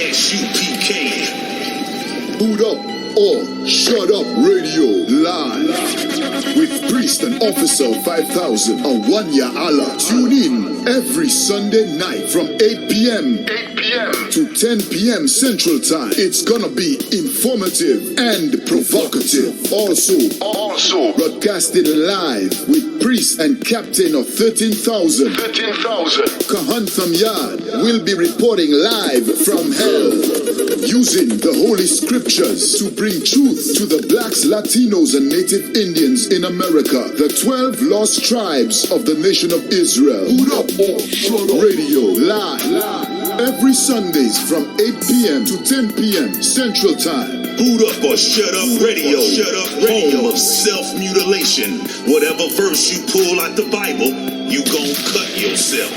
ISUPK. Boot up or shut up radio live with Priest and Officer 5000 on One Ya Allah. Tune in every Sunday night from 8 p.m. to 10 p.m. Central Time. It's gonna be informative and provocative. Also broadcasted live with Priest and Captain of 13,000. Kahantham Yard will be reporting live from hell, using the Holy Scriptures to bring truth to the blacks, Latinos, and Native Indians in America, the 12 lost tribes of the nation of Israel. Boot up or shut up radio live every Sundays from 8 p.m. to 10 p.m. Central Time. Boot up or shut up radio. Home of self-mutilation. Whatever verse you pull out the Bible, you gon' cut yourself.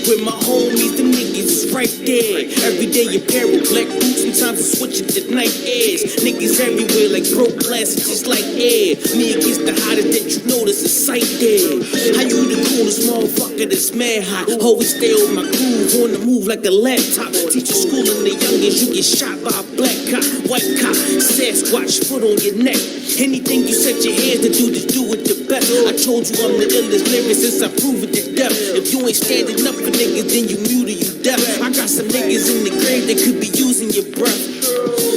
With my homies, them niggas is right there. Every day a pair of black boots, sometimes I switch it to night airs. Niggas everywhere like broke glasses, just like air. Me against the hottest that you know there's a sight there. How you the coolest motherfucker that's mad hot? Always stay on my groove, on the move like a laptop. Teacher schooling the youngest, you get shot by a black cop, white cop, Sasquatch, foot on your neck. Anything you set your hands to do, just do it the best. I told you I'm the illest lyricist, I prove it to death. If you ain't standing up for niggas, then you mute or you deaf. I got some niggas in the grave that could be using your breath.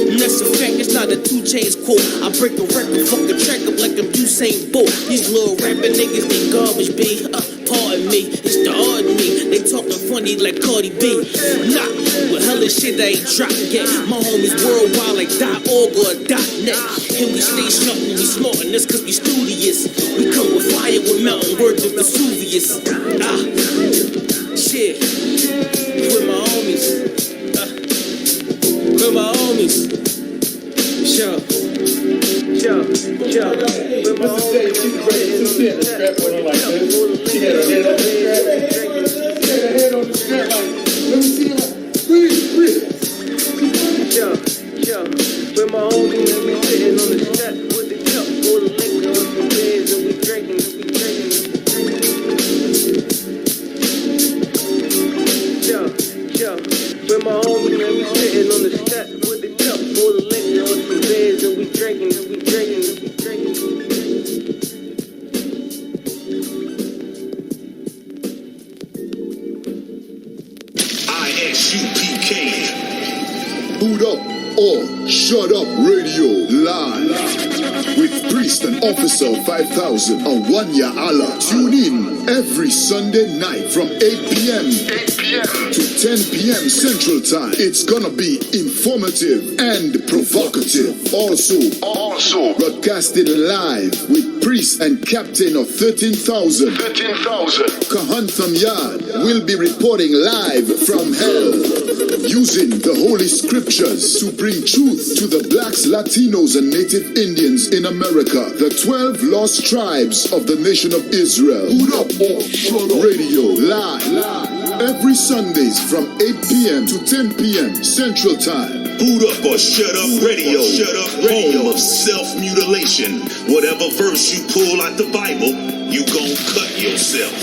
And that's a fact, it's not a 2 Chainz quote. I break a record, fuck a track up like I'm Usain Bolt. These little rapping niggas, they garbage, B. Pardon me, it's the odd me. They talking funny like Cardi B. Nah, with hella shit that ain't dropped yet. My homies worldwide like .org or .net. And we stay sharp and we smart, and that's cause we studious. We come with fire with mountain words of Vesuvius. Shit, with my homies. With my homies. Sure. With my homies. She had her head on the strap. She had her head on the strap like, let me see her. Breathe. With my homies, and we sitting on the step with the cup full of liquor and some beers, and we drinking. With my homies, and we sitting on the step with the cup full of liquor and some beers, and we drinking. ISUPK. Boot up or shut up radio live with Priest and Officer 5000 on One Ya Allah. Tune in every Sunday night from 8 p.m. to 10 p.m. Central Time. It's gonna be informative and provocative. Also broadcasted live with Priest and Captain of 13,000. Kahantham Yard will be reporting live from hell, using the Holy Scriptures to bring truth to the blacks, Latinos, and Native Indians in America, the 12 lost tribes of the nation of Israel. Boot up or shut up radio live every Sundays from 8 p.m. to 10 p.m. Central Time. Boot up or shut up radio. Home of self-mutilation. Whatever verse you pull out the Bible, you gon' cut yourself.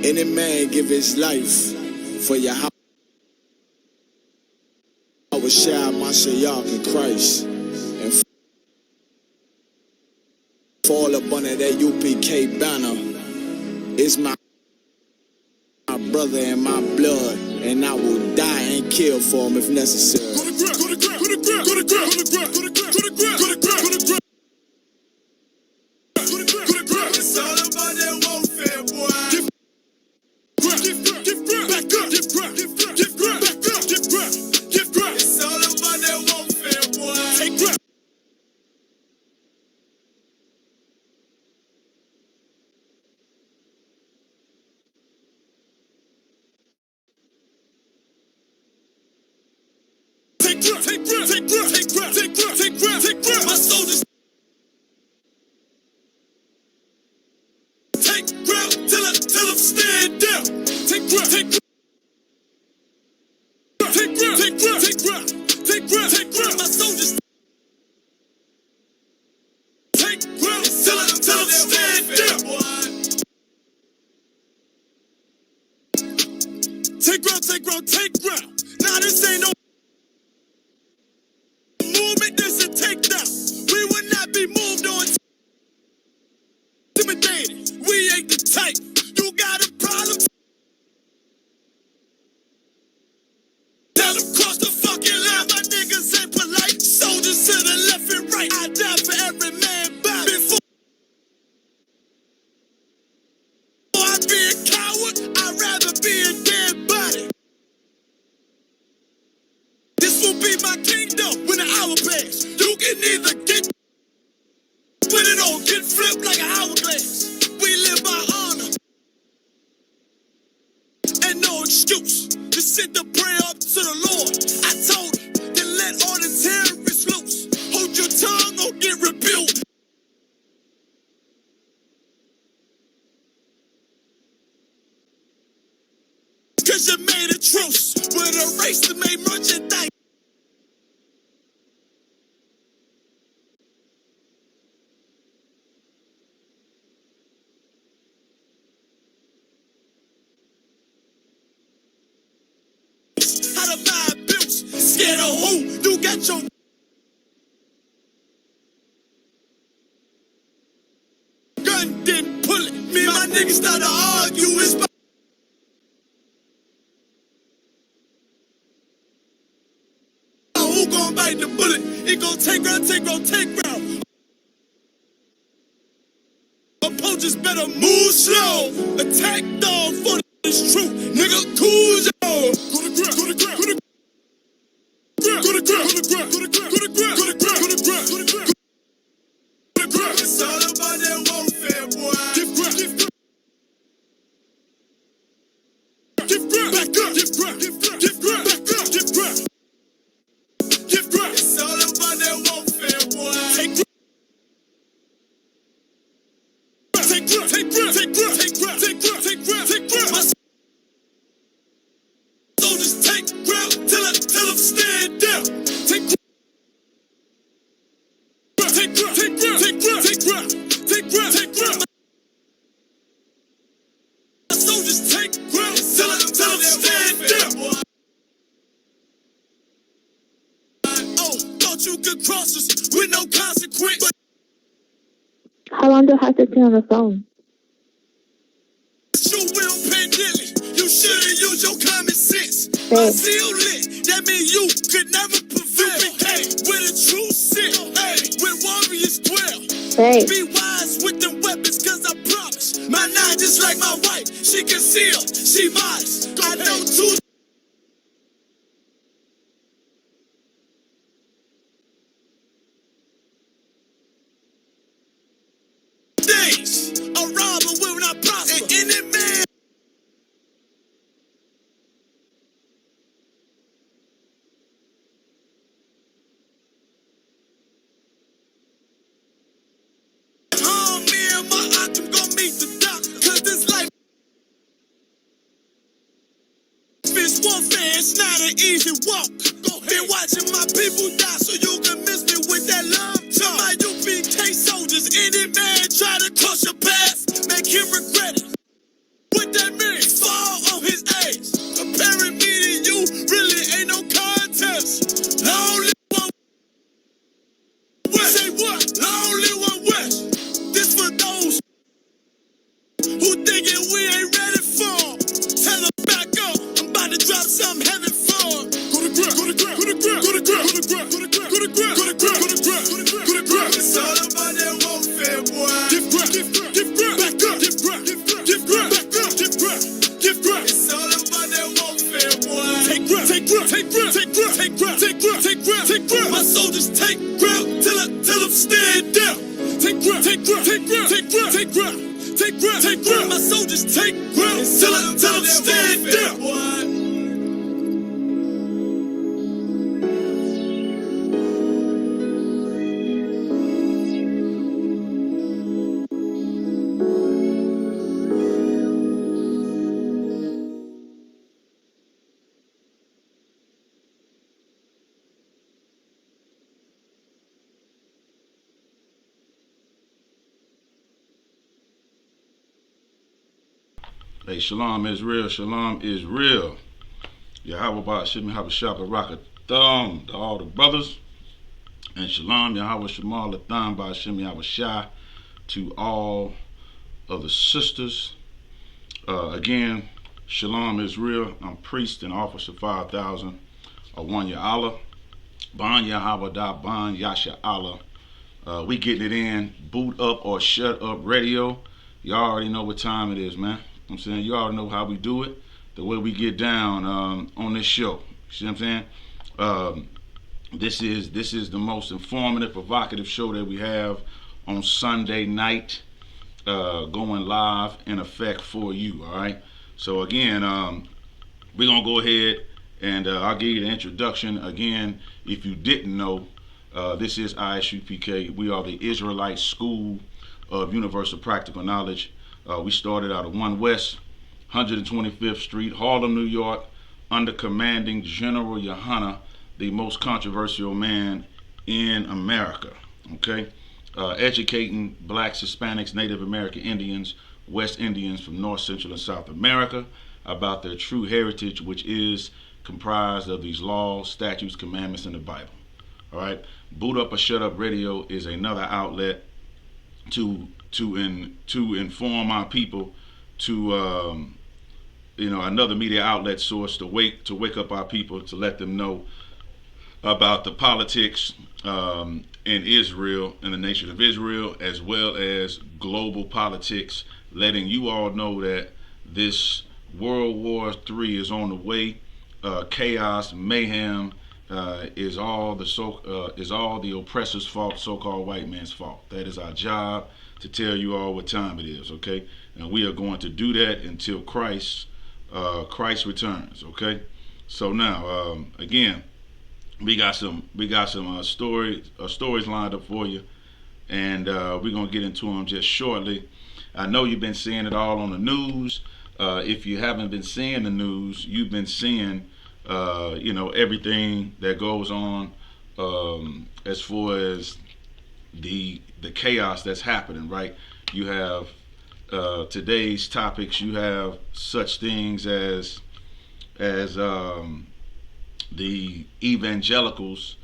Any man give his life for your house Bashar Mashayak in Christ and fall up under that UPK banner. It's my brother and my blood, and I will die and kill for him if necessary. It's all about that warfare, boy. It's all about that warfare, boy. Take grip. My soldiers take grip till I'm stand down. Take grip. My soldiers take grip till I'm stand down. Take grip. Now this ain't no movement, this a takedown. We will not be moved or intimidated. We ain't the type. You got a problem? Tell them cross the fucking line. My niggas ain't polite. Soldiers to the left and right. I die for every man by before I be a coward. I'd rather be a dead body. This will be my kingdom when the hour pass. You can either get with it or get flipped like an hourglass. We live by honor and no excuse. Just send the prayer up to the Lord. I told him, then let all the terrorists loose. Hold your tongue or get rebuked. Cause you made a truce with a race that made merchandise. How to buy abuse? Scared of who? You got your gun, didn't pull it. Me and my niggas started to argue. It's by who gon' bite the bullet? It gon' take round. Opponents better move slow. Attack dog for this truth. Nigga, cool yo. Go to ground. It's all about that warfare, boy. Give ground. Back up. It's all about that warfare, boy. Take grip. My soldiers take grip till I'm stand down. Take grip. My soldiers take grip till I'm stand down. Oh, thought you could cross us with no consequence. How long do I have to stay on the phone? You will pay dearly. You should've used your common sense. Hey. My seal lit. That means you could never prevail. Hey, with a true sit. Hey, with warriors dwell. Hey. Be wise with them weapons, cause I promise. My nine just like my wife. She concealed. She modest. I know two days. A robber will not prosper. And any man harm me and my aunt, I'm gon' meet the doctor. Cause this life is warfare, it's not an easy walk. Been watching my people die so you can miss me with that love talk. My UPK soldiers, any man try to cross your path, make him regret it. What that mean? Fall on his ass. Comparing me to you really ain't no contest. ground, take ground, take ground, take ground, take ground, take ground, take ground. My soldiers take ground till I tell them stand down. Take ground, take ground, take ground, take ground, take ground, take ground, take ground. My soldiers take ground till I tell them stand down. Hey, Shalom is real. Shalom is real. Yahweh Shimmy Habashaka Rakatham to all the brothers. And Shalom Yahweh Shemal Latham by Shimmy Habashah to all of the sisters. Again, Shalom is real. I'm priest and officer 5,000 of one Allah. Ban Yahweh Da Ban Yasha Allah. We getting it in. Boot up or shut up radio. Y'all already know what time it is, man. I'm saying you already know how we do it, the way we get down on this show. See what I'm saying? This is the most informative, provocative show that we have on Sunday night, going live in effect for you. All right. So again, we're gonna go ahead and I'll give you the introduction again. If you didn't know, this is ISUPK. We are the Israelite School of Universal Practical Knowledge. We started out of 1 West, 125th Street, Harlem, New York, under commanding General Yohana, the most controversial man in America. Okay, educating blacks, Hispanics, Native American Indians, West Indians from North, Central, and South America about their true heritage, which is comprised of these laws, statutes, commandments, and the Bible. All right, Boot Up or Shut Up Radio is another outlet to inform our people, to another media outlet source to wake up our people, to let them know about the politics in Israel and the nation of Israel, as well as global politics, letting you all know that this World War III is on the way. Chaos, mayhem is all the oppressor's fault, so-called white man's fault. That is our job, to tell you all what time it is, okay? And we are going to do that until Christ returns, okay? So now, again, we got some stories lined up for you, and we're gonna get into them just shortly. I know you've been seeing it all on the news. If you haven't been seeing the news, you've been seeing, everything that goes on as far as the chaos that's happening, right? You have today's topics. You have such things as the evangelicals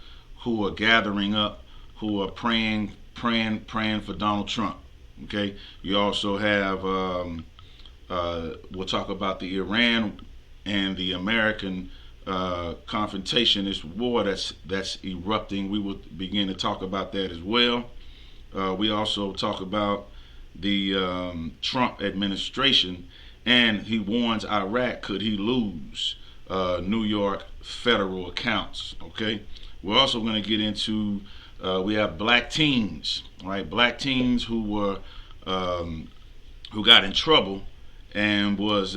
who are gathering up, who are praying for Donald Trump. Okay. You also have we'll talk about the Iran and the American confrontation, this war that's erupting. We will begin to talk about that as well. We also talk about the Trump administration, and he warns Iraq could he lose New York federal accounts. Okay, we're also going to get into we have black teens, right? Black teens who were who got in trouble and was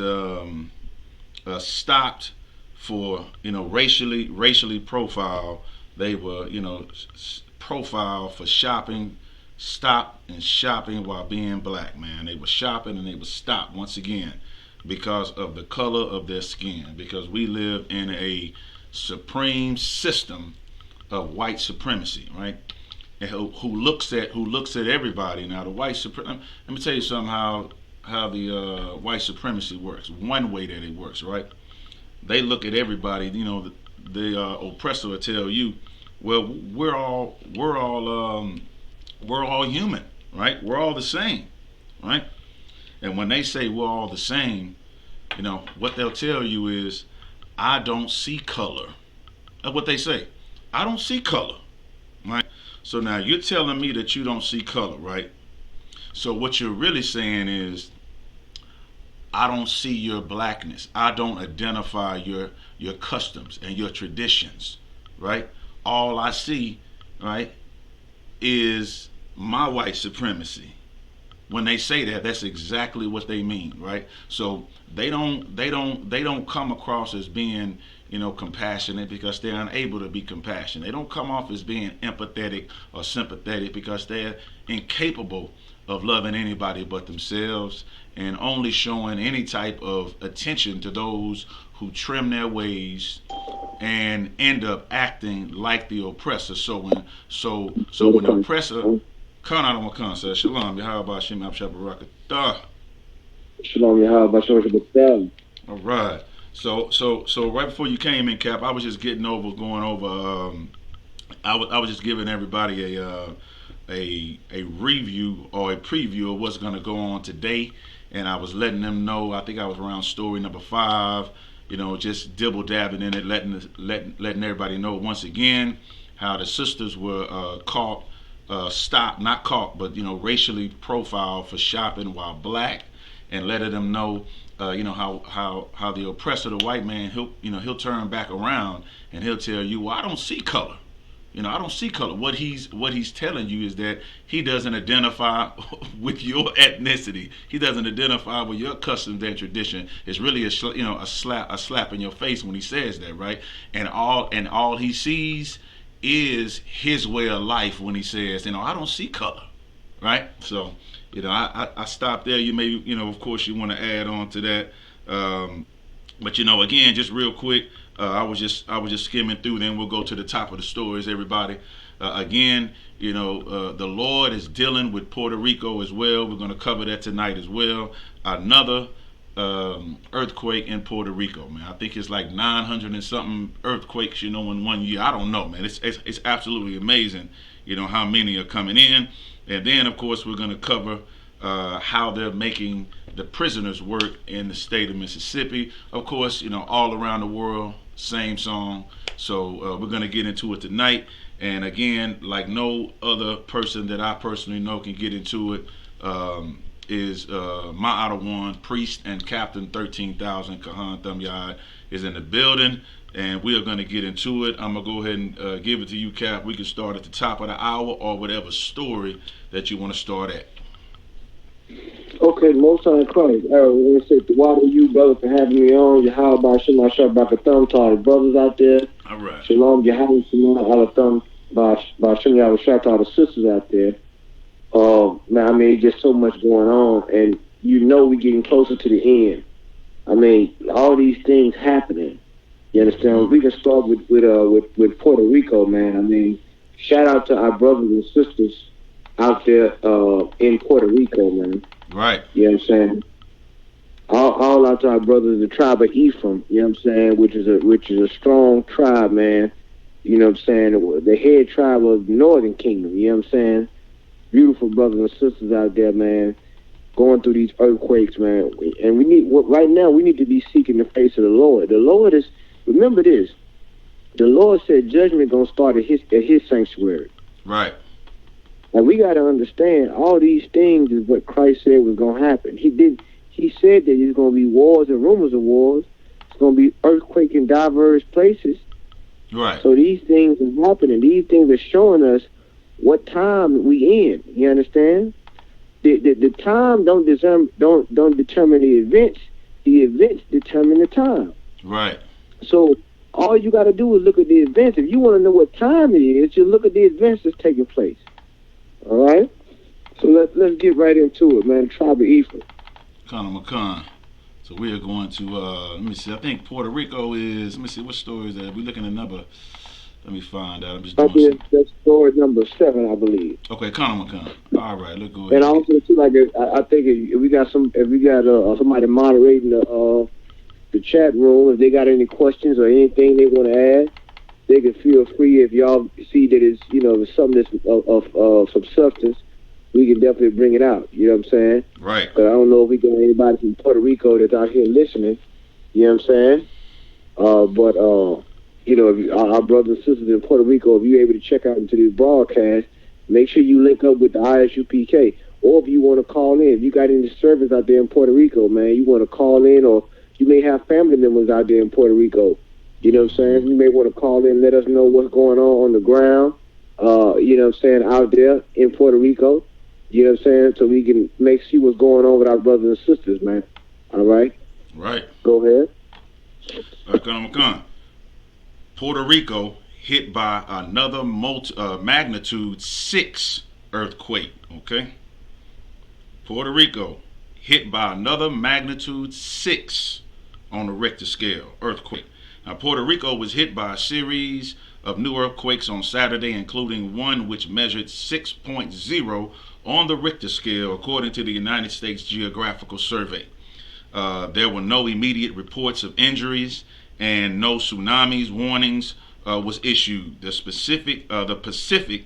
stopped for racially profiled. They were profiled for shopping, stopped and shopping while being black, man. They were shopping and they were stopped once again because of the color of their skin, because we live in a supreme system of white supremacy, right? And who looks at everybody. Now the white supremacy, let me tell you something how the white supremacy works. One way that it works, right? They look at everybody. The oppressor will tell you, well, we're all human, right? We're all the same, right? And when they say we're all the same, what they'll tell you is, I don't see color. That's what they say. I don't see color, right? So now you're telling me that you don't see color, right? So what you're really saying is, I don't see your blackness. I don't identify your customs and your traditions, right? All I see, right, is my white supremacy. When they say that, that's exactly what they mean, right? So they don't come across as being, compassionate because they're unable to be compassionate. They don't come off as being empathetic or sympathetic because they're incapable of loving anybody but themselves, and only showing any type of attention to those who trim their ways and end up acting like the oppressor. So when the oppressor Shalom, Yahweh Shem Abshabarakatah. Shalom, Yahweh Shem. All right. So right before you came in, Cap, I was just going over. I was just giving everybody a review or a preview of what's going to go on today, and I was letting them know. I think I was around story number 5. Just dibble dabbing in it, letting everybody know once again how the sisters were not caught, but racially profiled for shopping while black, and letting them know, how the oppressor, the white man, he'll turn back around and he'll tell you, well, I don't see color. I don't see color. What he's telling you is that he doesn't identify with your ethnicity. He doesn't identify with your customs and tradition. It's really a slap in your face when he says that, right? And all he sees is his way of life when he says, I don't see color, right? So, I stopped there. You may, of course, you want to add on to that, but again, just real quick. I was just skimming through. Then we'll go to the top of the stories, everybody. Again, the Lord is dealing with Puerto Rico as well. We're going to cover that tonight as well. Another earthquake in Puerto Rico, man. I think it's like 900 and something earthquakes, in 1 year. I don't know, man. It's absolutely amazing, how many are coming in. And then, of course, we're going to cover how they're making the prisoners work in the state of Mississippi. Of course, all around the world, same song. So we're going to get into it tonight. And again, like no other person that I personally know can get into it, is my One priest and Captain 13,000 Kahan Thumyad is in the building, and we are going to get into it. I'm going to go ahead and give it to you, Cap. We can start at the top of the hour or whatever story that you want to start at. Okay, Most High Christ. I want to say why do you, brother, for having me on. Yahweh Shem Abshabarakatah to all the brothers out there. All right. Shalom, Yahweh Shem Abshabarakatah Shem Yahweh to all the sisters out there. Man, it's just so much going on, and we're getting closer to the end. All these things happening. You understand? We can start with Puerto Rico, man. Shout out to our brothers and sisters out there in Puerto Rico, man. Right. You know what I'm saying? All out to our brothers, the tribe of Ephraim. You know what I'm saying? Which is a strong tribe, man. You know what I'm saying? The head tribe of the Northern Kingdom. You know what I'm saying? Beautiful brothers and sisters out there, man, going through these earthquakes, man. And right now we need to be seeking the face of the Lord. The Lord is, remember this, the Lord said judgment gonna start at his sanctuary. Right. And we gotta understand all these things is what Christ said was gonna happen. He said that there's gonna be wars and rumors of wars. It's gonna be earthquake in diverse places. Right. So these things are happening. These things are showing us what time we in. You understand? The time don't determine the events. The events determine the time. Right. So all you got to do is look at the events. If you want to know what time it is, you look at the events that's taking place. All right. So let's get right into it, man. Tribe of Ephraim. Kana Makan. So we are going to let me see. I think Puerto Rico is. Let me see what story is that. We're looking at number. Let me find out. I'm just doing that's story number 7, I believe. Okay, Kana Makan. All right, let's go ahead. And also too, I think if we got somebody moderating the chat room, if they got any questions or anything they want to add, they can feel free. If y'all see that it's something that's of some substance, we can definitely bring it out. You know what I'm saying? Right. But I don't know if we got anybody from Puerto Rico that's out here listening. You know what I'm saying? If our brothers and sisters in Puerto Rico, if you're able to check out into this broadcast, make sure you link up with the ISUPK. or if you want to call in, if you got any service out there in Puerto Rico, man, you want to call in, or you may have family members out there in Puerto Rico. You know what I'm saying? You may want to call in, let us know what's going on the ground, you know what I'm saying, out there in Puerto Rico. You know what I'm saying? So we can see what's going on with our brothers and sisters, man. All right? Right. Go ahead. Puerto Rico hit by another magnitude 6 earthquake, okay? Puerto Rico hit by another magnitude 6 on the Richter scale earthquake. Now, Puerto Rico was hit by a series of new earthquakes on Saturday, including one which measured 6.0 on the Richter scale, according to the United States Geographical Survey. There were no immediate reports of injuries, and no tsunamis warnings was issued. The Pacific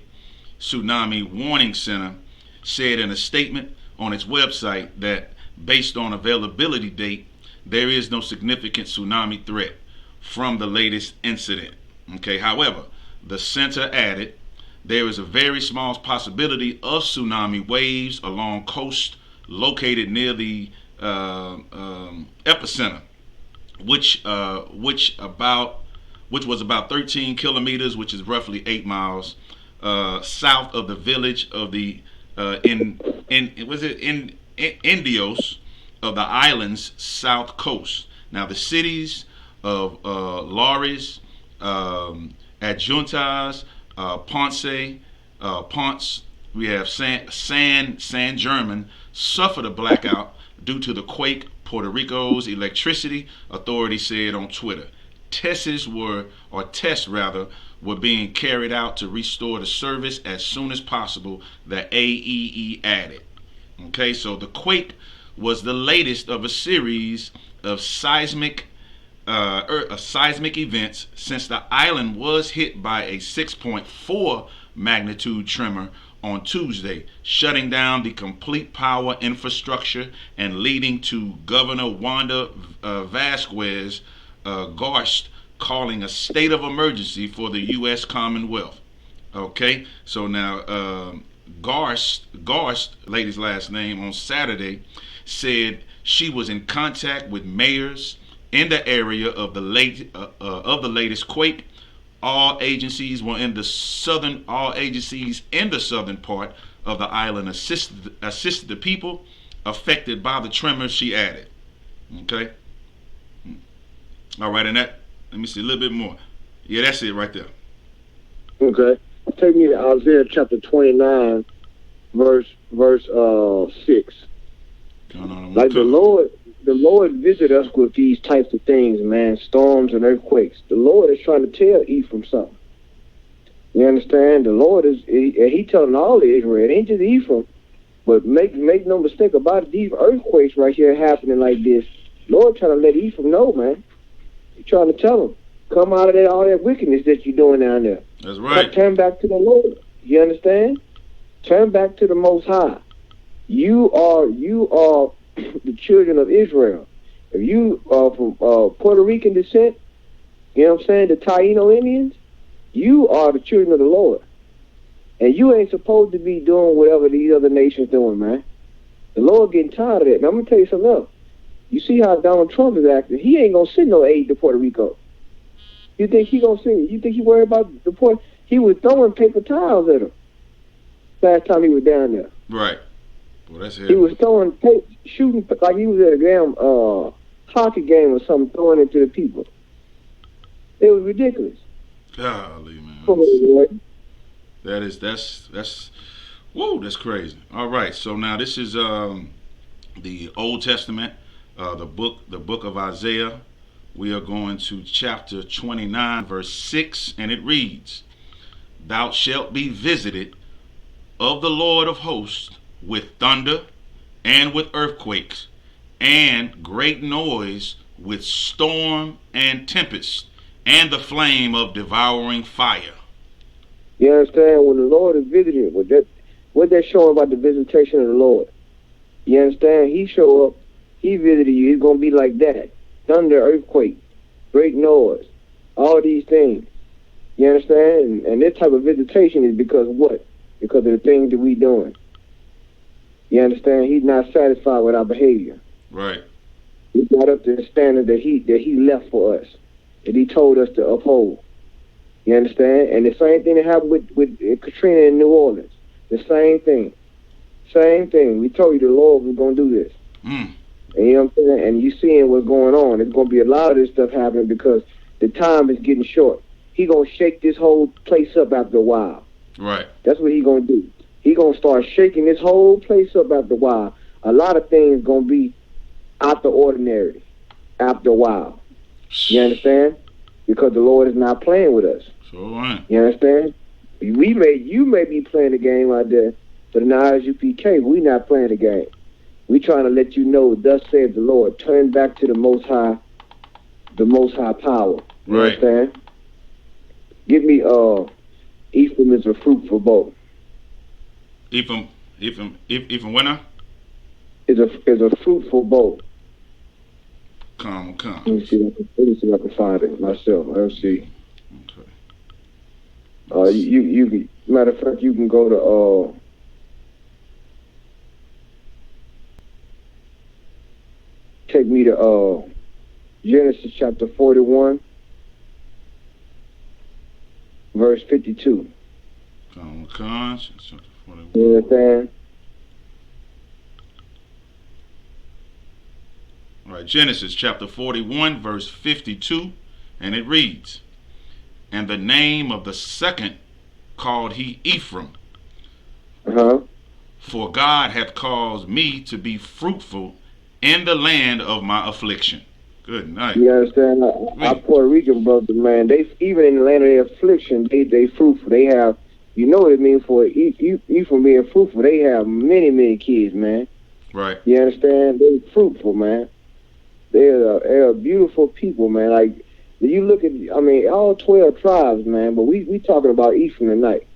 Tsunami Warning Center said in a statement on its website that based on availability date, there is no significant tsunami threat from the latest incident. Okay. However, the center added there is a very small possibility of tsunami waves along coast located near the epicenter, which was about 13 kilometers, which is roughly 8 miles south of the village of the Indios of the island's south coast. Now, the cities of Lares, Adjuntas, Ponce, we have San German suffered a blackout due to the quake. Puerto Rico's electricity authority said on Twitter. Tests were being carried out to restore the service as soon as possible, the AEE added. Okay, so the quake was the latest of a series of seismic events since the island was hit by a 6.4 magnitude tremor on Tuesday, shutting down the complete power infrastructure and leading to Governor Wanda Vasquez Garst calling a state of emergency for the U.S. Commonwealth. Okay, so now Garst, lady's last name, on Saturday said she was in contact with mayors in the area of the latest quake. All agencies in the southern part of the island assisted the people affected by the tremors, she added. Okay. All right, and that, let me see a little bit more. Yeah, that's it right there. Okay. Take me to Isaiah chapter 29, verse 6. Like the Lord visit us with these types of things, man, storms and earthquakes. The Lord is trying to tell Ephraim something. You understand? The Lord he telling all of Israel, it ain't just Ephraim, but make no mistake about it, these earthquakes right here happening like this, Lord trying to let Ephraim know, man. He's trying to tell him, come out of all that wickedness that you're doing down there. That's right. Turn back to the Lord. You understand? Turn back to the Most High. You are the children of Israel. If you are from Puerto Rican descent, you know what I'm saying, the Taino Indians, you are the children of the Lord. And you ain't supposed to be doing whatever these other nations doing, man. The Lord getting tired of that. Now, I'm going to tell you something else. You see how Donald Trump is acting. He ain't going to send no aid to Puerto Rico. You think he going to send it? You think he worried about the Puerto? He was throwing paper towels at him last time he was down there. Right. Well, that's it. He was throwing shooting like he was at a damn hockey game or something, throwing it to the people. It was ridiculous. Golly, man. That's crazy. All right, so now this is the Old Testament, the book of Isaiah. We are going to chapter 29, verse 6, and it reads, "Thou shalt be visited of the Lord of hosts with thunder and with earthquakes and great noise, with storm and tempest and the flame of devouring fire." You understand? When the Lord is visiting, what that showing about the visitation of the Lord? You understand? He show up, he visited you, he's going to be like that. Thunder, earthquake, great noise, all these things. You understand? And this type of visitation is because what? Because of the things that we doing. You understand? He's not satisfied with our behavior. Right. He's not up to the standard that he left for us, that he told us to uphold. You understand? And the same thing that happened with Katrina in New Orleans. The same thing. Same thing. We told you the Lord was going to do this. Mm. And you know what I'm saying? And you seeing what's going on. There's going to be a lot of this stuff happening because the time is getting short. He going to shake this whole place up after a while. Right. That's what he going to do. He going to start shaking this whole place up after a while. A lot of things going to be out the ordinary after a while. You understand? Because the Lord is not playing with us. So right. You understand? You may be playing the game out there, but in the ISUPK, we not playing the game. We trying to let you know, thus saith the Lord, turn back to the Most High power. You Right. understand? Give me Ephraim is a fruitful bow. Ephraim winner? Is a fruitful bow. Come. Let me see if I can find it myself. Let's see. Okay. You matter of fact, you can go to take me to Genesis chapter 41, verse 52. Come. You understand? All right, Genesis chapter 41, verse 52, and it reads, "And the name of the second called he Ephraim, for God hath caused me to be fruitful in the land of my affliction." Good night. You understand? Our Puerto Rican brothers, man, they even in the land of their affliction, they fruitful. They have, you know what it means for Ephraim being fruitful. They have many kids, man. Right. You understand? They fruitful, man. They're beautiful people, man. Like, you look at, I mean, all 12 tribes, man, but we talking about Ephraim tonight.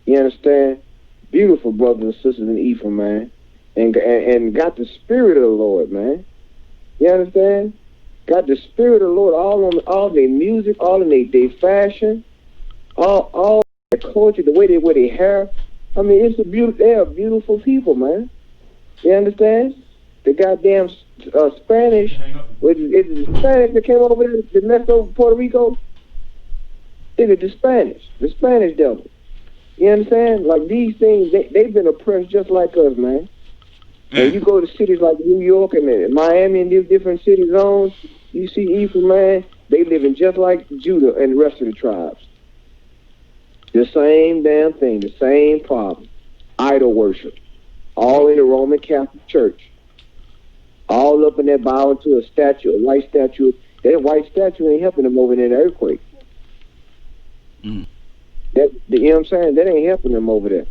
You understand? Beautiful brothers and sisters in Ephraim, man. And got the spirit of the Lord, man. You understand? Got the spirit of the Lord all their music, all in their fashion, all their culture, the way they wear their hair. I mean, they're beautiful people, man. You understand? The goddamn Spanish, is it the Spanish that came over there that messed over Puerto Rico? It's the Spanish devil. You understand? Like, these things, they've been oppressed just like us, man. And you go to cities like New York and Miami and these different city zones, you see Ephraim, man, they living just like Judah and the rest of the tribes. The same damn thing, the same problem. Idol worship. All in the Roman Catholic Church. All up in there bowing to a statue, a white statue. That white statue ain't helping them over there in the earthquake. Mm. You know what I'm saying? That ain't helping them over there.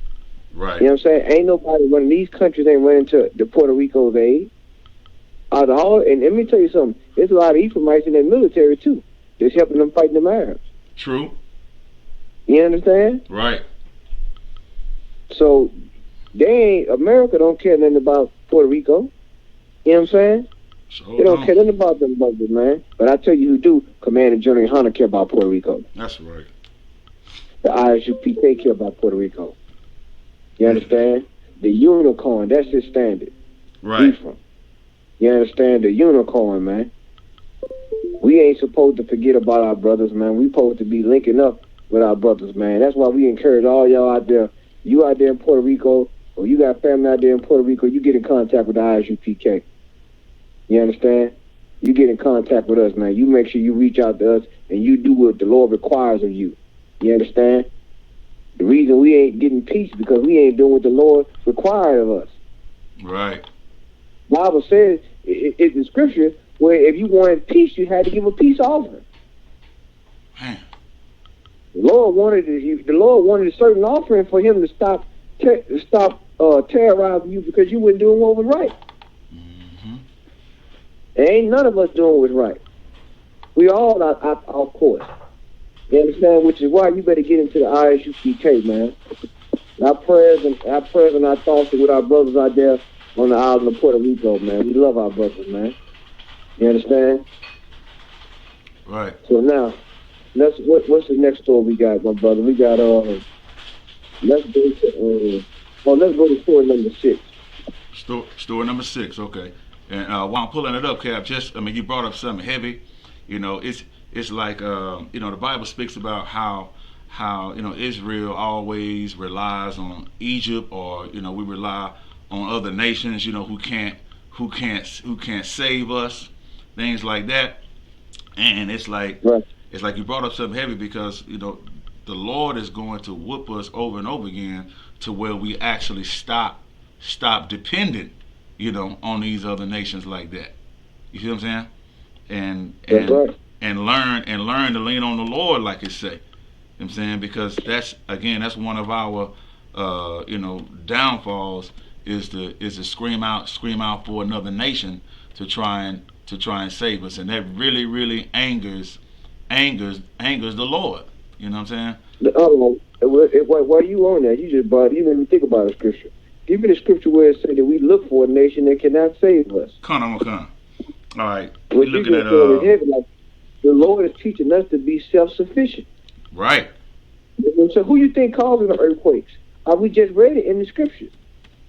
Right. You know what I'm saying? Ain't nobody running, these countries ain't running to the Puerto Rico's aid. And let me tell you something, there's a lot of Ephraimites in their military too, that's helping them fighting them Arabs. True. You understand? Right. So America don't care nothing about Puerto Rico. You know what I'm saying? So they don't care nothing about them brothers, man. But I tell you who do, Commander General Hunter care about Puerto Rico. That's right. The ISUPK care about Puerto Rico. You understand? The unicorn, that's his standard. Right. Ephraim. You understand? The unicorn, man. We ain't supposed to forget about our brothers, man. We supposed to be linking up with our brothers, man. That's why we encourage all y'all out there. You out there in Puerto Rico, or you got family out there in Puerto Rico, you get in contact with the ISUPK. You understand? You get in contact with us, man. You make sure you reach out to us and you do what the Lord requires of you. You understand? The reason we ain't getting peace because we ain't doing what the Lord required of us. Right. The Bible says, it's in Scripture, where if you wanted peace, you had to give a peace offering. Man. The Lord wanted a certain offering for him to stop terrorizing you because you weren't doing what was right. Mm-hmm. There ain't none of us doing what's right. We all are off course. You understand? Which is why you better get into the ISUPK, man. Our prayers and our thoughts are with our brothers out there on the island of Puerto Rico, man. We love our brothers, man. You understand? Right. So now, what's the next story we got, my brother? We got let's go to story number 6. Story number 6. Okay. And while I'm pulling it up, Cap, you brought up something heavy. It's like the Bible speaks about how Israel always relies on Egypt, or we rely on other nations, who can't save us, things like that. And it's like Right. it's like you brought up something heavy, because the Lord is going to whoop us over and over again to where we actually stop dependent, on these other nations like that. You see what I'm saying? And That's right. and learn to lean on the Lord, like it say. You know what I'm saying? Because that's one of our downfalls, is to scream out for another nation to try and save us, and that really angers the Lord. You know what I'm saying? The other one, while you on that, you didn't even think about the scripture. Give me the scripture where it said that we look for a nation that cannot save us. Come on. All right. What We're you looking just at said is heavy, like the Lord is teaching us to be self-sufficient. right. So who you think causing the earthquakes? We just read it in the scriptures.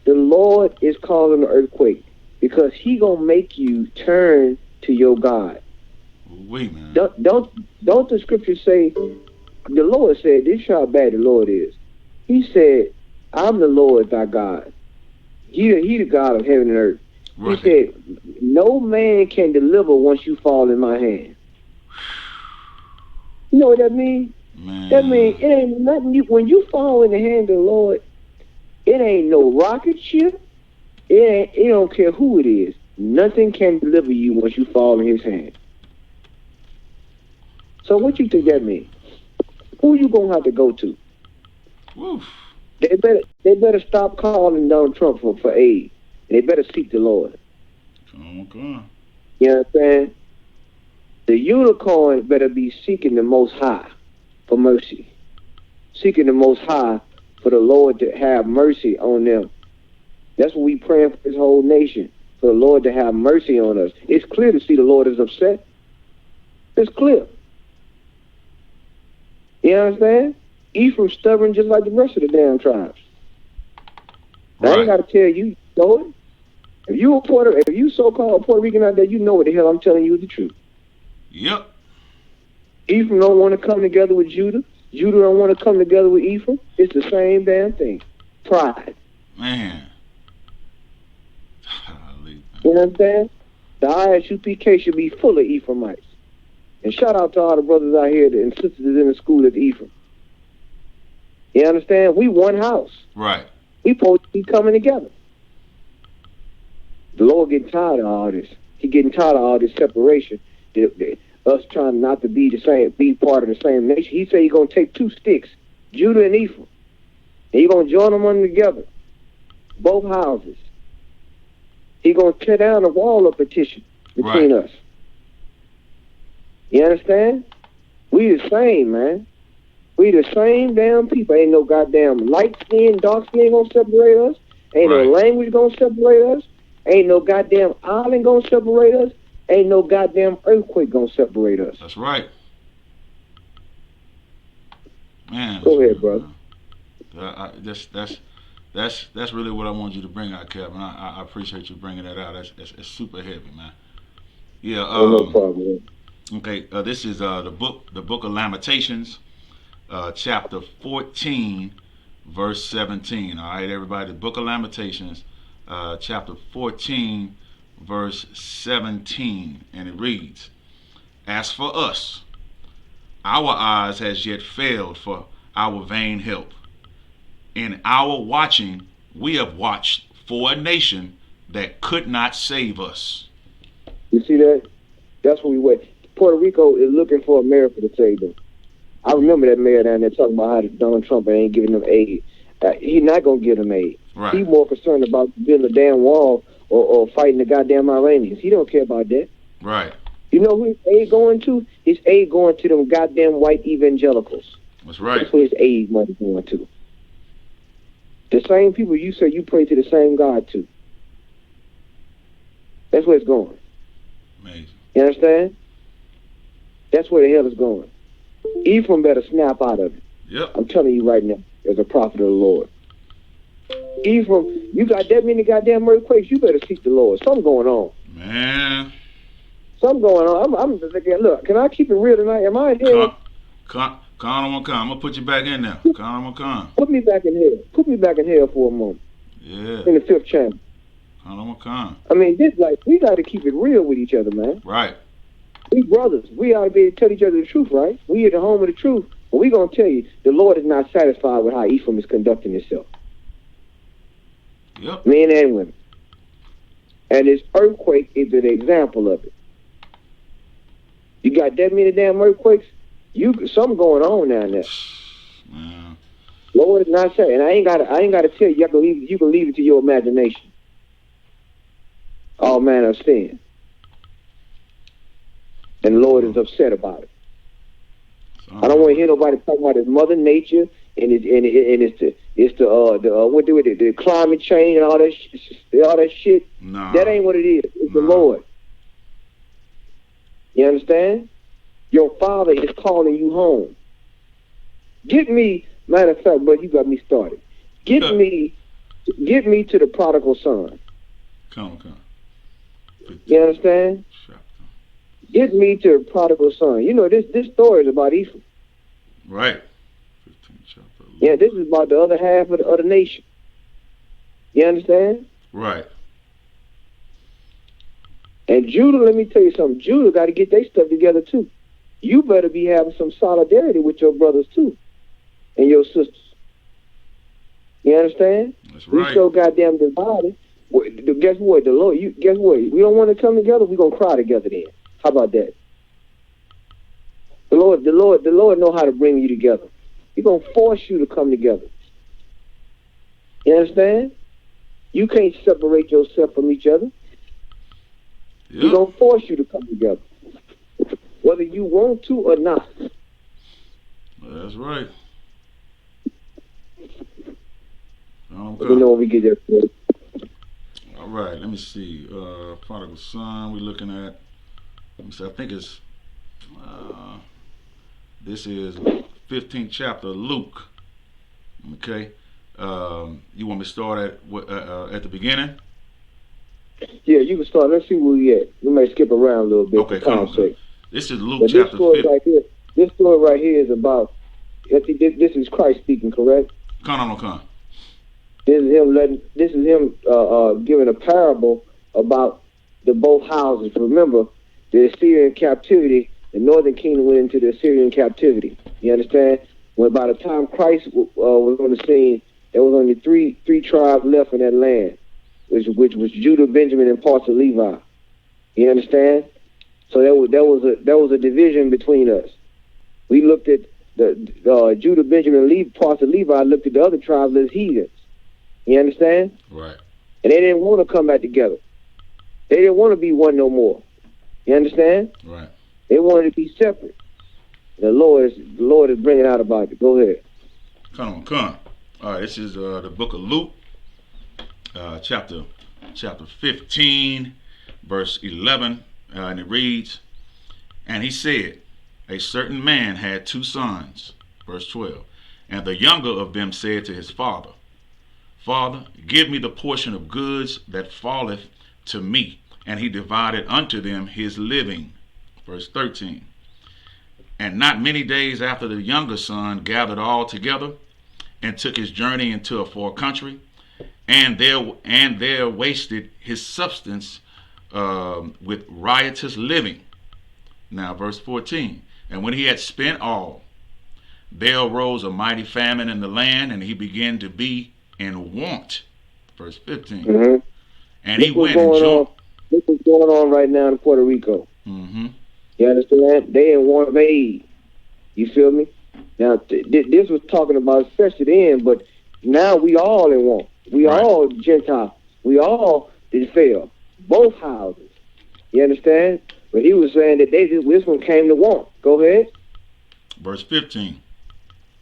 The Lord is causing the earthquake because He gonna make you turn to your God. Wait, man. Don't the scriptures say? The Lord said, "This is how bad the Lord is." He said, "I'm the Lord thy God. He the God of heaven and earth." Right. He said, "No man can deliver once you fall in my hand." You know what that means? Man. That means it ain't nothing. When you fall in the hand of the Lord, it ain't no rocket ship. It don't care who it is. Nothing can deliver you once you fall in His hand. So what you think that means? Who you gonna have to go to? Woof. They better stop calling Donald Trump for aid. They better seek the Lord. Come on. You know what I'm saying? The unicorn better be seeking the Most High for mercy. Seeking the Most High for the Lord to have mercy on them. That's what we praying for this whole nation, for the Lord to have mercy on us. It's clear to see the Lord is upset. It's clear. You understand? Ephraim's stubborn just like the rest of the damn tribes. I ain't got to tell you, you know it. If you so-called Puerto Rican out there, you know what the hell I'm telling you is the truth. Yep. Ephraim don't want to come together with Judah. Judah don't want to come together with Ephraim. It's the same damn thing. Pride. Man. You know what I'm saying? The ISUPK should be full of Ephraimites. And shout out to all the brothers out here and sisters in the school at Ephraim. You understand? We one house. Right. We supposed to be coming together. The Lord getting tired of all this. He getting tired of all this separation. Us trying not to be part of the same nation. He said He's gonna take two sticks, Judah and Ephraim, and He's gonna join them together, both houses. He's gonna tear down the wall of petition between us. You understand? We the same, man. We the same damn people. Ain't no goddamn light skin, dark skin gonna separate us. Ain't no language gonna separate us. Ain't no goddamn island gonna separate us. Ain't no goddamn earthquake gonna separate us. That's right. Man. Go ahead, brother. That's really what I wanted you to bring out, Kevin. I appreciate you bringing that out. It's super heavy, man. Yeah. No problem. Okay. This is the book of Lamentations, chapter 14, verse 17. All right, everybody. The book of Lamentations, chapter 14, verse 17, and it reads, "As for us, our eyes has yet failed for our vain help. In our watching, we have watched for a nation that could not save us." You see that? That's what we wait. Puerto Rico is looking for America to save them. I remember that mayor down there talking about how Donald Trump ain't giving them aid. He's not going to give them aid. Right. He's more concerned about building a damn wall or fighting the goddamn Iranians. He don't care about that. Right. You know who his aid going to? His aid going to them goddamn white evangelicals. That's right. That's where his aid money going to. The same people you say you pray to the same God to. That's where it's going. Amazing. You understand? That's where the hell it's going. Ephraim better snap out of it. Yep. I'm telling you right now, as a prophet of the Lord. Ephraim, you got that many goddamn earthquakes. You better seek the Lord. Something going on. Man. Something going on. I'm just looking. Look, can I keep it real tonight? Am I in here? Con I'm gonna put you back in there. Con. Put me back in here. Put me back in here for a moment. Yeah. In the 5th channel. Con. I mean, this like we got to keep it real with each other, man. Right. We brothers. We ought to be able to tell each other the truth, right? We at the home of the truth. But we gonna tell you, the Lord is not satisfied with how Ephraim is conducting himself. Yep. Men and women. And this earthquake is an example of it. You got that many damn earthquakes? Something going on down there. Man. Lord is not saying, and I ain't gotta tell you. You can leave it to your imagination. All manner of sin. And the Lord is upset about it. I don't want to hear nobody talking about his Mother Nature and the climate change and all that shit. Nah. That ain't what it is. It's the Lord. You understand? Your Father is calling you home. Get me, matter of fact, but you got me started. Get me to the prodigal son. Come. You understand? Get me to the prodigal son. You know, this story is about Ephraim. Right. 15th chapter. Yeah, this is about the other half of the nation. You understand? Right. And Judah, let me tell you something. Judah got to get their stuff together too. You better be having some solidarity with your brothers too, and your sisters. You understand? That's right. We so goddamn divided. Guess what? Guess what? We don't want to come together. We gonna cry together then. How about that? The Lord know how to bring you together. He's gonna force you to come together. You understand? You can't separate yourself from each other. Yep. He's gonna force you to come together, whether you want to or not. That's right. Let me know when we get there. All right. Let me see. Prodigal son. We're looking at. Let me see. I think it's. This is 15th chapter of Luke. Okay. You want me to start at the beginning? Yeah, you can start. Let's see where we at. We may skip around a little bit. Okay, come on. This is Luke chapter 15. This story right here is about. I think this is Christ speaking, correct? Come. This is him giving a parable about the both houses. Remember, the Assyrian captivity. The northern kingdom went into the Assyrian captivity. You understand? When by the time Christ was on the scene, there was only three tribes left in that land, which was Judah, Benjamin, and parts of Levi. You understand? So there was a division between us. We looked at the Judah, Benjamin, and parts of Levi. Looked at the other tribes as heathens. You understand? Right. And they didn't want to come back together. They didn't want to be one no more. You understand? Right. They wanted to be separate. The Lord is bringing out about it. Go ahead. Come. All right, this is the book of Luke, chapter 15, verse 11, and it reads, "And he said, a certain man had 2 sons," verse 12, "and the younger of them said to his father, Father, give me the portion of goods that falleth to me. And he divided unto them his living," verse 13. "And not many days after the younger son gathered all together, and took his journey into a far country, and there wasted his substance with riotous living." Now verse 14. "And when he had spent all, there arose a mighty famine in the land, and he began to be in want." Verse 15. Mm-hmm. "And he went and joined." This is going on right now in Puerto Rico. Mm-hmm. You understand? They in want of aid. You feel me? Now, this was talking about especially then, but now we all in want. We Right. all Gentiles. We all did fail. Both houses. You understand? But he was saying that this one came to want. Go ahead. Verse 15.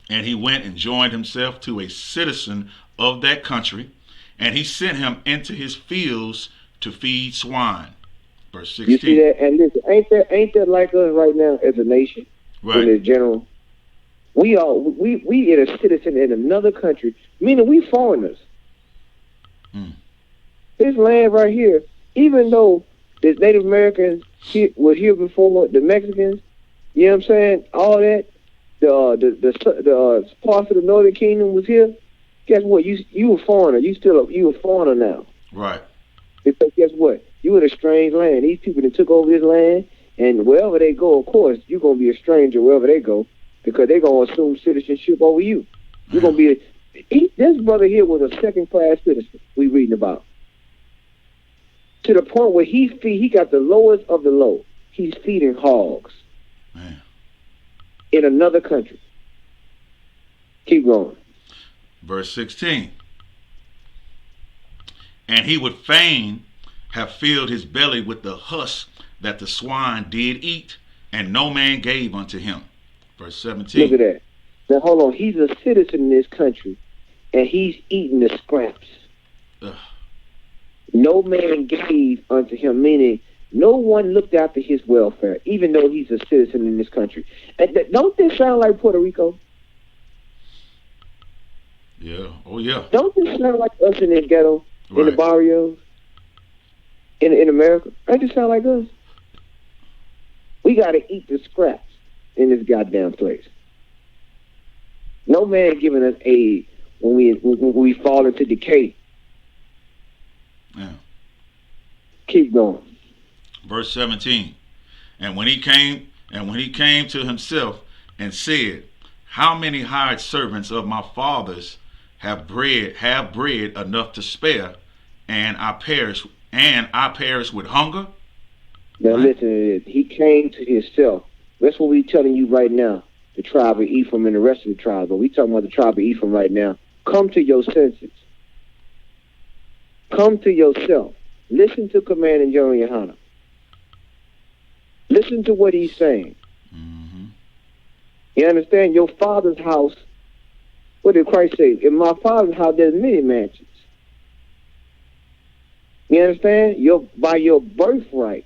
"And he went and joined himself to a citizen of that country, and he sent him into his fields to feed swine." Verse 16. You see that? And listen, ain't that like us right now as a nation? Right. In general, we are a citizen in another country, meaning we foreigners. Mm. This land right here, even though the Native Americans were here before the Mexicans, you know what I'm saying? All that, the parts of the Northern Kingdom was here. Guess what? You a foreigner. You a foreigner now. Right. Because guess what? You in a strange land. These people that took over this land, and wherever they go, of course, you're gonna be a stranger wherever they go, because they're gonna assume citizenship over you. You're gonna be this brother here was a second-class citizen we reading about. To the point where he got the lowest of the low. He's feeding hogs. Man. In another country. Keep going. Verse 16. And he would fain have filled his belly with the husk that the swine did eat, and no man gave unto him. Verse 17. Look at that. Now hold on. He's a citizen in this country, and he's eating the scraps. Ugh. No man gave unto him, meaning no one looked after his welfare, even though he's a citizen in this country. And don't this sound like Puerto Rico? Yeah. Oh, yeah. Don't this sound like us in the ghetto, in the Right. barrios, in America? Don't this sound like us? We got to eat the scraps in this goddamn place. No man giving us aid when we fall into decay. Yeah. Keep going. Verse 17. And when he came to himself and said, how many hired servants of my father's have bread enough to spare, and I perish with hunger? Now Right. listen to this. He came to himself. That's what we telling you right now. The tribe of Ephraim and the rest of the tribes. But we talking about the tribe of Ephraim right now. Come to your senses. Come to yourself. Listen to Command and General Yohana. Listen to what he's saying. Mm-hmm. You understand? Your father's house. What did Christ say? In my father's house, there's many mansions. You understand? By your birthright,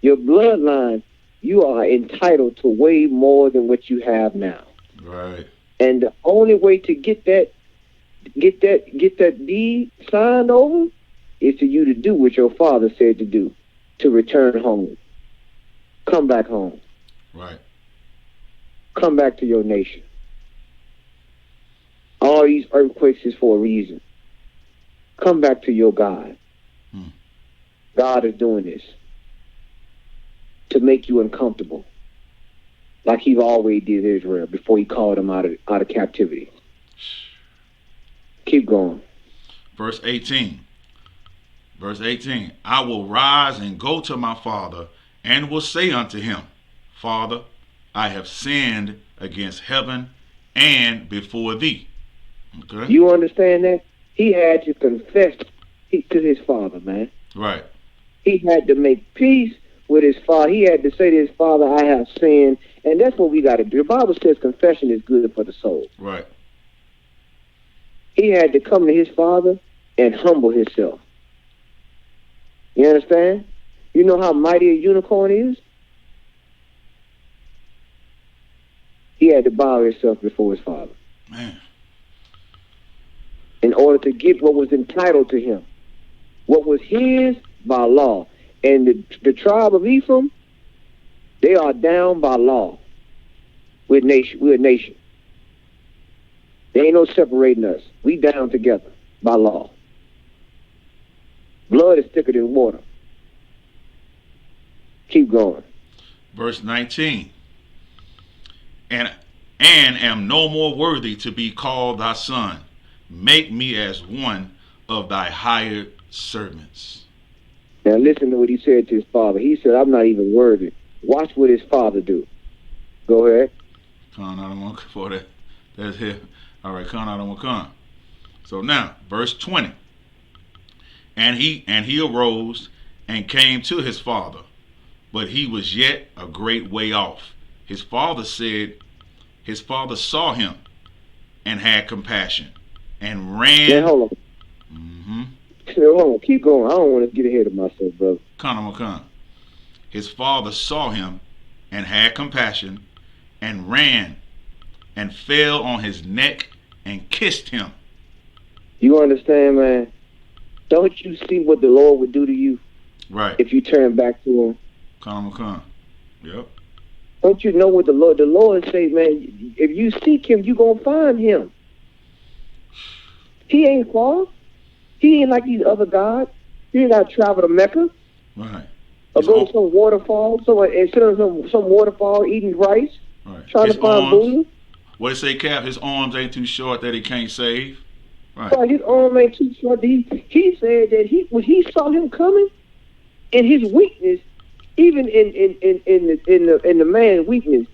your bloodline, you are entitled to way more than what you have now. Right. And the only way to get that deed signed over is for you to do what your father said to do, to return home. Come back home. Right. Come back to your nation. All these earthquakes is for a reason. Come back to your God. God is doing this to make you uncomfortable, like he always did Israel before he called them out of captivity. Keep going. Verse 18. I will rise and go to my father, and will say unto him, Father, I have sinned against heaven and before thee. Okay. You understand that? He had to confess to his father, man. Right. He had to make peace with his father. He had to say to his father, I have sinned. And that's what we got to do. The Bible says confession is good for the soul. Right. He had to come to his father and humble himself. You understand? You know how mighty a unicorn is? He had to bow himself before his father. Man. In order to get what was entitled to him. What was his by law. And the tribe of Ephraim, they are down by law. We're a nation. There ain't no separating us. We down together by law. Blood is thicker than water. Keep going. Verse 19. And am no more worthy to be called thy son. Make me as one of thy hired servants. Now listen to what he said to his father. He said, I'm not even worthy. Watch what his father do. Go ahead. Con, I don't want for that. That's here. All right, con, I don't want con. So now, verse 20. And he arose and came to his father, but he was yet a great way off. His father saw him and had compassion and ran. Now hold on. Mm-hmm. Hold on. Keep going. I don't want to get ahead of myself, brother. Con. His father saw him and had compassion and ran and fell on his neck and kissed him. You understand, man? Don't you see what the Lord would do to you Right. if you turn back to him? Con. Yep. Don't you know what the Lord say, man, if you seek him, you gonna find him. He ain't far. He ain't like these other gods. You ain't gotta travel to Mecca Right. or His go arm- to some waterfall, instead of some waterfall eating rice, Right. trying His to find arms. Buddha. What they say, Cap? His arms ain't too short that he can't save. Right. But his arm ain't too short. He said that when he saw him coming, in his weakness, even in the man's weakness,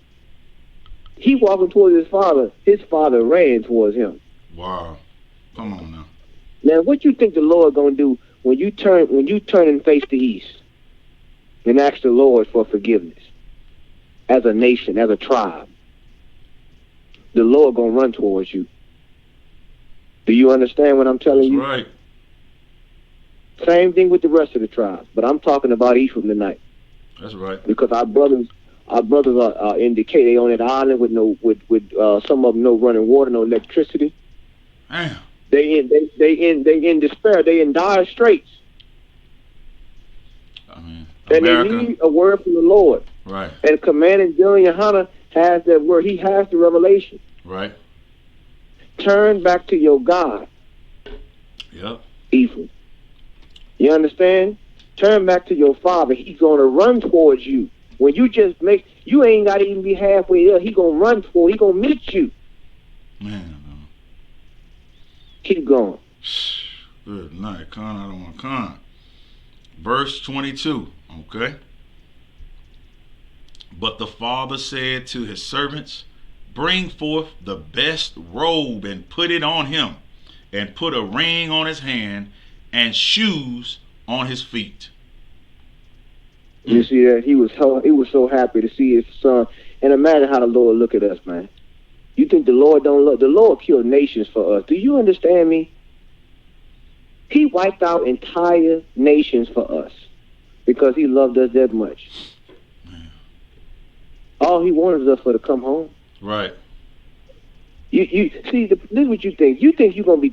he walking towards his father. His father ran towards him. Wow. Come on now. Now, what you think the Lord gonna do when you turn and face the east and ask the Lord for forgiveness as a nation, as a tribe? The Lord gonna run towards you. Do you understand what I'm telling That's you? right. Same thing with the rest of the tribes, but I'm talking about Ephraim tonight That's right. because our brothers are in decay. They on that island with some of them no running water, no electricity. Damn. They in despair. They in dire straits, I mean, and they America. need a word from the Lord. Right. And Commanding General Yohana has that word. He has the revelation. Right. Turn back to your God, Yep. Ephraim. You understand? Turn back to your father. He's going to run towards you. When you just you ain't got to even be halfway there. He going to run for. He going to meet you. Man. Keep going. Good night. Con, I don't want con. Verse 22. Okay. But the father said to his servants, bring forth the best robe and put it on him, and put a ring on his hand and shoes on his feet. You see that? He was so happy to see his son. And imagine how the Lord look at us, man. You think the Lord don't look? The Lord killed nations for us. Do you understand me? He wiped out entire nations for us because he loved us that much. All he wanted is us to come home. Right. You see, this is what you think. You think you're gonna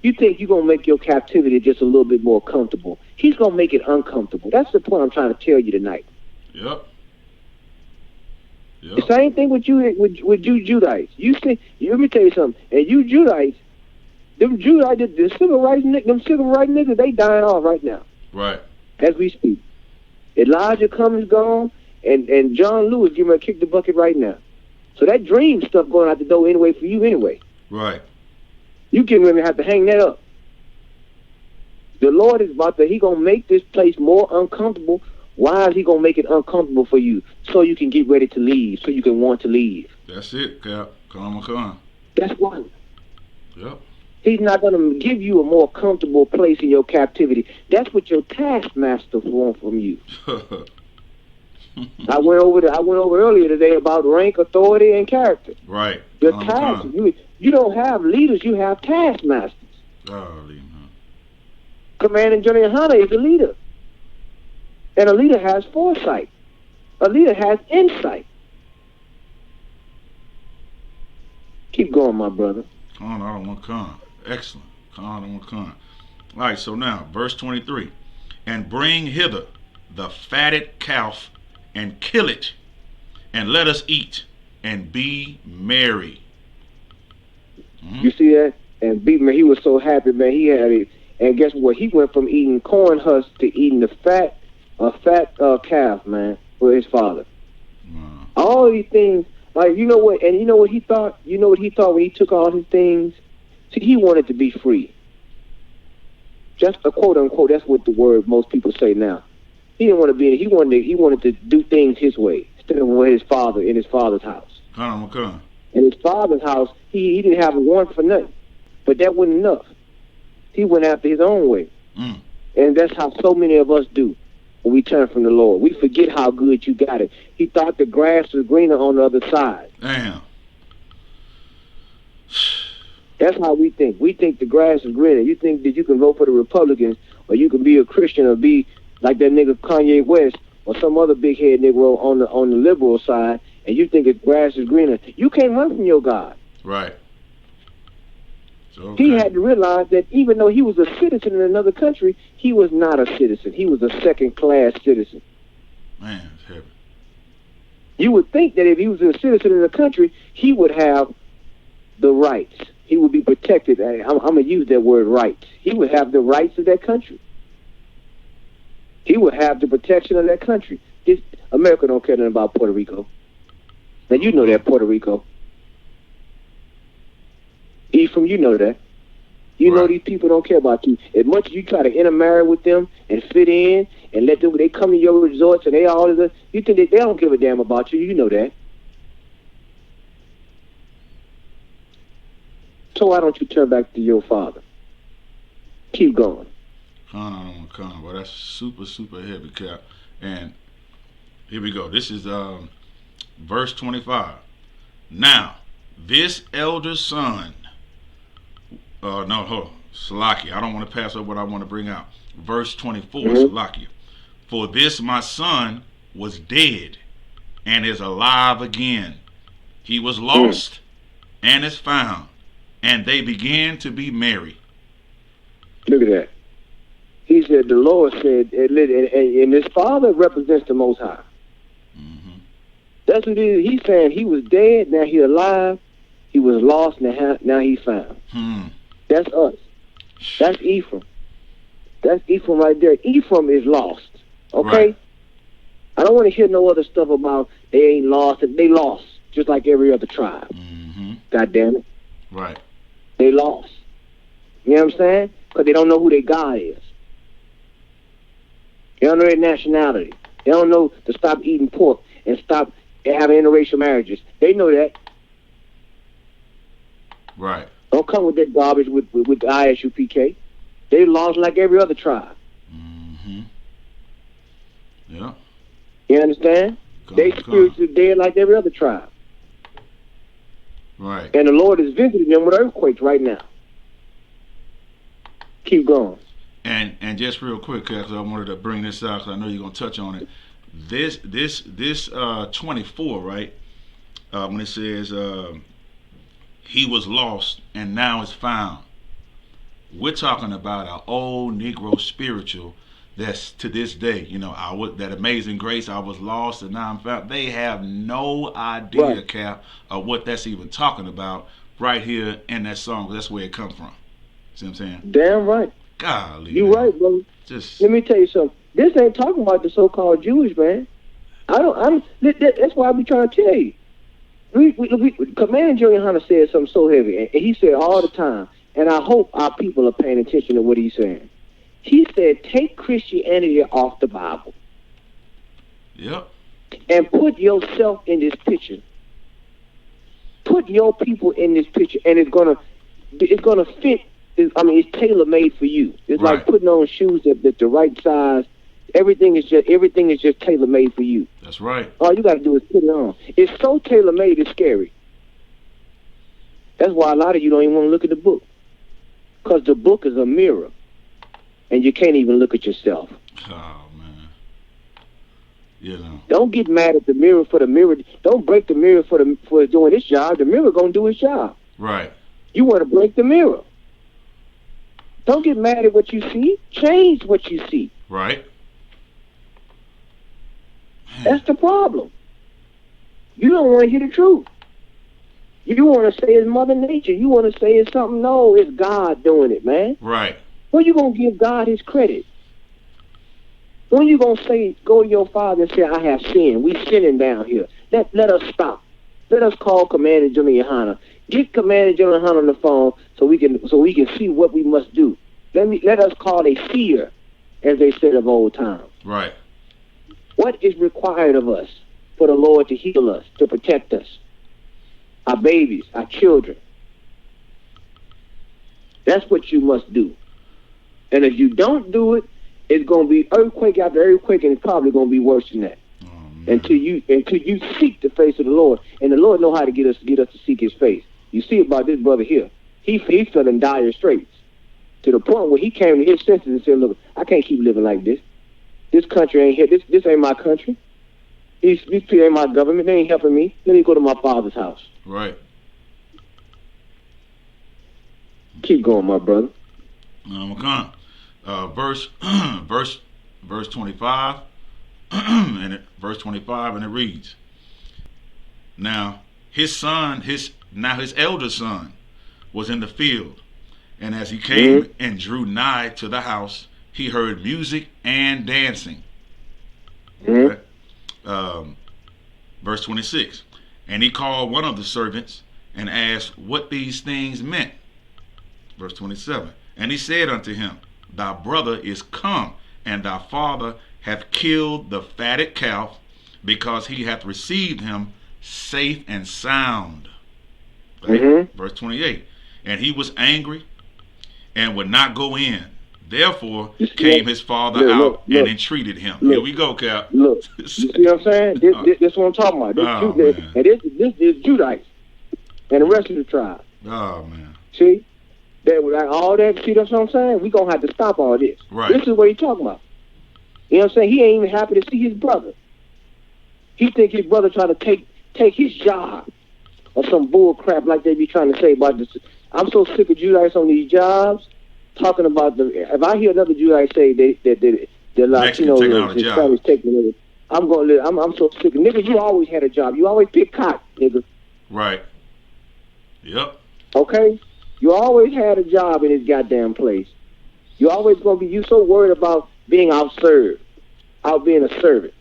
you think you're gonna make your captivity just a little bit more comfortable. He's gonna make it uncomfortable. That's the point I'm trying to tell you tonight. Yep. The same thing with you Judites. Let me tell you something. And you Judites, them Judites, the civil rights niggas, they dying off right now. Right. As we speak. Elijah Cummings gone, and John Lewis getting ready to kick the bucket right now. So that dream stuff going out the door anyway for you anyway. Right. You getting ready to have to hang that up. The Lord is he gonna make this place more uncomfortable. Why is he gonna make it uncomfortable for you? So you can get ready to leave, so you can want to leave. That's it, Cap. Con. That's why. Yep. He's not gonna give you a more comfortable place in your captivity. That's what your taskmaster wants from you. I went over earlier today about rank, authority, and character. Right. Your task. You don't have leaders, you have taskmasters. Golly, man. Commanding General Yohana is a leader. And a leader has foresight. A leader has insight. Keep going, my brother. Con, I don't want con. Excellent. Con, I don't want con. All right, so now, verse 23. And bring hither the fatted calf, and kill it, and let us eat, and be merry. You see that? And he was so happy, man. He had it. And guess what? He went from eating corn husks to eating a fat calf, man, for his father. Wow. All these things, like, you know what? And you know what he thought? You know what he thought when he took all his things? See, he wanted to be free. Just a quote unquote. That's what the word most people say now. He didn't want to be. He wanted to do things his way instead of in his father's house. Con. In his father's house, he didn't have a warrant for nothing. But that wasn't enough. He went after his own way. And that's how so many of us do when we turn from the Lord. We forget how good you got it. He thought the grass was greener on the other side. Damn. That's how we think. We think the grass is greener. You think that you can vote for the Republicans, or you can be a Christian, or be like that nigga Kanye West, or some other big head nigga on the liberal side, and you think the grass is greener. You can't run from your God. Right. He had to realize that even though he was a citizen in another country, he was not a citizen. He was a second-class citizen. Man, it's heavy. You would think that if he was a citizen in a country, he would have the rights. He would be protected. I'm going to use that word rights. He would have the rights of that country. He would have the protection of that country. America don't care nothing about Puerto Rico. Now, you know that, Puerto Rico. Ephraim, you know that. You know these people don't care about you. As much as you try to intermarry with them and fit in and let them, they come to your resorts and they all of this, you think they don't give a damn about you. You know that. So why don't you turn back to your father? Keep going. Well, that's super, super heavy, Cap. And here we go. This is verse 25. Now, this elder son, Salakia. I don't want to pass over what I want to bring out. Verse 24, Salakia. For this my son was dead and is alive again. He was lost and is found. And they began to be merry. Look at that. He said, the Lord said, and his father represents the Most High. Mm-hmm. That's what it is. He's saying he was dead, now he's alive. He was lost, now he's found. That's us. That's Ephraim. That's Ephraim right there. Ephraim is lost. Okay? Right. I don't want to hear no other stuff about they ain't lost. They lost, just like every other tribe. Mm-hmm. God damn it. Right. They lost. You know what I'm saying? Because they don't know who their God is. They don't know their nationality. They don't know to stop eating pork and stop having interracial marriages. They know that. Right. Don't come with that garbage with ISUPK. They lost like every other tribe. Mm-hmm. Yeah. You understand? They spiritually dead like every other tribe. Right. And the Lord is visiting them with earthquakes right now. Keep going. And just real quick, because I wanted to bring this out, because I know you're going to touch on it. This 24, right? When it says he was lost and now is found. We're talking about an old Negro spiritual that's to this day. You know, that Amazing Grace, I was lost and now I'm found. They have no idea, Right. Cap, of what that's even talking about right here in that song. That's where it come from. See what I'm saying? Damn right. Golly, You man. right, brother. Just Let me tell you something. This ain't talking about the so-called Jewish man. That's why I be trying to tell you. Commander Junior Hunter said something so heavy, and he said all the time, and I hope our people are paying attention to what he's saying. He said, take Christianity off the Bible. Yep. And put yourself in this picture. Put your people in this picture, and it's gonna fit. It's tailor made for you. It's Right. like putting on shoes that's the right size. Everything is just tailor made for you. That's right. All you got to do is put it on. It's so tailor made, it's scary. That's why a lot of you don't even want to look at the book, because the book is a mirror, and you can't even look at yourself. Oh man. You know. Don't get mad at the mirror for the mirror. Don't break the mirror for doing its job. The mirror gonna do its job. Right. You want to break the mirror. Don't get mad at what you see. Change what you see. Right. Man. That's the problem. You don't want to hear the truth. You want to say it's Mother Nature. You want to say it's something. No, it's God doing it, man. Right. When you going to give God his credit? When you going to say, go to your father and say, I have sinned. We sinning down here. Let us stop. Let us call Commander Junior Hunter. Get Commander Junior Hunter on the phone so we can see what we must do. Let us call a seer, as they said of old time. Right. What is required of us for the Lord to heal us, to protect us? Our babies, our children. That's what you must do. And if you don't do it, it's going to be earthquake after earthquake, and it's probably going to be worse than that. Until you seek the face of the Lord, and the Lord know how to get us to seek His face. You see about this brother here. He fell in dire straits to the point where he came to his senses and said, "Look, I can't keep living like this. This country ain't here. This ain't my country. These people ain't my government. They ain't helping me. Let me go to my father's house." Right. Keep going, my brother. Okay. Verse 25, verse 25, and it reads, Now his elder son was in the field, and as he came and drew nigh to the house, he heard music and dancing. Okay. Verse 26, and he called one of the servants and asked what these things meant. Verse 27, and he said unto him, Thy brother is come, and thy father hath killed the fatted calf, because he hath received him safe and sound. Right? Verse 28, and he was angry and would not go in. Therefore came his father out and entreated him. Here we go, Cap. Look, you see what I'm saying? This is what I'm talking about. This is Judites and the rest of the tribe. Oh, man. See? That like all that, see, that's what I'm saying? We're going to have to stop all this. Right. This is what he's talking about. You know what I'm saying? He ain't even happy to see his brother. He think his brother trying to take his job or some bull crap like they be trying to say about this. I'm so sick of Judites on these jobs. Talking about if I hear another Judite say they're Latino Hispanics taking it, I'm so sick of nigga. You always had a job. You always pick cotton, nigga. Right. Yep. Okay. You always had a job in this goddamn place. You always gonna be. You so worried about being outserved, out being a servant.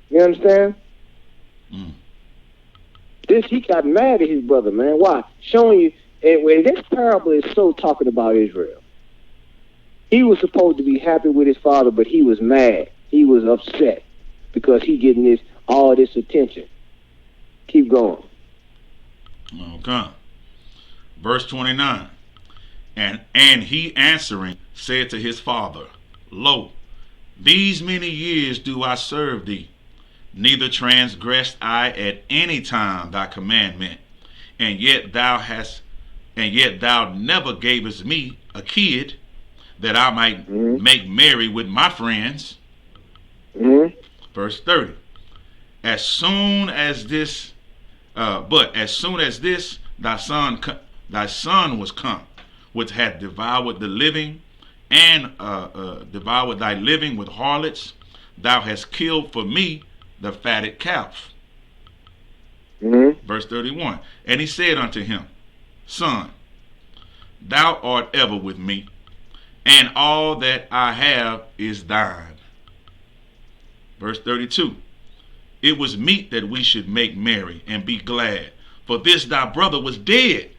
You understand? He got mad at his brother, man. Why? Showing you. And this parable is so talking about Israel. He was supposed to be happy with his father, but he was mad. He was upset because he getting all this attention. Keep going. Okay. Verse 29. And he answering said to his father, Lo, these many years do I serve thee, neither transgressed I at any time thy commandment, and yet thou never gavest me a kid, that I might make merry with my friends. Verse 30. But as soon as this thy son was come, which had devoured the living, and devoured thy living with harlots, thou hast killed for me the fatted calf. Verse 31. And he said unto him, Son, thou art ever with me, and all that I have is thine. Verse 32. It was meet that we should make merry and be glad, for this thy brother was dead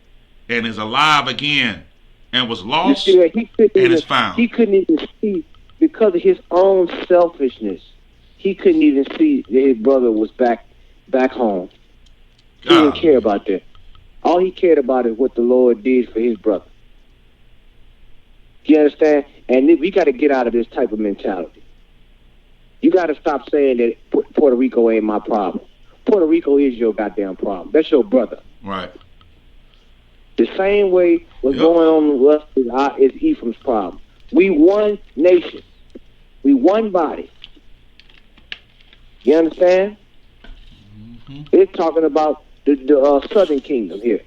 and is alive again, and was lost and is found. He couldn't even see, because of his own selfishness, he couldn't even see that his brother was back home. He didn't care about that. All he cared about is what the Lord did for his brother. You understand? And we got to get out of this type of mentality. You got to stop saying that Puerto Rico ain't my problem. Puerto Rico is your goddamn problem. That's your brother. Right. The same way what's going on with us is Ephraim's problem. We one nation. We one body. You understand? It's talking about the Southern Kingdom here.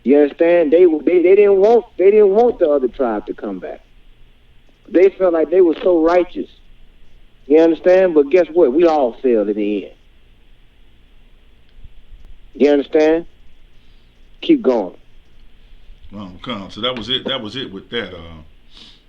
You understand? They didn't want the other tribe to come back. They felt like they were so righteous. You understand? But guess what? We all failed in the end. You understand? Keep going. Come. So that was it. That was it with that.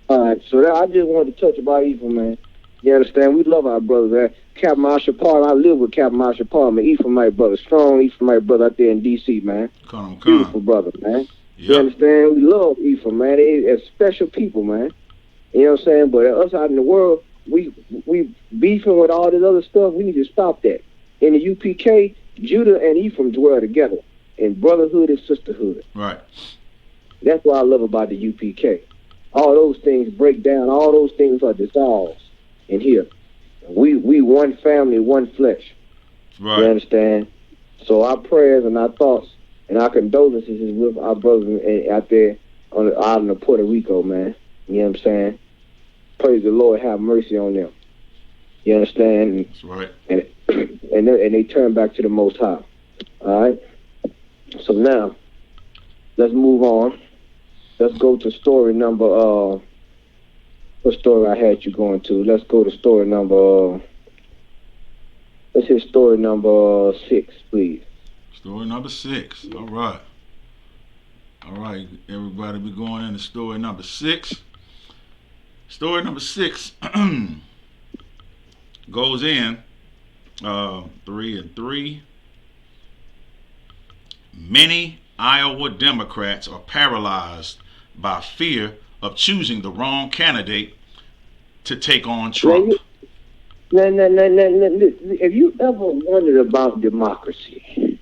All right. So I just wanted to touch about Ephraim, man. You understand? We love our brother, man. Captain Marshall Paul. I live with Captain Marshall Paul, man. Ephraimite brother, strong Ephraimite brother out there in D.C., man. Come. Beautiful brother, man. Yep. You understand? We love Ephraim, man. They're special people, man. You know what I'm saying? But us out in the world, we beefing with all this other stuff. We need to stop that. In the UPK, Judah and Ephraim dwell together in brotherhood and sisterhood. Right. That's what I love about the UPK. All those things break down. All those things are dissolved in here. We one family, one flesh. Right. You understand? So our prayers and our thoughts and our condolences is with our brothers out there on the island of Puerto Rico, man. You know what I'm saying? Praise the Lord, have mercy on them. You understand? That's right. And they turn back to the Most High. All right? So now, let's move on. Let's go to story number. What story I had you going to? Let's go to story number. Let's hit story number 6, please. Story number 6. All right. All right, everybody, be going into story number 6. Story number 6 goes in 3 and 3. Many Iowa Democrats are paralyzed by fear of choosing the wrong candidate to take on Trump. Now, have you ever wondered about democracy,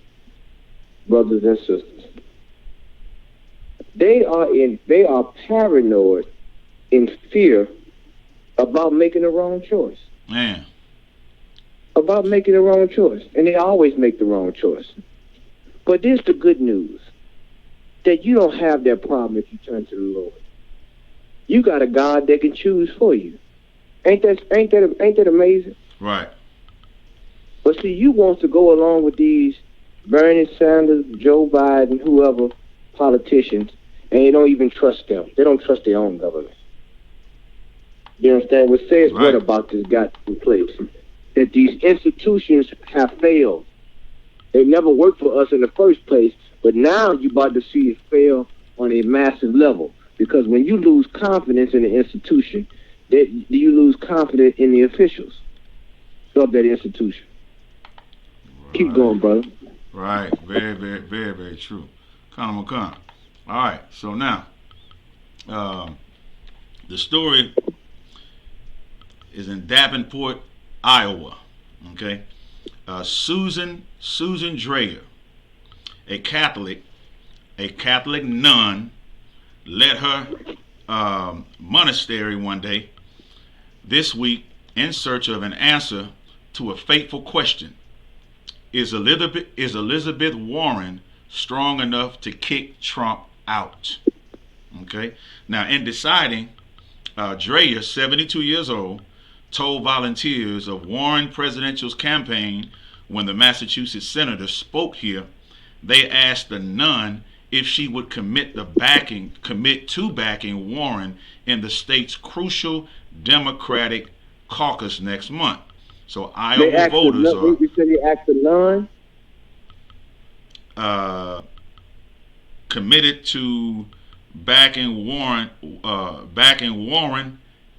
brothers and sisters? They are paranoid in fear about making the wrong choice. Man. About making the wrong choice. And they always make the wrong choice. But there's the good news. That you don't have that problem if you turn to the Lord. You got a God that can choose for you. Ain't that amazing? Right. But see, you want to go along with these Bernie Sanders, Joe Biden, whoever, politicians, and you don't even trust them. They don't trust their own government. You understand? What says Right. what about this got in place? That these institutions have failed. They never worked for us in the first place, but now you're about to see it fail on a massive level. Because when you lose confidence in the institution, that you lose confidence in the officials of that institution. Right. Keep going, brother. Right. Very, very, very, very true. Come on. All right. So now, the story is in Davenport, Iowa. Okay. Susan Dreyer, a Catholic nun, led her monastery one day this week in search of an answer to a fateful question. Is Elizabeth Warren strong enough to kick Trump out? Okay. Now, in deciding, Dreyer, 72 years old, told volunteers of Warren presidential campaign when the Massachusetts senator spoke here, they asked the nun if she would commit to backing Warren in the state's crucial Democratic caucus next month. So Iowa voters You said they asked the nun? Committed to backing Warren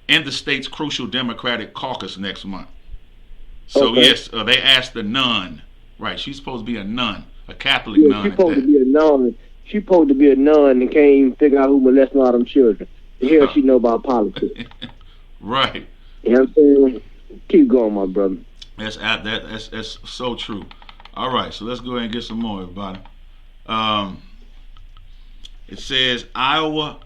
in the state's crucial Democratic caucus next month. So Okay. yes, they asked the nun. Right, she's supposed to be a nun, a Catholic Yeah, nun. she's At supposed that. to be a nun. She's supposed to be a nun and can't even figure out who molesting all them children. The hell she know about politics. Right. You know what I'm saying? Keep going, my brother. That's so true. All right, so let's go ahead and get some more, everybody. It says Iowa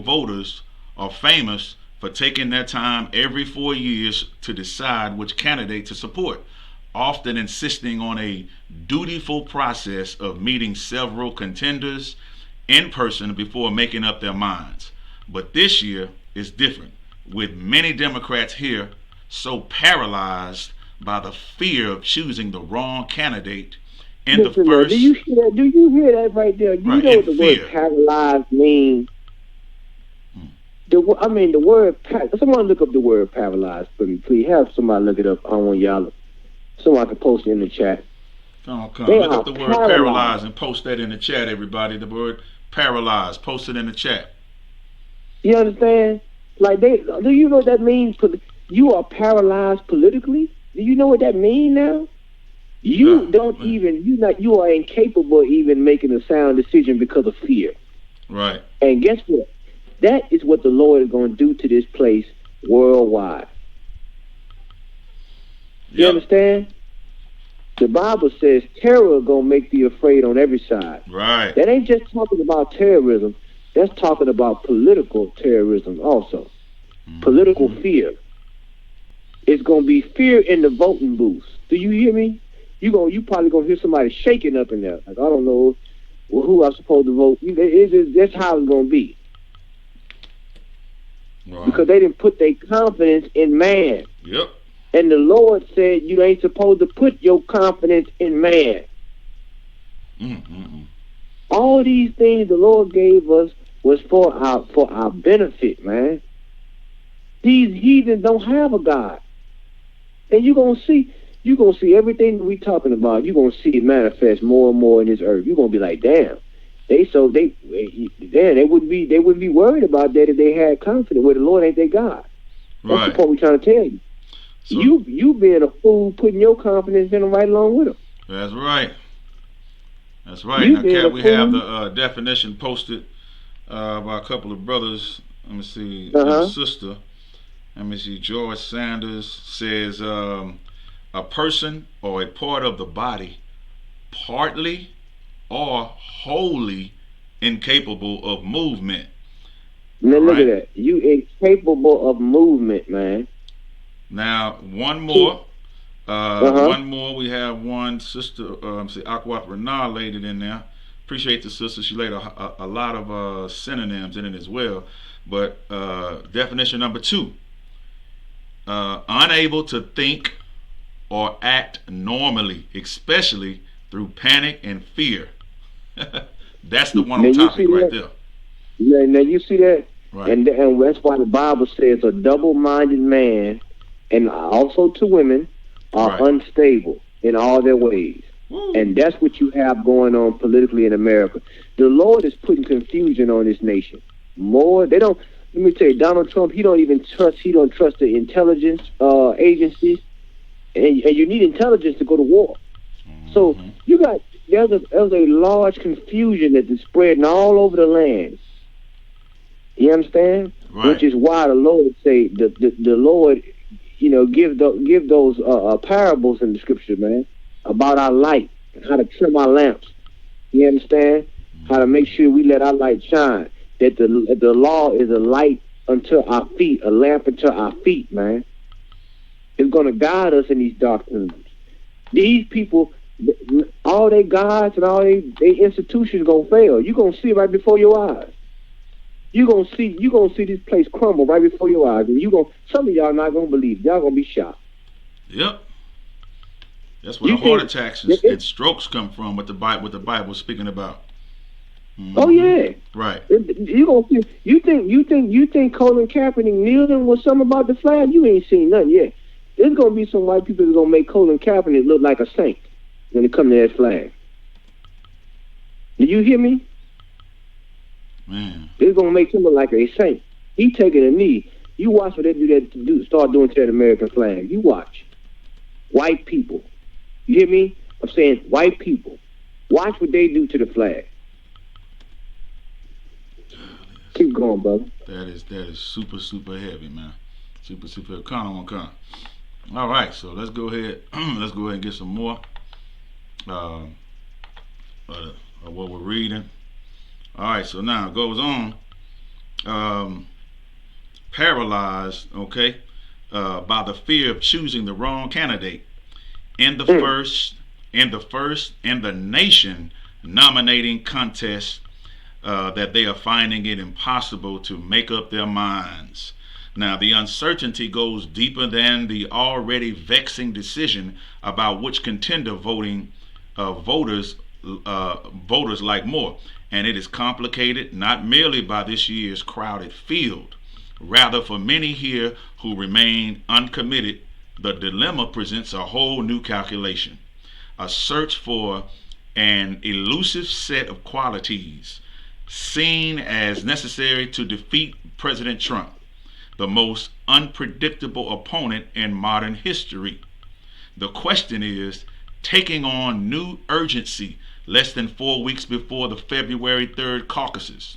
voters are famous for taking their time every 4 years to decide which candidate to support, often insisting on a dutiful process of meeting several contenders in person before making up their minds. But this year is different, with many Democrats here so paralyzed by the fear of choosing the wrong candidate in Listen, the man, first. do you hear that right there? Do you Right, know what in the word fear. paralyzed means? The word. Someone look up the word paralyzed for me, please. Have somebody look it up. I don't want y'all. Someone can post it in the chat. Come. They Look are up the word paralyzed and post that in the chat, everybody. The word paralyzed. Post it in the chat. You understand? Like do you know what that means? You are paralyzed politically. Do you know what that means now? You you are incapable of even making a sound decision because of fear. Right. And guess what? That is what the Lord is going to do to this place worldwide. You Yep. understand? The Bible says terror is going to make thee afraid on every side. Right. That ain't just talking about terrorism. That's talking about political terrorism also. Political fear. It's going to be fear in the voting booths. Do you hear me? You probably going to hear somebody shaking up in there. Like, I don't know who I'm supposed to vote. That's how it's going to be. Right. Because they didn't put their confidence in man. Yep. And the Lord said you ain't supposed to put your confidence in man. All these things the Lord gave us was for our benefit, man. These heathens don't have a God. And you're gonna see everything that we talking about, you're gonna see it manifest more and more in this earth. You're gonna be like, damn. They wouldn't be worried about that if they had confidence where the Lord ain't their God. That's Right. the point we're trying to tell you. So, You being a fool, putting your confidence in them right along with them. That's right. That's right. You Now, did Cat, a we have fool. the definition posted by a couple of brothers. Let me see. Uh-huh. And a sister. Let me see. George Sanders says a person or a part of the body, partly or wholly incapable of movement. Now look Right. at that. You incapable of movement, man. Now, one more. Uh-huh. One more. We have one sister, Aquat Renard laid it in there. Appreciate the sister. She laid a lot of synonyms in it as well. But definition number 2. Unable to think or act normally, especially through panic and fear. That's the one Now on you topic see right that? there. Yeah, now you see that? Right. And that's why the Bible says a double-minded man, and also to women, are Right. unstable in all their ways. Woo. And that's what you have going on politically in America. The Lord is putting confusion on this nation. Let me tell you, Donald Trump, he don't trust the intelligence agencies, and you need intelligence to go to war. So there's a large confusion that is spreading all over the land. You understand? Right. Which is why the Lord say the Lord, give those parables in the scripture, man, about our light and how to trim our lamps. You understand? How to make sure we let our light shine. That the law is a light unto our feet, a lamp unto our feet, man. It's going to guide us in these dark rooms. These people, all their gods and all their institutions gonna fail. You're gonna see it right before your eyes. You're gonna see this place crumble right before your eyes, and some of y'all not gonna believe. Y'all gonna be shocked. Yep. That's where You the heart think- attacks it- and strokes come from. What the Bible's speaking about. Mhm. Oh yeah. Right. You gonna see? You think Colin Kaepernick kneeling was something about the flag? You ain't seen nothing yet. There's gonna be some white people that's gonna make Colin Kaepernick look like a saint when it comes to that flag. Did you hear me? Man. They're gonna make him look like a saint. He taking a knee. You watch what they start doing to that American flag. You watch. White people. You hear me? I'm saying white people. Watch what they do to the flag. Keep going, brother. That is super, super heavy, man. Super, super heavy. Come. All right, so let's go ahead. Let's go ahead and get some more of what we're reading. All right, so now it goes on. Paralyzed, okay, by the fear of choosing the wrong candidate in the first in the nation nominating contest, that they are finding it impossible to make up their minds. Now, the uncertainty goes deeper than the already vexing decision about which contender voters like more. And it is complicated not merely by this year's crowded field. Rather, for many here who remain uncommitted, the dilemma presents a whole new calculation. A search for an elusive set of qualities seen as necessary to defeat President Trump, the most unpredictable opponent in modern history. The question is taking on new urgency less than 4 weeks before the February 3rd caucuses.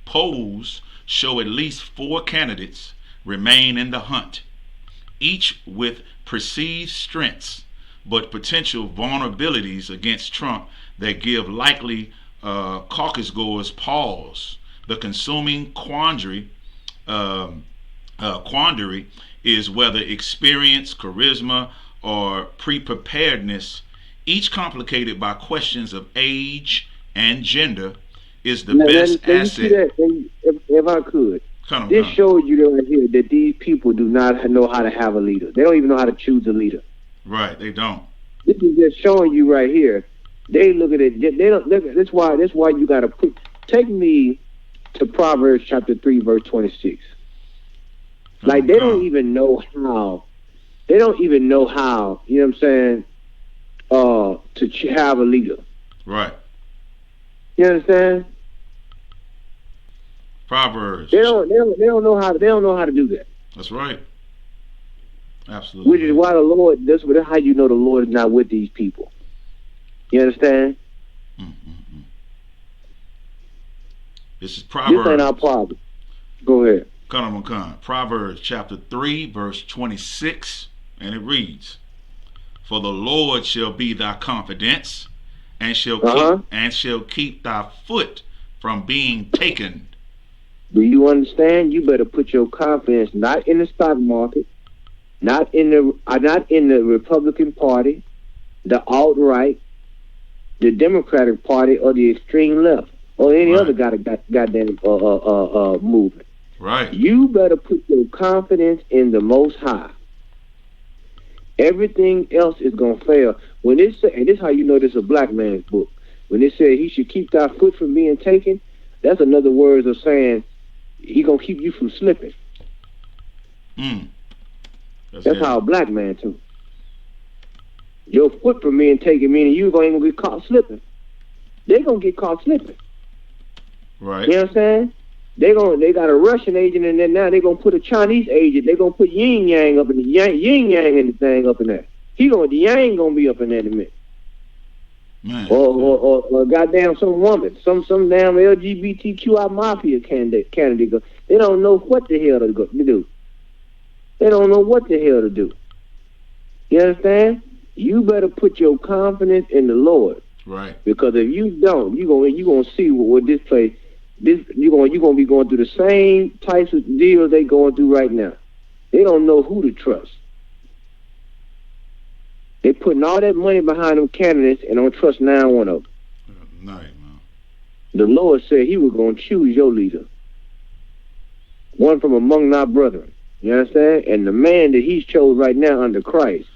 Polls show at least 4 candidates remain in the hunt, each with perceived strengths but potential vulnerabilities against Trump that give likely caucus goers pause. The consuming quandary is whether experience, charisma, or pre-preparedness, each complicated by questions of age and gender, is the best let me asset. see that, if I could. Come on, This come on. shows you right here that these people do not know how to have a leader. They don't even know how to choose a leader. Right, they don't. This is just showing you right here. They look at it. They don't look. That's why you got to take me to Proverbs chapter 3, verse 26. Like, they don't even know how. They don't even know how, you know what I'm saying, to have a leader. Right. You understand? Proverbs. They don't know how to do that. That's right. Absolutely. Which is why the Lord, that's how you know the Lord is not with these people. You understand? This is Proverbs. This ain't our problem. Go ahead. Proverbs chapter 3, verse 26, and it reads, "For the Lord shall be thy confidence, and shall keep thy foot from being taken." Do you understand? You better put your confidence not in the stock market, not in the Republican Party, the alt-right, the Democratic Party, or the extreme left, or any other goddamn movement. Right. You better put your confidence in the Most High. Everything else is gonna fail. When it say, and this is how you know this is a black man's book. When it said he should keep thy foot from being taken, that's another words of saying he gonna keep you from slipping. That's how a black man too. Your foot from being taken, meaning you ain't gonna get caught slipping. They gonna get caught slipping. Right. You know what I'm saying? They got a Russian agent, and then now they gonna put a Chinese agent. They gonna put yin yang up in the yin yang in the thing up in there. The yang gonna be up in there in a minute. Man. Or goddamn some woman, some damn LGBTQI mafia candidate. They don't know what the hell to do. They don't know what the hell to do. You understand? You better put your confidence in the Lord. Right. Because if you don't, you gonna see what this place. You're gonna be going through the same types of deals they going through right now. They don't know who to trust. They putting all that money behind them candidates and don't trust now one of them. Nice, man. The Lord said He was gonna choose your leader, one from among our brethren. You understand? And the man that He's chose right now under Christ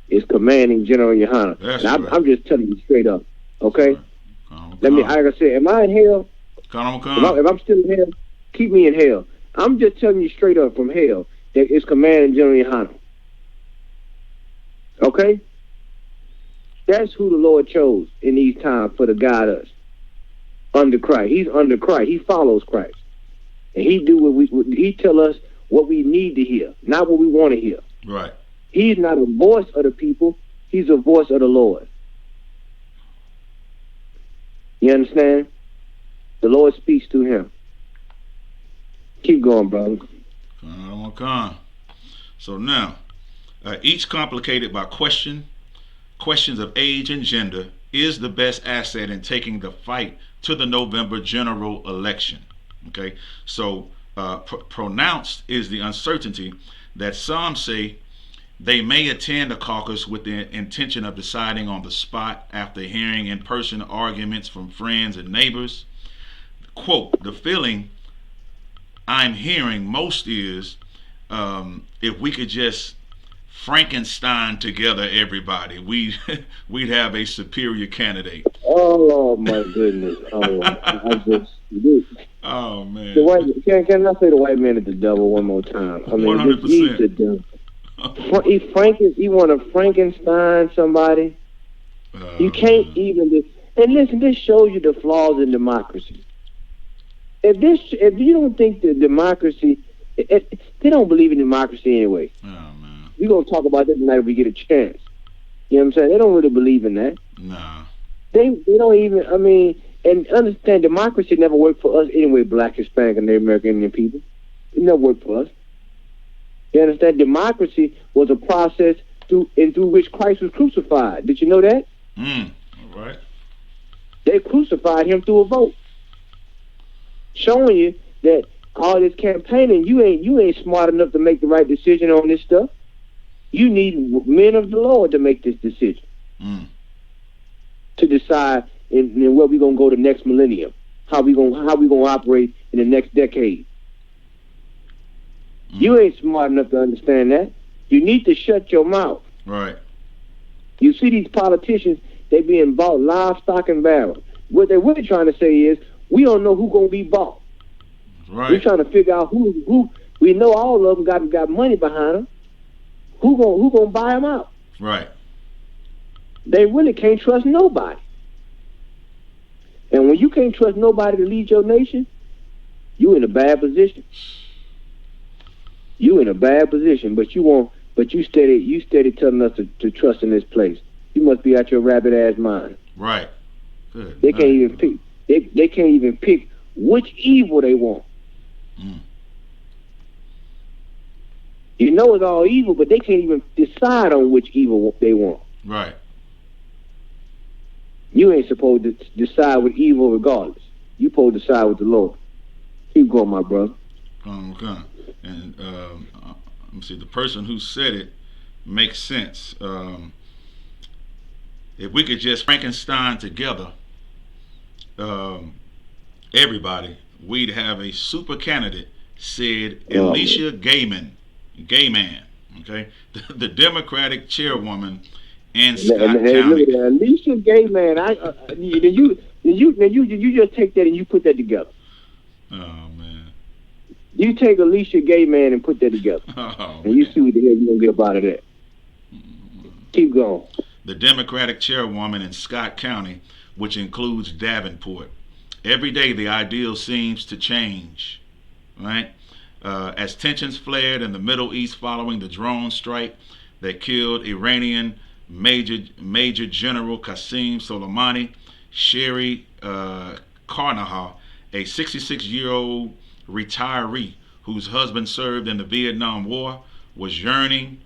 is commanding General Yohanan. I'm just telling you straight up, okay? Like I said, am I in hell? If I'm still in hell, keep me in hell. I'm just telling you straight up from hell that it's commanding General Yohanan. Okay? That's who the Lord chose in these times for to guide us. Under Christ. He's under Christ. He follows Christ. And He tell us what we need to hear, not what we want to hear. Right. He's not a voice of the people. He's a voice of the Lord. You understand? The Lord speaks to him. Keep going, brother. So now, each complicated by questions of age and gender, is the best asset in taking the fight to the November general election. Okay, so pronounced is the uncertainty that some say they may attend a caucus with the intention of deciding on the spot after hearing in-person arguments from friends and neighbors. Quote, the feeling I'm hearing most is if we could just Frankenstein together everybody, we'd have a superior candidate. Oh my goodness! Oh man! Can I say the white man is the devil one more time? I mean, 100%. He's the devil. You want to Frankenstein somebody? You can't even. And listen, this shows you the flaws in democracy. If you don't think that democracy, they don't believe in democracy anyway. Oh man. We're going to talk about that tonight if we get a chance. You know what I'm saying? They don't really believe in that. Nah. They don't even, I mean, and understand democracy never worked for us anyway, black, Hispanic, and Native American Indian people. It never worked for us. You understand? Democracy was a process through which Christ was crucified. Did you know that? All right. They crucified him through a vote. Showing you that all this campaigning, you ain't smart enough to make the right decision on this stuff. You need men of the Lord to make this decision. To decide in where we're gonna go the next millennium, how we gonna operate in the next decade. You ain't smart enough to understand that. You need to shut your mouth. Right. You see these politicians, they being bought live, stock, and barrel. What they're really trying to say is, we don't know who's gonna be bought. Right. We're trying to figure out who. We know all of them got money behind them. Who gonna buy them out? Right. They really can't trust nobody. And when you can't trust nobody to lead your nation, you in a bad position. You in a bad position, but you steady telling us to trust in this place. You must be out your rabbit ass mind. Right. Good. They can't even pick. They can't even pick which evil they want. Mm. You know it's all evil, but they can't even decide on which evil they want. Right. You ain't supposed to decide with evil regardless. You supposed to decide with the Lord. Keep going, my brother. Okay. And let me see. The person who said it makes sense. If we could just Frankenstein together, everybody, we'd have a super candidate. Said Alicia Gayman. Okay, the Democratic chairwoman in Scott County. Look at that. Alicia Gayman. You just take that and you put that together. Oh man. You take Alicia Gayman and put that together, and you see what the hell you gonna get up out of that. Keep going. The Democratic chairwoman in Scott County, which includes Davenport. Every day the ideal seems to change, right? As tensions flared in the Middle East following the drone strike that killed Iranian Major General Qasem Soleimani, Sherry Carnahar, a 66-year-old retiree whose husband served in the Vietnam War, was yearning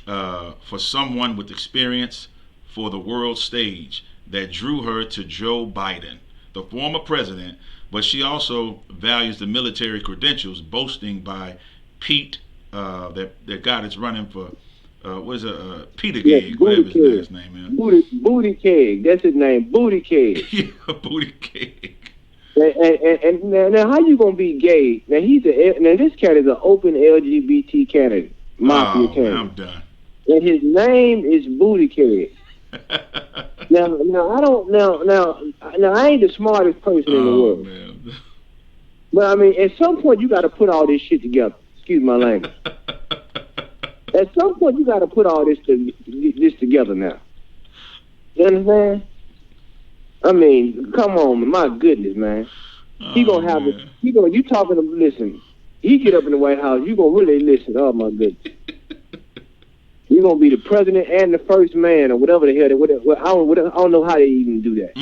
for someone with experience for the world stage that drew her to Joe Biden, the former president, but she also values the military credentials, boasting by Pete, that guy that's running for, Peter Gig, whatever his last name is. Booty Keg, that's his name, Booty Keg. Yeah, Booty Keg. And now how you gonna be gay? Now this cat is an open LGBT candidate, mafia candidate. Man, I'm done. And his name is Booty Keg. Now I ain't the smartest person in the world. Man. But I mean, at some point you got to put all this shit together. Excuse my language. At some point you got to put all this together now. You understand? I mean, come on, man. My goodness, man. He gonna have it. You talking to listen? He get up in the White House. You gonna really listen? Oh my goodness. You're gonna be the president and the first man, or whatever the hell. I don't know how they even do that.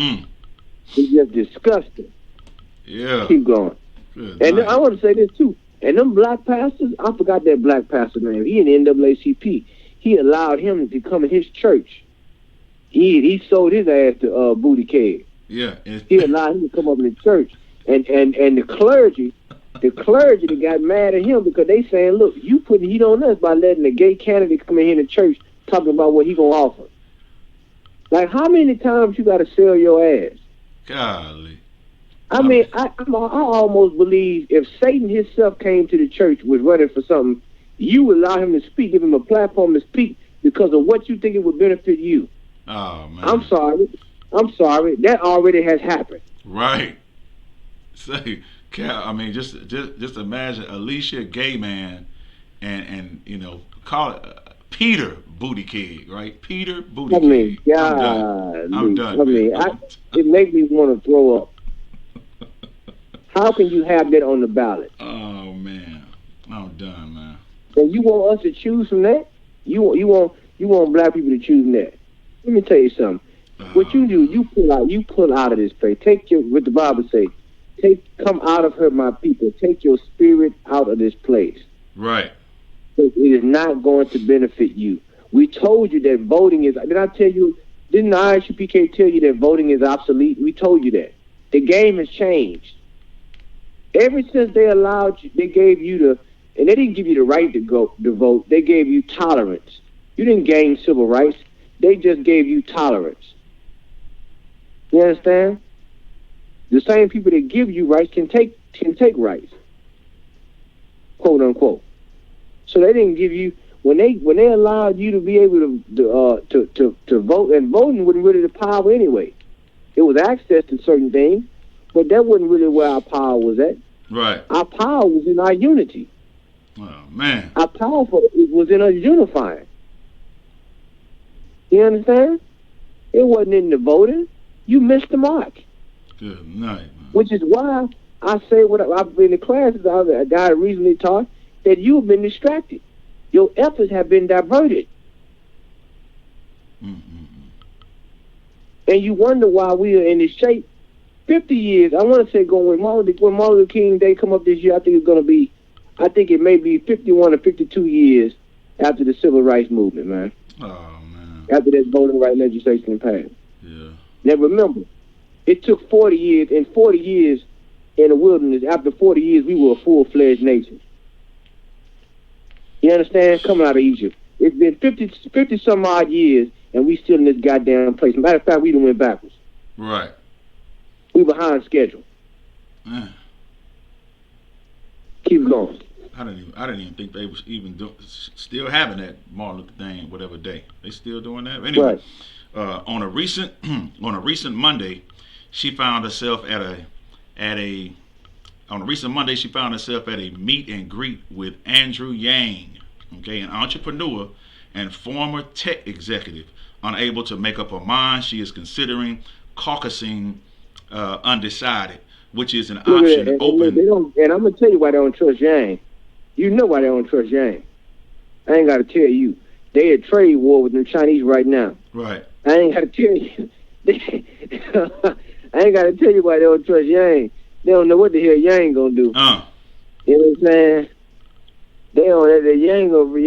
It's just disgusting. Yeah. Keep going. Good And night. I want to say this too. And them black pastors, I forgot that black pastor name. He in the NAACP. He allowed him to come in his church. He sold his ass to Booty Keg. Yeah. He allowed him to come up in the church, and the clergy that got mad at him because they saying, look, you putting heat on us by letting the gay candidate come in here in the church talking about what he gonna offer. Like, how many times you got to sell your ass? Golly. I mean, I almost believe if Satan himself came to the church, was running for something, you would allow him to speak, give him a platform to speak because of what you think it would benefit you. Oh man. I'm sorry. That already has happened. Right. Say, I mean, just imagine Alicia Gayman, and call it Peter Booty Keg, right? Peter Booty Keg. I mean, I'm done. I mean, it makes me want to throw up. How can you have that on the ballot? Oh man, I'm done, man. And you want us to choose from that? You want black people to choose from that? Let me tell you something. What you do, you pull out of this place. Take what the Bible say. Come out of her, my people. Take your spirit out of this place. Right. It is not going to benefit you. We told you that voting is. Did I tell you? Didn't the ISUPK tell you that voting is obsolete? We told you that. The game has changed. Ever since they allowed you, they gave you and they didn't give you the right to vote. They gave you tolerance. You didn't gain civil rights. They just gave you tolerance. You understand? The same people that give you rights can take rights, quote unquote. So they didn't give you when they allowed you to be able to vote, and voting wasn't really the power anyway. It was access to certain things, but that wasn't really where our power was at. Right. Our power was in our unity. Oh, man. Our power was in us unifying. You understand? It wasn't in the voting. You missed the mark. Good night, man. Which is why I say what I've been in the classes a guy recently taught that you've been distracted. Your efforts have been diverted. And you wonder why we are in this shape. 50 years, I want to say when Martin Luther King Day come up this year, I think it may be 51 or 52 years after the Civil Rights Movement, man. Oh, man. After that voting rights legislation passed. Yeah. Now remember, it took 40 years, and 40 years in the wilderness, after 40 years, we were a full-fledged nation. You understand? Coming out of Egypt. It's been 50 some odd years, and we still in this goddamn place. Matter of fact, we done went backwards. Right. We behind schedule. Man. Keep going. I didn't even think they was even still having that Martin Luther thing, whatever day. They still doing that? Anyway, Right. on a recent Monday, she found herself at a meet and greet with Andrew Yang, okay, an entrepreneur and former tech executive. Unable to make up her mind, she is considering caucusing undecided, which is an option open. And I'm gonna tell you why they don't trust Yang. You know why they don't trust Yang. I ain't gotta tell you. They at trade war with them Chinese right now. Right. I ain't gotta tell you. I ain't gotta tell you why they don't trust Yang. They don't know what the hell Yang gonna do. You know what I'm saying? They don't. The Yang over.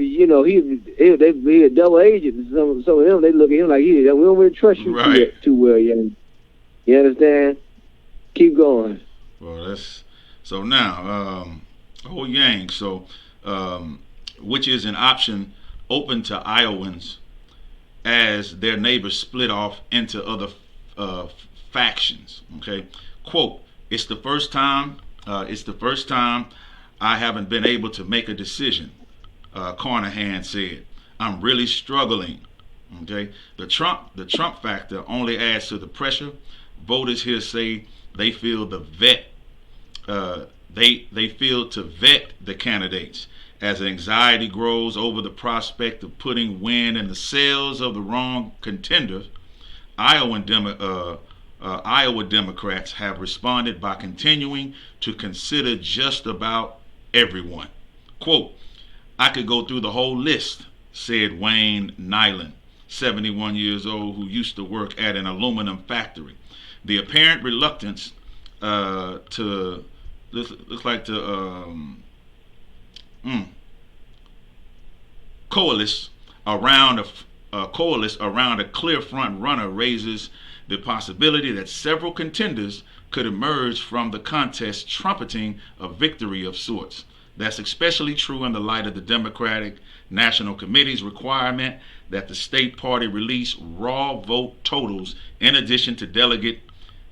You know, he a double agent. Some of them, they look at him like we don't really trust you too well, Yang. You understand? Keep going. Well, that's so now. Yang. So, which is an option open to Iowans as their neighbors split off into other factions. Okay. Quote: It's the first time I haven't been able to make a decision. Carnahan said, "I'm really struggling." Okay. The Trump factor only adds to the pressure. Voters here say they feel they feel to vet the candidates as anxiety grows over the prospect of putting wind in the sails of the wrong contenders. Iowa Democrats have responded by continuing to consider just about everyone. Quote: I could go through the whole list, said Wayne Nyland, 71 years old, who used to work at an aluminum factory. The apparent reluctance to coalesce around a clear front runner raises the possibility that several contenders could emerge from the contest trumpeting a victory of sorts. That's especially true in the light of the Democratic National Committee's requirement that the state party release raw vote totals in addition to delegate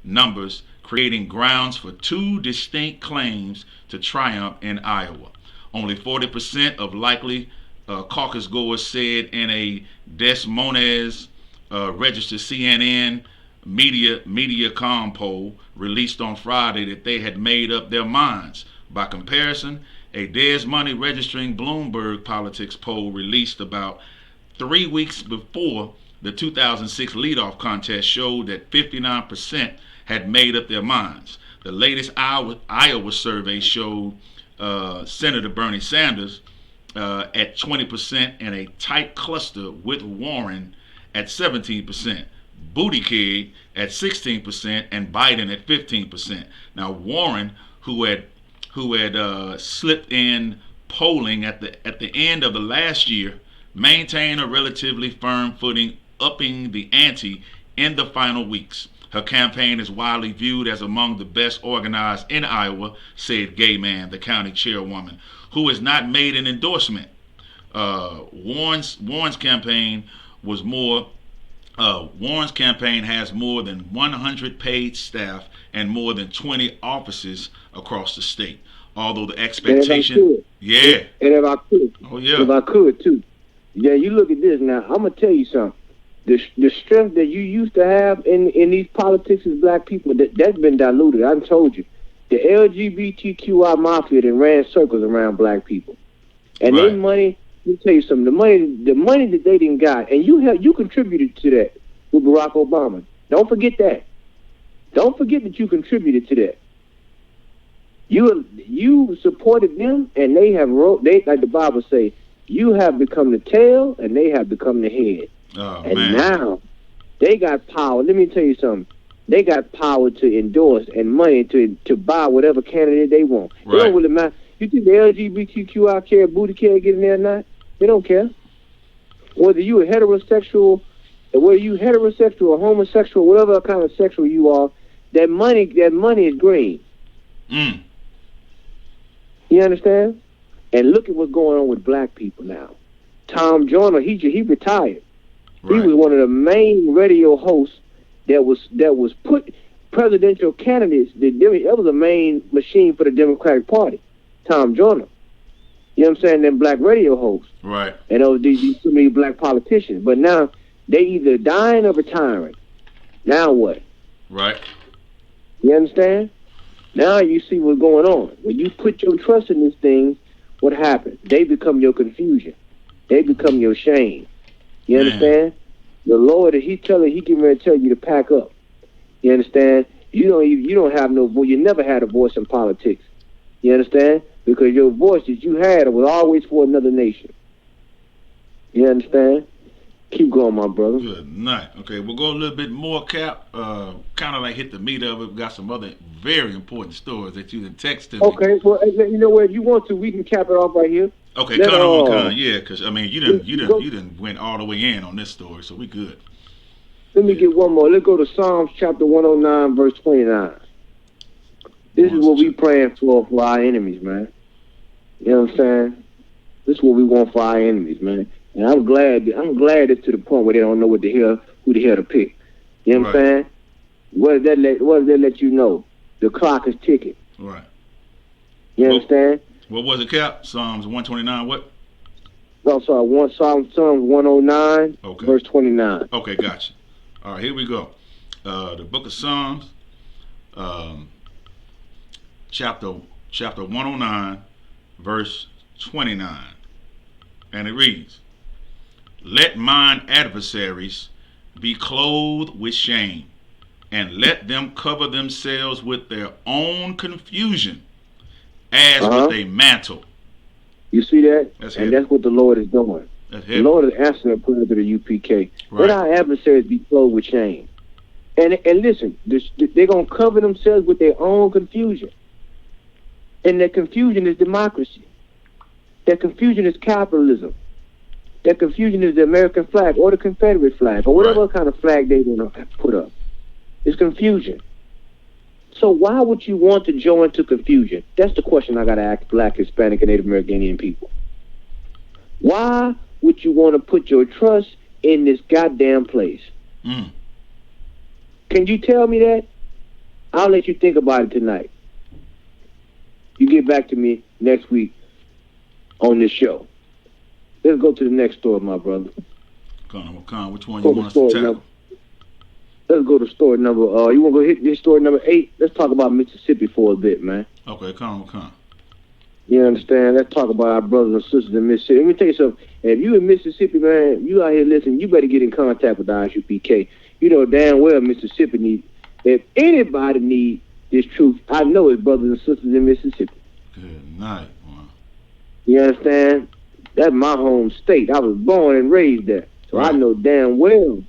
numbers, creating grounds for two distinct claims to triumph in Iowa. Only 40% of likely caucus goers said in a Des Moines registered CNN Mediacom poll released on Friday that they had made up their minds. By comparison, a Des Moines registering Bloomberg Politics poll released about 3 weeks before the 2006 leadoff contest showed that 59% had made up their minds. The latest Iowa survey showed Senator Bernie Sanders at 20% and a tight cluster with Warren at 17%, Buttigieg at 16%, and Biden at 15%. Now Warren, who had slipped in polling at the end of the last year, maintained a relatively firm footing, upping the ante in the final weeks. Her campaign is widely viewed as among the best organized in Iowa, said Gayman, the county chairwoman, who has not made an endorsement. Warren's campaign has more than 100 paid staff and more than 20 offices across the state. Although the expectation, and if I could too, you look at this now. I'm gonna tell you something. The strength that you used to have in these politics as black people, that's been diluted. I've told you. the LGBTQI mafia that ran circles around black people. And Right. their money, let me tell you something, the money that they didn't got, and you contributed to that with Barack Obama. Don't forget that. Don't forget that you contributed to that. You supported them, and they like the Bible say, you have become the tail, and they have become the head. Oh, And man. now they got power. Let me tell you something. They got power to endorse and money to buy whatever candidate they want. It Right. don't really matter. You think the LGBTQI care, booty care, get in there or not? They don't care. Whether you a heterosexual, or homosexual, whatever kind of sexual you are, that money is green. Mm. You understand? And look at what's going on with black people now. Tom Joyner, he retired. Right. He was one of the main radio hosts that was put presidential candidates. That was a main machine for the Democratic Party. Tom Joyner. You know what I'm saying? Them black radio hosts. Right. And those these so many black politicians. But now they either dying or retiring. Now what? Right. You understand? Now you see what's going on. When you put your trust in these things, what happens? They become your confusion. They become your shame. You Man. understand? The Lord, he getting ready to tell you to pack up. You understand? You don't have no voice. You never had a voice in politics. You understand? Because your voice that you had was always for another nation. You understand? Keep going, my brother. Good night. Okay, we'll go a little bit more, Cap. Kind of like hit the meat of it. We got some other very important stories that you can text to me. Okay, well, you know what? If you want to, we can cap it off right here. Okay, Let- con. Yeah, because I mean, you didn't went all the way in on this story, so we good. Let me get one more. Let's go to Psalms chapter 109, verse 29. This is what we praying for our enemies, man. You know what I'm saying? This is what we want for our enemies, man. And I'm glad it's to the point where they don't know who the hell to pick. You know what I'm Right. saying? What does that let you know? The clock is ticking. Right. You Well- understand? What was it, Cap? Psalms 129. What? No, sorry, Psalms 109, Okay. verse 29. Okay, gotcha. All right, here we go. The book of Psalms, chapter 109, verse 29, and it reads, "Let mine adversaries be clothed with shame, and let them cover themselves with their own confusion, as with a mantle." You see that? That's and it. that's what the Lord is doing. That's The heavy. Lord is answering a prayer to the UPK. Right. Let our adversaries be clothed with shame. And listen, they're going to cover themselves with their own confusion. And their confusion is democracy. Their confusion is capitalism. Their confusion is the American flag or the Confederate flag or whatever Right. kind of flag they want to put up. It's confusion. So why would you want to join to confusion? That's the question I got to ask Black, Hispanic, and Native American Indian people. Why would you want to put your trust in this goddamn place? Mm. Can you tell me that? I'll let you think about it tonight. You get back to me next week on this show. Let's go to the next story, my brother. Con, which one Go you to want us to story tackle? number. Let's go to story number. You want to go hit this story number 8? Let's talk about Mississippi for a bit, man. Okay, con. You understand? Let's talk about our brothers and sisters in Mississippi. Let me tell you something. If you in Mississippi, man, you out here listening, you better get in contact with the ISUPK. You know damn well Mississippi needs. If anybody needs this truth, I know it's brothers and sisters in Mississippi. Good night. Wow. You understand? That's my home state. I was born and raised there. So I Right. know damn well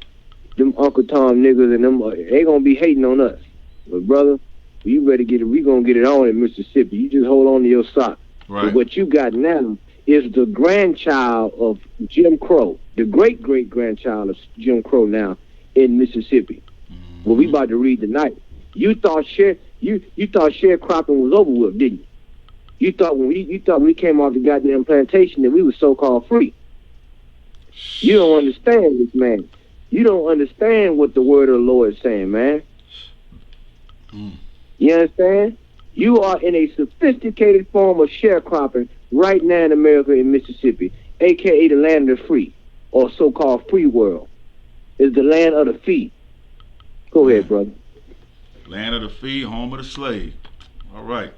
them Uncle Tom niggas and them, they gonna be hating on us. But brother, you better get it. We gonna get it on in Mississippi. You just hold on to your sock. Right. But what you got now is the grandchild of Jim Crow, the great-great-grandchild of Jim Crow now in Mississippi. What we about to read tonight. You thought sharecropping was over with, didn't you? You thought when we came off the goddamn plantation that we were so-called free. You don't understand this, man. You don't understand what the word of the Lord is saying, man. You understand? You are in a sophisticated form of sharecropping right now in America, in Mississippi, a.k.a. the land of the free, or so-called free world. It's the land of the free. Go ahead, brother. Land of the free, home of the slave. All right.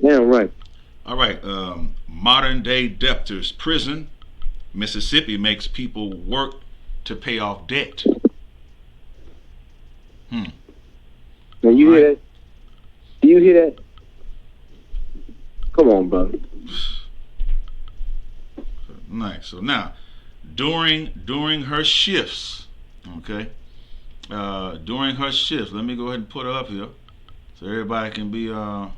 Damn right. All right. Modern day debtors prison. Mississippi makes people work to pay off debt. Now you All hear right. that? Do you hear that? Come on, brother. Nice. So now, during her shifts, okay, during her shifts, let me go ahead and put her up here, so everybody can be on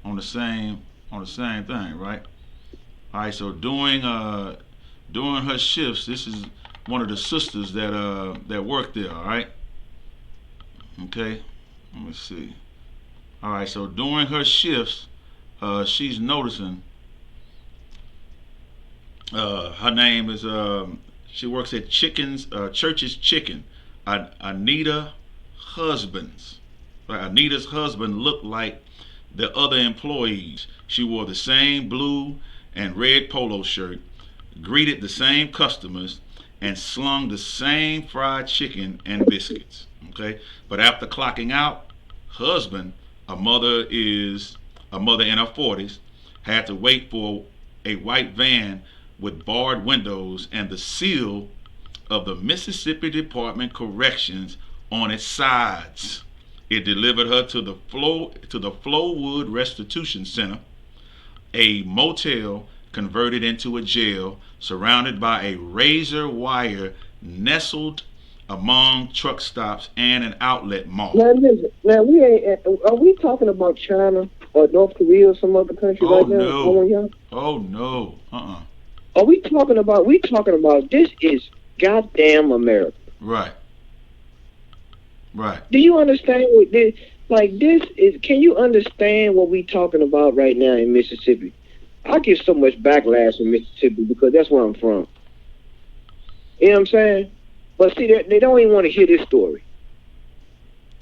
the same thing, right? All right. So during her shifts, this is one of the sisters that work there. All right. Okay. Let me see. All right. So during her shifts, she's noticing. Her name is she works at Church's Chicken. Anita Husbands. Right, Anita's husband looked like the other employees. She wore the same blue and red polo shirt, greeted the same customers, and slung the same fried chicken and biscuits. Okay, but after clocking out, husband, a mother in her 40s, had to wait for a white van with barred windows and the seal of the Mississippi Department Corrections on its sides. It delivered her to the Flowood Restitution Center, a motel converted into a jail, surrounded by a razor wire nestled among truck stops and an outlet mall. Now listen. Now we ain't. Are we talking about China or North Korea or some other country Oh right now? no! Come on, y'all. Oh no! Are we talking about? We talking about? This is goddamn America. Right. Right. Do you understand what this? Like this is? Can you understand what we talking about right now in Mississippi? I get so much backlash in Mississippi because that's where I'm from. You know what I'm saying? But see, they don't even want to hear this story.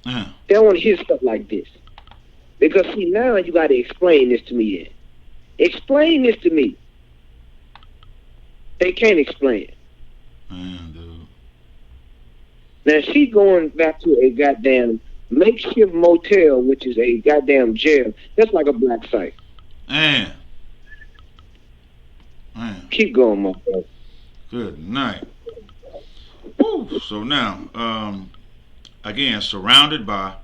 Yeah. They don't want to hear stuff like this. Because see, now you got to explain this to me. Then. Explain this to me. They can't explain it. Man, dude. Now she's going back to a goddamn makeshift motel, which is a goddamn jail. That's like a black site. Man. Keep going, my brother. Good night. Woo. So now, again, surrounded by,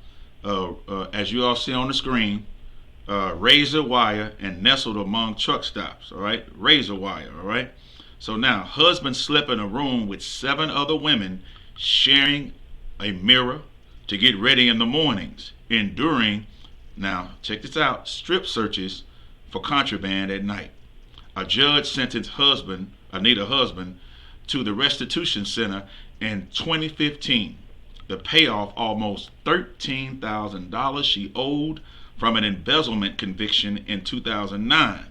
as you all see on the screen, razor wire and nestled among truck stops. All right, razor wire. All right. So now, husband slept in a room with 7 other women, sharing a mirror to get ready in the mornings, enduring, now check this out, strip searches for contraband at night. A judge sentenced Anita husband, to the restitution center in 2015. The payoff, almost $13,000 she owed from an embezzlement conviction in 2009.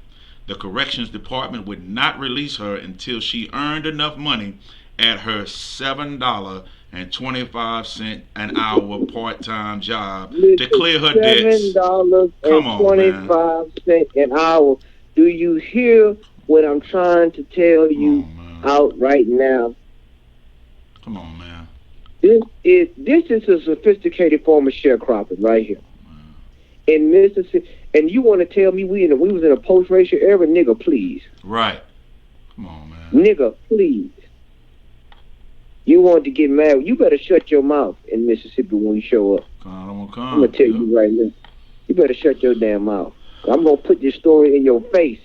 The corrections department would not release her until she earned enough money at her $7.25 an hour part-time job to clear her debts. $7.25 an hour. Do you hear what I'm trying to tell you out right now? Come on, man. This is a sophisticated form of sharecropping right here. In Mississippi, and you want to tell me we was in a post-racial era? Nigga, please. Right. Come on, man. Nigga, please. You want to get mad? You better shut your mouth in Mississippi when you show up. I'm gonna tell you right now. You better shut your damn mouth. I'm gonna put this story in your face.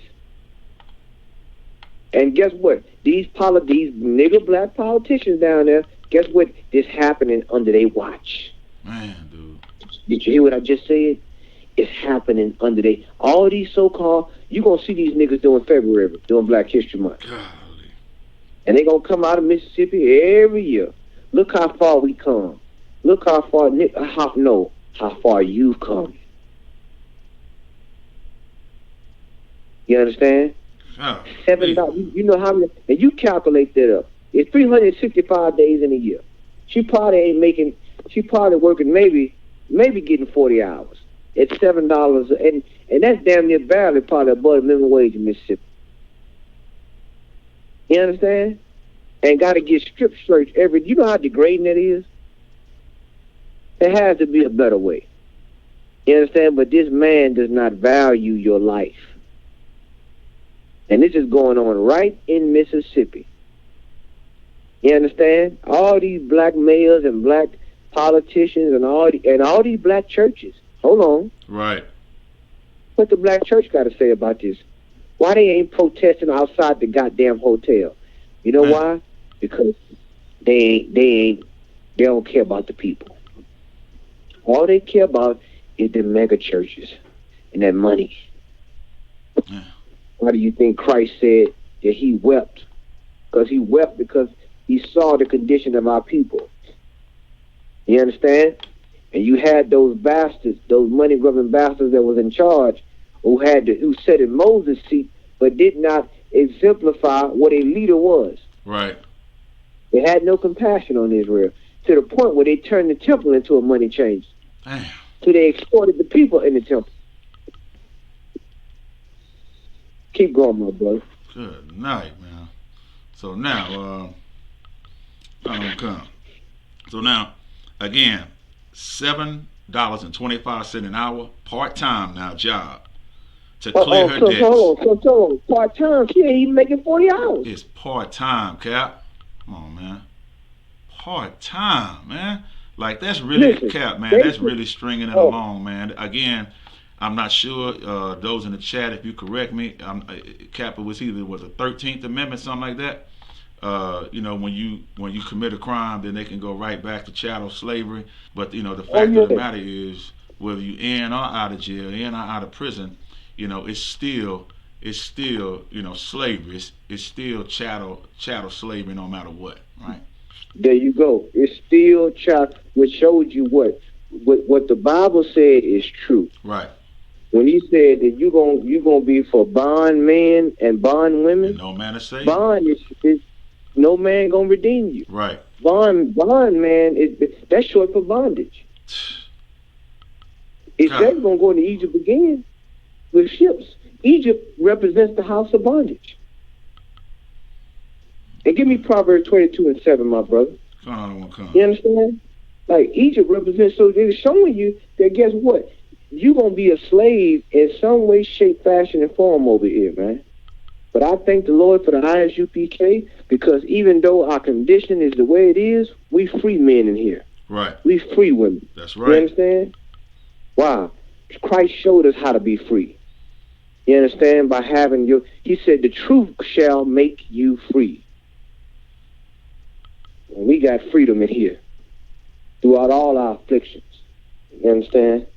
And guess what? These nigga black politicians down there. Guess what? This happening under their watch. Man, dude. Did you hear what I just said? It's happening under all these so-called, you going to see these niggas doing February, doing Black History Month. Golly. And they going to come out of Mississippi every year. Look how far we come. Look how far, how far you've come. You understand? Oh, $7, you know how many, and you calculate that up. It's 365 days in a year. She probably working maybe getting 40 hours. It's $7, and that's damn near barely probably above the minimum wage in Mississippi. You understand? And got to get strip searched you know how degrading that is? There has to be a better way. You understand? But this man does not value your life. And this is going on right in Mississippi. You understand? All these black mayors and black politicians and all these black churches. Hold on. Right. What the black church got to say about this? Why they ain't protesting outside the goddamn hotel? You know why? Because they don't care about the people. All they care about is the mega churches and that money. Yeah. Why do you think Christ said that he wept? Because he wept because he saw the condition of our people. You understand? And you had those bastards, those money-grubbing bastards that was in charge, who sat in Moses' seat, but did not exemplify what a leader was. Right. They had no compassion on Israel, to the point where they turned the temple into a money change. Damn. So they extorted the people in the temple. Keep going, my brother. Good night, man. So now, come. So now, again, $7.25 an hour, part-time now job to clear her debts. Hold on. Part-time, she ain't even making 40 hours. It's part-time, Cap. Come on, man. Part-time, man. Like, that's really, Cap, man, that's really stringing it along, man. Again, I'm not sure, those in the chat, if you correct me, Cap, it was either the 13th Amendment, something like that. You know, when you commit a crime, then they can go right back to chattel slavery. But, you know, the fact of the matter is, whether you in or out of jail, in or out of prison, you know, it's still, you know, slavery. It's still chattel slavery no matter what, right? There you go. It's still chattel, which showed you what the Bible said is true. Right. When he said that you're gonna be for bond men and bond women, And no man is saved. bond is no man gonna redeem you. Right. Bond man that's short for bondage. It says gonna go into Egypt again with ships. Egypt represents the house of bondage. And give me Proverbs 22:7, my brother. Come. You understand? Like, Egypt represents, so they're showing you that, guess what? You're going to be a slave in some way, shape, fashion, and form over here, man. But I thank the Lord for the ISUPK, because even though our condition is the way it is, we free men in here. Right. We free women. That's right. You understand? Wow. Christ showed us how to be free. You understand? By having he said, the truth shall make you free. And we got freedom in here throughout all our afflictions. You understand?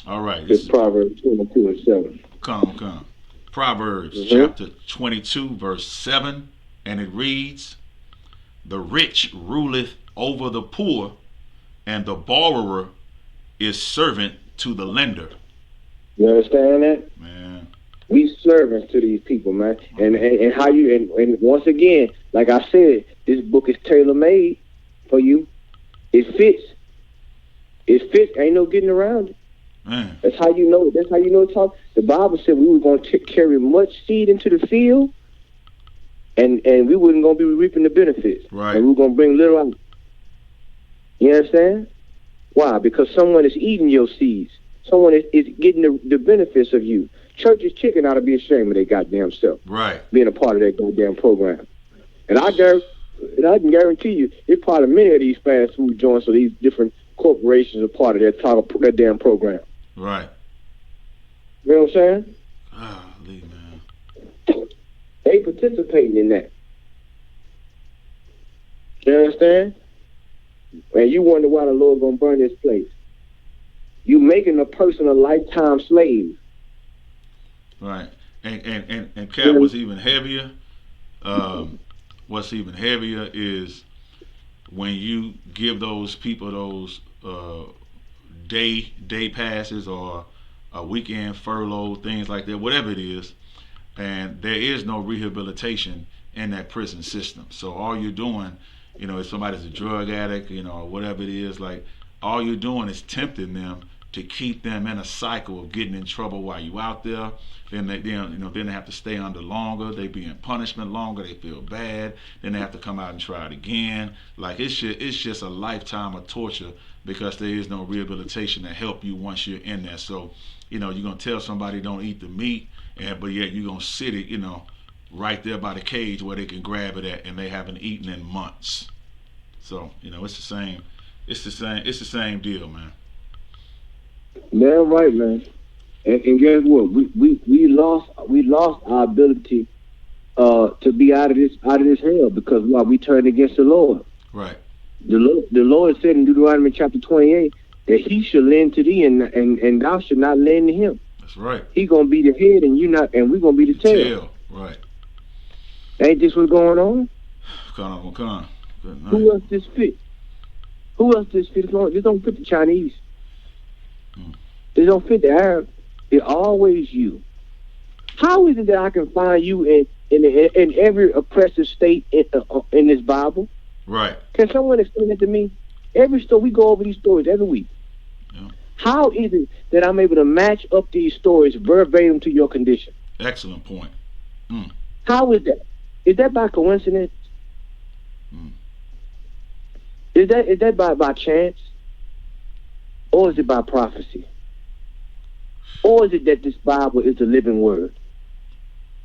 All right. This is Proverbs 22:7. Come. Proverbs chapter 22, verse 7, and it reads, "The rich ruleth over the poor, and the borrower is servant to the lender." You understand that? Man. We servants to these people, man. And how you and once again, like I said, this book is tailor made for you. It fits. Ain't no getting around it. Man. That's how you know. That's how you know. Talk. The Bible said we were going to carry much seed into the field, and we wasn't going to be reaping the benefits. Right. And we were going to bring little out. You understand? Why? Because someone is eating your seeds. Someone is getting the benefits of you. Church's chicken ought to be ashamed of their goddamn self. Right. Being a part of that goddamn program. And I can guarantee you, it's part of many of these fast food joints or these different corporations are part of that damn program. Right. You know what I'm saying? Golly, man. They participating in that. You understand? And you wonder why the Lord gonna burn this place. You making a person a lifetime slave. Right. And Cap, what's even heavier? What's even heavier is when you give those people those day passes or a weekend furlough, things like that, whatever it is, and there is no rehabilitation in that prison system. So all you're doing, you know, if somebody's a drug addict, you know, or whatever it is, like all you're doing is tempting them to keep them in a cycle of getting in trouble while you out there. Then they have to stay under longer. They be in punishment longer. They feel bad. Then they have to come out and try it again. Like it's just a lifetime of torture because there is no rehabilitation to help you once you're in there. So, you're gonna tell somebody don't eat the meat, but yet you're gonna sit it, right there by the cage where they can grab it at, and they haven't eaten in months. So, it's the same. It's the same deal, man. Man, right, man. And guess what? We lost our ability to be out of this hell because we turned against the Lord. Right. The Lord said in Deuteronomy chapter 28 that He should lend to thee and thou should not lend to him. That's right. He gonna be the head and we're gonna be the tail. Right. Ain't this what's going on? Come on. Good night. Who else this fit? This don't fit the Chinese. This don't fit the Arab. It's always you. How is it that I can find you in every oppressive state in this Bible? Right. Can someone explain it to me? Every story, we go over these stories every week. Yeah. How is it that I'm able to match up these stories verbatim to your condition? Excellent point. How is that? Is that by coincidence? Is that by chance? Or is it by prophecy? Or is it that this Bible is the living word?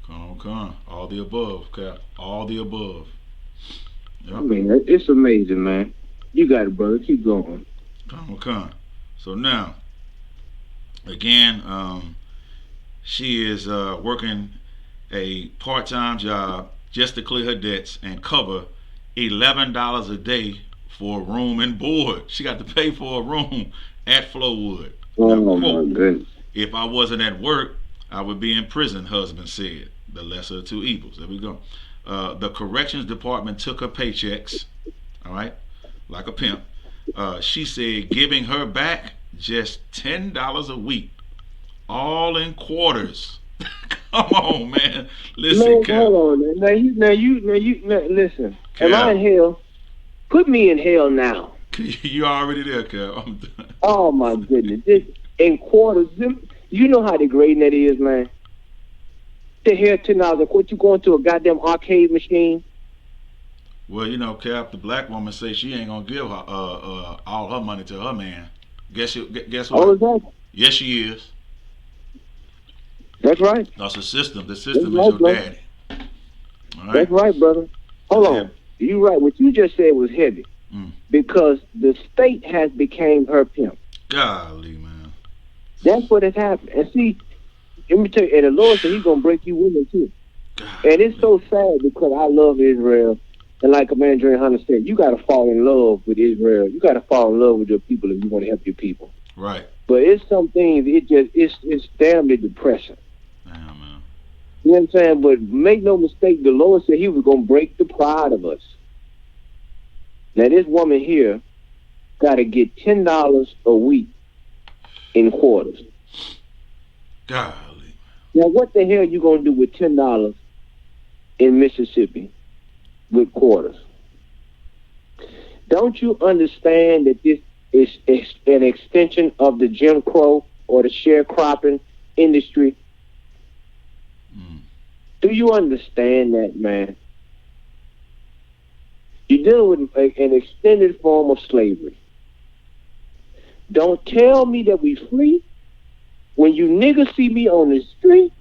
Come on. All the above, Cap. All the above. Yep. I mean, it's amazing, man. You got it, brother. Keep going. Come on. So now, again, she is working a part-time job just to clear her debts and cover $11 a day for a room and board. She got to pay for a room at Flowood. Oh, my goodness. If I wasn't at work, I would be in prison, husband said. The lesser of two evils. There we go. The corrections department took her paychecks, all right, like a pimp. She said giving her back just $10 a week, all in quarters. Come on, man. Listen, Cap. Hold on. Now you listen. Cap. Am I in hell? Put me in hell now. You already there, Cap. I'm done. Oh my goodness. This in quarters. You know how degrading that is, man. To hear $10 what you going to a goddamn arcade machine? Well, Cap, the black woman say she ain't gonna give her all her money to her man. Guess what? Oh, is that? Yes, she is. That's right. That's the system. The system That's is your right, daddy. All right. That's right, brother. Hold That's on. heavy. You right. What you just said was heavy. Because the state has became her pimp. Golly, man. That's what has happened. And see, let me tell you, and the Lord said He's gonna break you women too. Golly. And it's so sad because I love Israel, and like Commander Dre Hunter said, you gotta fall in love with Israel. You gotta fall in love with your people if you want to help your people. Right. But it's some things. It's damn depressing. Damn, man. You know what I'm saying? But make no mistake, the Lord said He was gonna break the pride of us. Now this woman here got to get $10 a week in quarters. Golly. Now what the hell you gonna do with $10 in Mississippi with quarters? Don't you understand that this is an extension of the Jim Crow or the sharecropping industry? Do you understand that, man? You're dealing with an extended form of slavery. Don't tell me that we free. When you niggas see me on the street,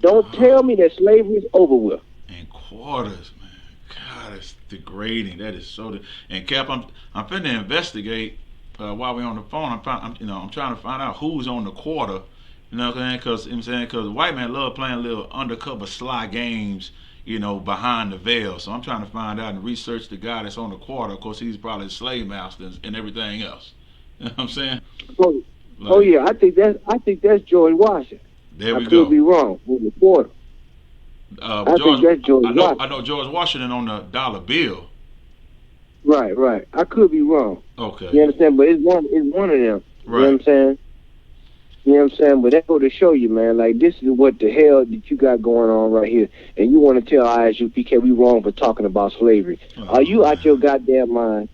don't tell me that slavery is over with. In quarters, man. God, it's degrading. That is so. And Cap, I'm finna investigate while we're on the phone. I'm trying to find out who's on the quarter. You know what I'm saying? Because white men love playing little undercover sly games, behind the veil. So I'm trying to find out and research the guy that's on the quarter. Of course, he's probably a slave master and everything else. You know what I'm saying? Oh yeah, I think that's George Washington. There we I go. could be wrong with the quarter. I think that's George Washington. I know George Washington on the dollar bill. Right. I could be wrong. Okay. You understand? But it's one of them. Right. You know what I'm saying? You know what I'm saying? But that go to show you, man, like this is what the hell that you got going on right here. And you want to tell ISUPK we wrong for talking about slavery. Are you out your goddamn mind?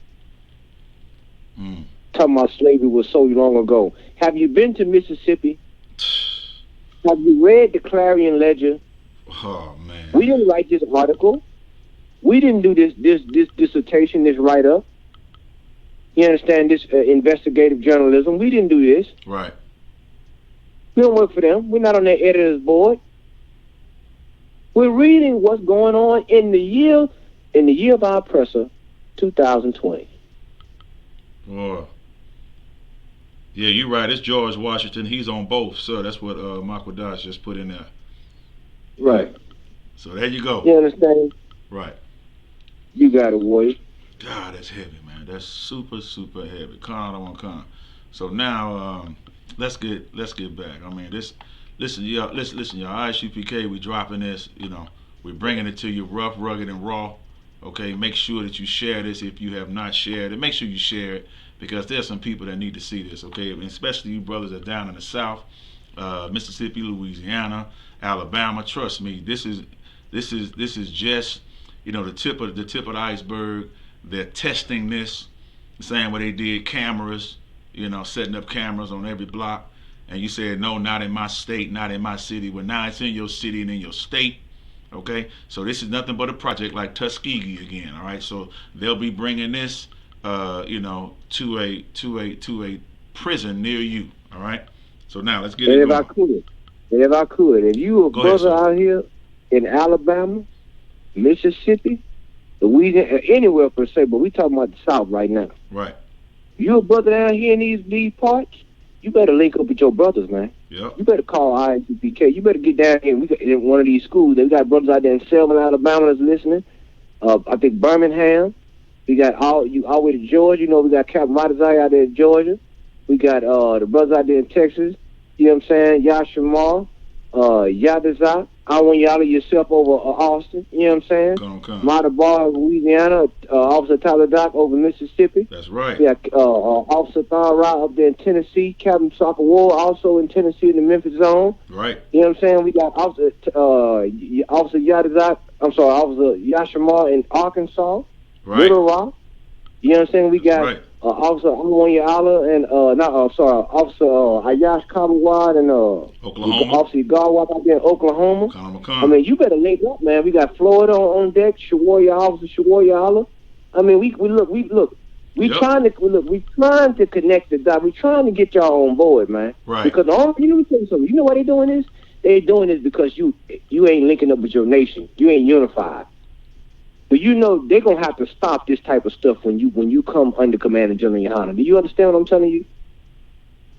talking about slavery was so long ago. Have you been to Mississippi? Have you read the Clarion Ledger? Oh man. We didn't write this article. We didn't do this dissertation, this write-up. You understand, this investigative journalism. We didn't do this. Right. We don't work for them. We're not on their editor's board. We're reading what's going on in the year of our oppressor, 2020. Boy. Yeah, you're right. It's George Washington. He's on both, sir. That's what Michael Dodge just put in there. Right. So there you go. You understand? Right. You got it, warrior. God, that's heavy, man. That's super, super heavy. Con. So now, let's get back. I mean, listen, y'all. ISUPK, we dropping this. You know, we're bringing it to you rough, rugged, and raw. Okay, make sure that you share this if you have not shared it. Make sure you share it because there's some people that need to see this. Okay, and especially you brothers that are down in the South, Mississippi, Louisiana, Alabama. Trust me, this is just, you know, the tip of the iceberg. They're testing this, the same way they did cameras, you know, setting up cameras on every block. And you said, no, not in my state, not in my city. Well, now it's in your city and in your state. Okay, so this is nothing but a project like Tuskegee again. All right, so they'll be bringing this, you know, to a prison near you. All right, so now let's get it going. If I could, if you a Go ahead, brother sir. out here in Alabama, Mississippi, Louisiana, anywhere per se, but we talking about the South right now. Right. You a brother down here in these parts, you better link up with your brothers, man. Yep. You better call ISUPK. You better get down here. We got, in one of these schools. We got brothers out there in Selma, Alabama that's listening. I think Birmingham. We got all the way to Georgia. You know, we got Captain Matazai out there in Georgia. We got the brothers out there in Texas. You know what I'm saying? Yashamar, Yadazak. I want y'all yourself over Austin. You know what I'm saying? Come. Matabar, Louisiana. Officer Tyler Dock over Mississippi. That's right. We got Officer Thara up there in Tennessee. Captain Soccer War also in Tennessee in the Memphis zone. Right. You know what I'm saying? We got Officer Yadazak. I'm sorry, Officer Yashamar in Arkansas. Right. Little Rock. You know what I'm saying? We got right. Officer Amwonya Allah and Officer Ayash Kabawad and Oklahoma. Officer Garwat out there in Oklahoma. Come. I mean, you better link up, man. We got Florida on deck. Officer Shawarya Allah. I mean, we look. We Yep. trying to connect the dots. We trying to get y'all on board, man. Right. Because let me tell you something. You know why they doing this? They doing this because you ain't linking up with your nation. You ain't unified. But you know they're gonna have to stop this type of stuff when you come under command of General Yohana. Do you understand what I'm telling you?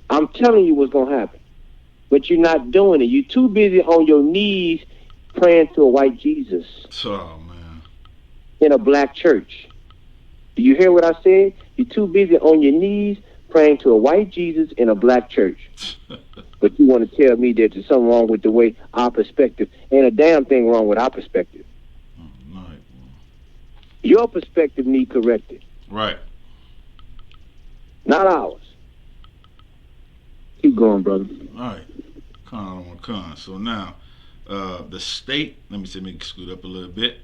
I'm telling you what's gonna happen. But you're not doing it. You're too busy on your knees praying to a white Jesus Oh man. in a black church. Do you hear what I said? You're too busy on your knees praying to a white Jesus in a black church. But you want to tell me that there's something wrong with the way our perspective. Ain't a damn thing wrong with our perspective. Your perspective need corrected. Right. Not ours. Keep going, brother. All right. Con. So now, the state. Let me scoot up a little bit.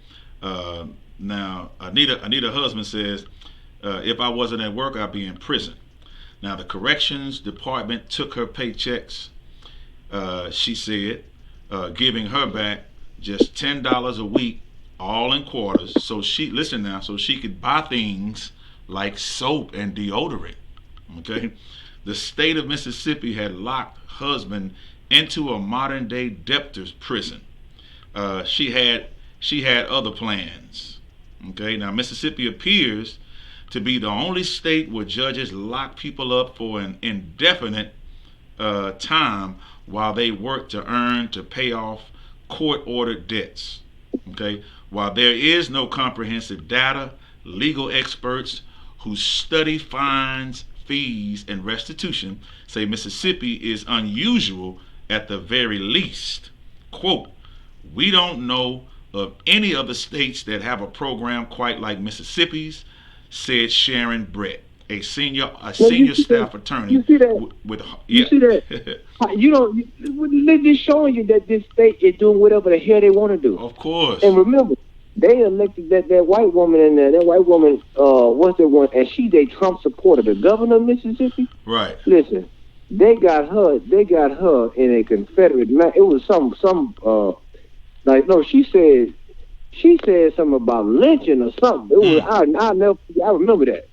Now, Anita husband says, if I wasn't at work, I'd be in prison. Now, the corrections department took her paychecks. She said, giving her back just $10 a week, all in quarters. So she could buy things like soap and deodorant. Okay, the state of Mississippi had locked husband into a modern day debtor's prison. She had other plans. Okay, now Mississippi appears to be the only state where judges lock people up for an indefinite time while they work to pay off court-ordered debts. Okay, while there is no comprehensive data, legal experts who study fines, fees, and restitution say Mississippi is unusual at the very least. Quote, we don't know of any other states that have a program quite like Mississippi's, said Sharon Brett, a senior staff attorney. You see that? You see that? They're just showing you that this state is doing whatever the hell they want to do. Of course. And remember, They elected that white woman in there. That white woman, what's that one? And she's a Trump supporter, the governor of Mississippi. Right. Listen, they got her in a Confederate. It was she said something about lynching or something. It was I remember that.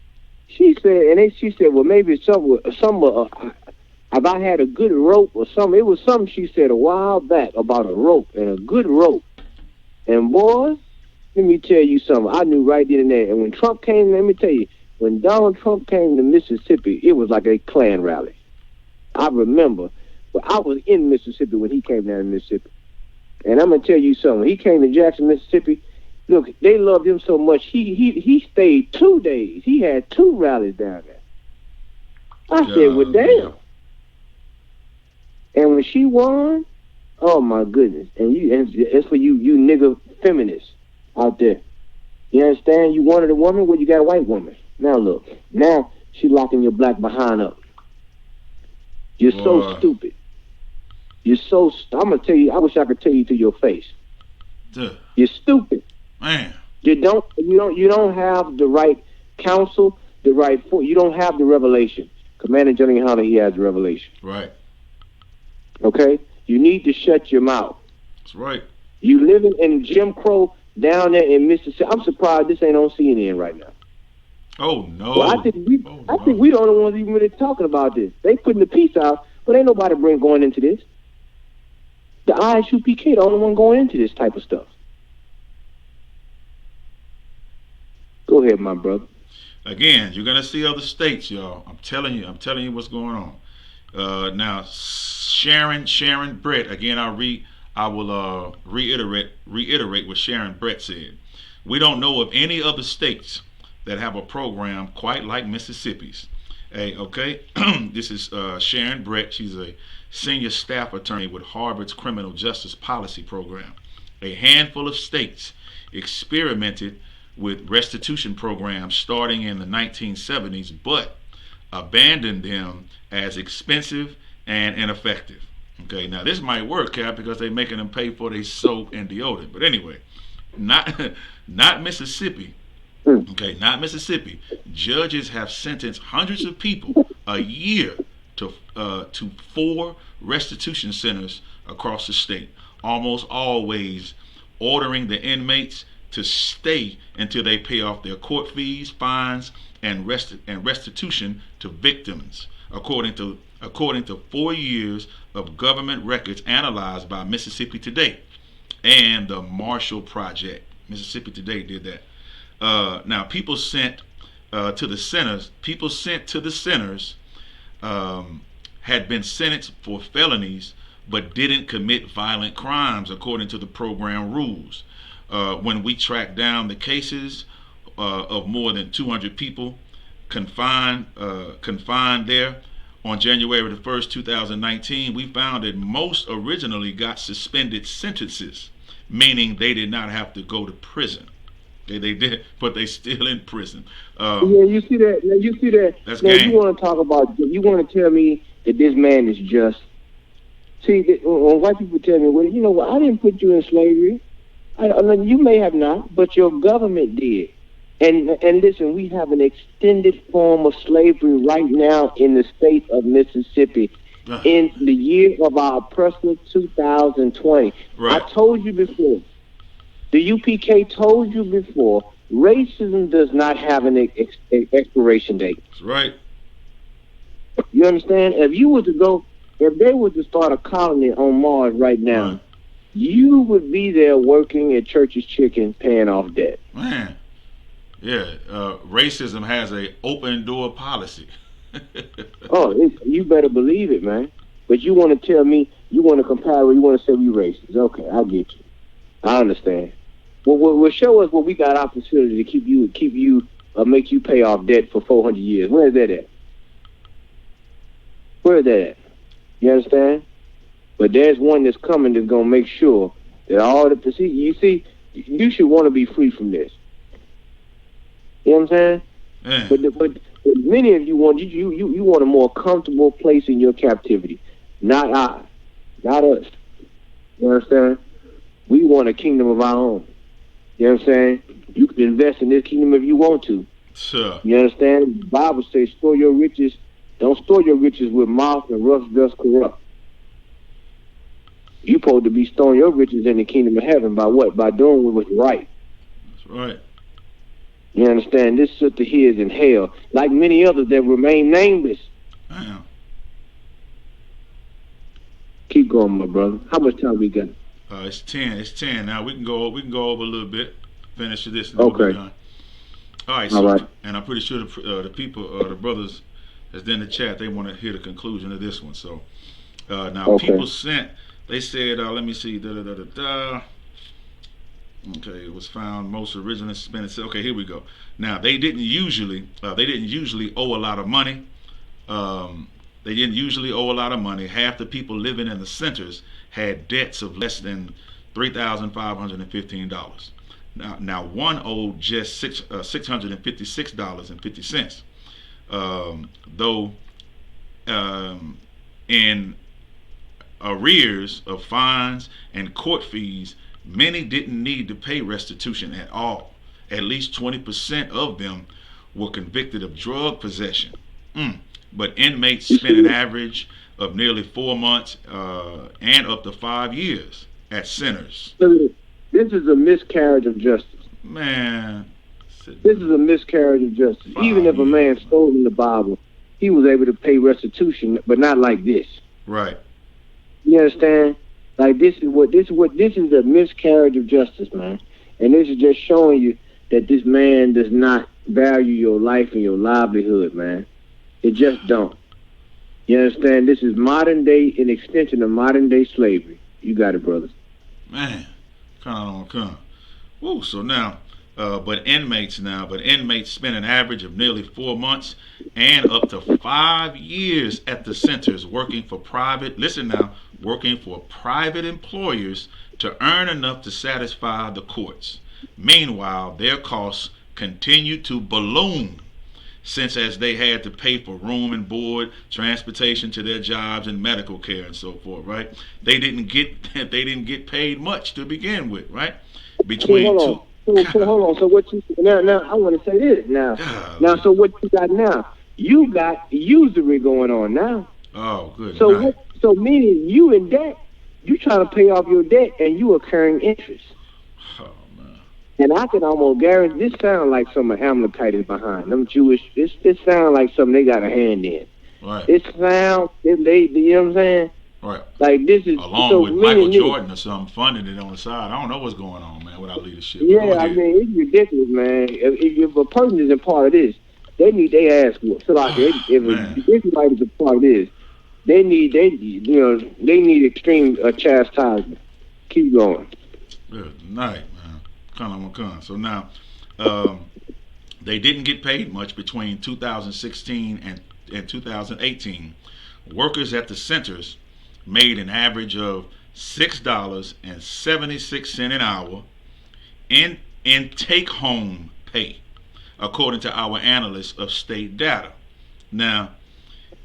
She said, well, maybe some if I had a good rope or something. It was something she said a while back about a rope and a good rope. And boys, let me tell you something. I knew right then and there. And when Trump came, let me tell you, when Donald Trump came to Mississippi, it was like a Klan rally. I remember. But I was in Mississippi when he came down to Mississippi. And I'm going to tell you something. When he came to Jackson, Mississippi, look, they loved him so much, he stayed 2 days. He had 2 rallies down there. I said, well, damn. And when she won, oh, my goodness. And it's for you nigga feminists out there. You understand? You wanted a woman, well, you got a white woman. Now, look. Now, she locking your black behind up. You're so stupid. You're so. I'm gonna tell you. I wish I could tell you to your face. Duh. You're stupid. Man. You don't have the right counsel. You don't have the revelation. Commander Johnny Hunter, he has the revelation. Right. Okay. You need to shut your mouth. That's right. You living in Jim Crow down there in Mississippi. I'm surprised this ain't on CNN right now. Oh no. Well, I think we the only ones even really talking about this. They putting the peace out, but ain't nobody going into this. The ISUPK the only one going into this type of stuff. Go ahead, my brother. Again, you're gonna see other states, y'all. I'm telling you what's going on. Now, Sharon Brett. Again, I will reiterate what Sharon Brett said. We don't know of any other states that have a program quite like Mississippi's. Hey, okay. This is Sharon Brett. She's a senior staff attorney with Harvard's Criminal Justice Policy Program. A handful of states experimented with restitution programs starting in the 1970s, but abandoned them as expensive and ineffective. Okay, now this might work, Cap, because they're making them pay for their soap and deodorant. But anyway, not Mississippi. Okay, not Mississippi. Judges have sentenced hundreds of people a year to 4 restitution centers across the state, almost always ordering the inmates to stay until they pay off their court fees, fines, and restitution to victims, according to 4 years of government records analyzed by Mississippi Today and the Marshall Project. Mississippi Today did that. Now, people sent to the centers had been sentenced for felonies but didn't commit violent crimes according to the program rules. When we tracked down the cases of more than 200 people confined there on January the 1st, 2019, we found that most originally got suspended sentences, meaning they did not have to go to prison. Okay, they did, but they still in prison. Yeah, you see that? Now, you see that? That's now, game. You want to talk about? You want to tell me that this man is just? See, when white people tell me, well, you know what? I didn't put you in slavery. You may have not, but your government did. And listen, we have an extended form of slavery right now in the state of Mississippi. In the year of our oppressor, 2020. Right. I told you before. The UPK told you before, racism does not have an expiration date. That's right. You understand? If they were to start a colony on Mars right now, you would be there working at Church's Chicken, paying off debt. Man, yeah. Racism has a open door policy. You better believe it, man. But you want to tell me, you want to compare, you want to say we racist. Okay, I get you. I understand. Well, show us what we got opportunity to keep you, make you pay off debt for 400 years. Where is that at? Where is that at? You understand? But there's one that's coming that's gonna make sure that all the you should want to be free from this. You know what I'm saying? Yeah. But many of you want you want a more comfortable place in your captivity. Not us. You understand? We want a kingdom of our own. You know what I'm saying? You can invest in this kingdom if you want to. Sure. You understand? The Bible says, store your riches. Don't store your riches with moth and rust does corrupt. You supposed to be storing your riches in the kingdom of heaven by what? By doing what's right. That's right. You understand? This sister here is in hell, like many others that remain nameless. Damn. Keep going, my brother. How much time we got? It's 10. It's 10 now. We can go over a little bit. Finish this. And Okay. we'll be done. All right. So, All right. And I'm pretty sure the people, the brothers that's in the chat, they want to hear the conclusion of this one. So now Okay. people sent. They said, let me see. Okay, it was found most originally spent. Okay, here we go. Now they didn't usually owe a lot of money. They didn't usually owe a lot of money. Half the people living in the centers had debts of less than $3,515. Now one owed just $656.50. Though in arrears of fines and court fees, many didn't need to pay restitution at all. At least 20% of them were convicted of drug possession. But inmates spent an average of nearly 4 months and up to 5 years at centers. This is a miscarriage of justice. Man. This is a miscarriage of justice. Even if a man stole in the Bible, he was able to pay restitution, but not like this. Right. You understand? Like this is a miscarriage of justice, man. And this is just showing you that this man does not value your life and your livelihood, man. It just don't. You understand? This is modern day, an extension of modern day slavery. You got it, brother. Man, come. Woo, so now, but inmates spend an average of nearly 4 months and up to 5 years at the centers working for private employers to earn enough to satisfy the courts. Meanwhile, their costs continue to balloon, since as they had to pay for room and board, transportation to their jobs, and medical care and so forth, right? They didn't get paid much to begin with, right? Hold on. So what you now I want to say this now. Now, so what you got now? You got usury going on now. Oh, good. So meaning you in debt, you trying to pay off your debt and you occurring interest. Oh man. And I can almost guarantee this sounds like some Hamletite is behind them Jewish. This sounds like something they got a hand in. Right. It sounds you know what I'm saying? Right. Like this is along so with Michael Jordan or something funding it on the side. I don't know what's going on, man, with our leadership. Yeah, I mean it's ridiculous, man. If a person isn't part of this, they need their ass whooped. So like if Israelite is a part of this, they need extreme chastisement. Keep going. Good night, man. Come. So now, they didn't get paid much between 2016 and 2018. Workers at the centers made an average of $6.76 an hour in take-home pay, according to our analysts of state data. Now,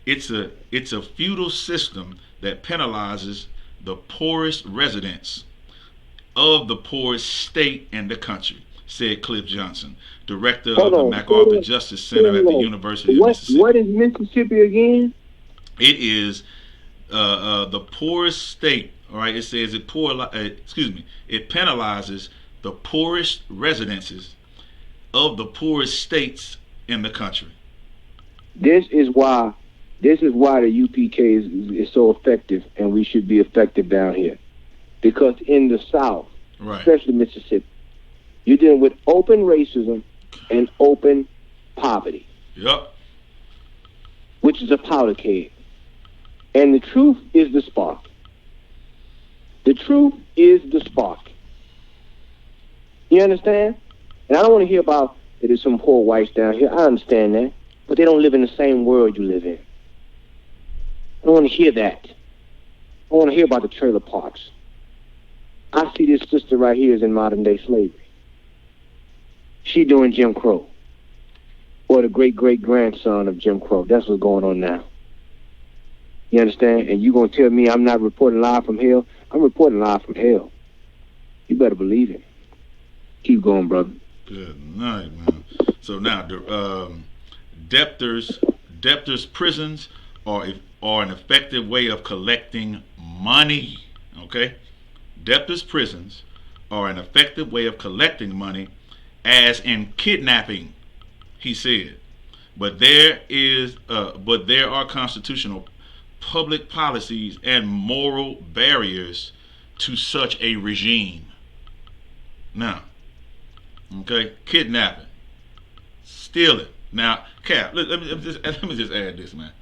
it's a feudal system that penalizes the poorest residents of the poorest state in the country, said Cliff Johnson, director of the MacArthur Justice Center at the University of Mississippi. What is Mississippi again? It is the poorest state. All right, it says it penalizes the poorest residences of the poorest states in the country. This is why the UPK is so effective, and we should be effective down here. Because in the South, right, especially Mississippi, you're dealing with open racism and open poverty. Yep. Which is a powder keg. And the truth is the spark. The truth is the spark. You understand? And I don't want to hear about that there's some poor whites down here. I understand that. But they don't live in the same world you live in. I don't want to hear that. I want to hear about the trailer parks. I see this sister right here is in modern day slavery. She doing Jim Crow. Or the great-great-grandson of Jim Crow. That's what's going on now. You understand? And you going to tell me I'm not reporting live from hell? I'm reporting live from hell. You better believe it. Keep going, brother. Good night, man. So now the debtors prisons are an effective way of collecting money. Okay, debtors prisons are an effective way of collecting money, as in kidnapping, he said. But there are constitutional, public policies, and moral barriers to such a regime. Now, okay, kidnapping, stealing. Now, Cap, let me just add this, man.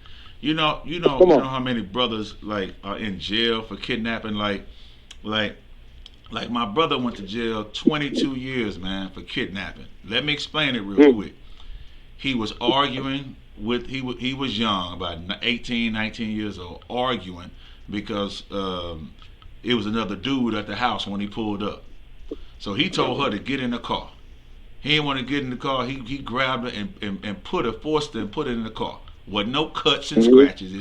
You know how many brothers like are in jail for kidnapping. Like my brother went to jail 22 years, man, for kidnapping. Let me explain it real quick. He was arguing with he was young, about 18, 19 years old, arguing because it was another dude at the house when he pulled up. So he told her to get in the car. He didn't want to get in the car. He grabbed her and forced her and put her in the car. Wasn't no cuts and scratches.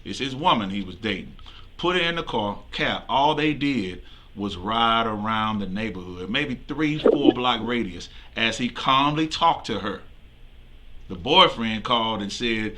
It's his woman he was dating. Put her in the car. Cap. All they did was ride around the neighborhood, maybe 3-4 block radius, as he calmly talked to her. The boyfriend called and said,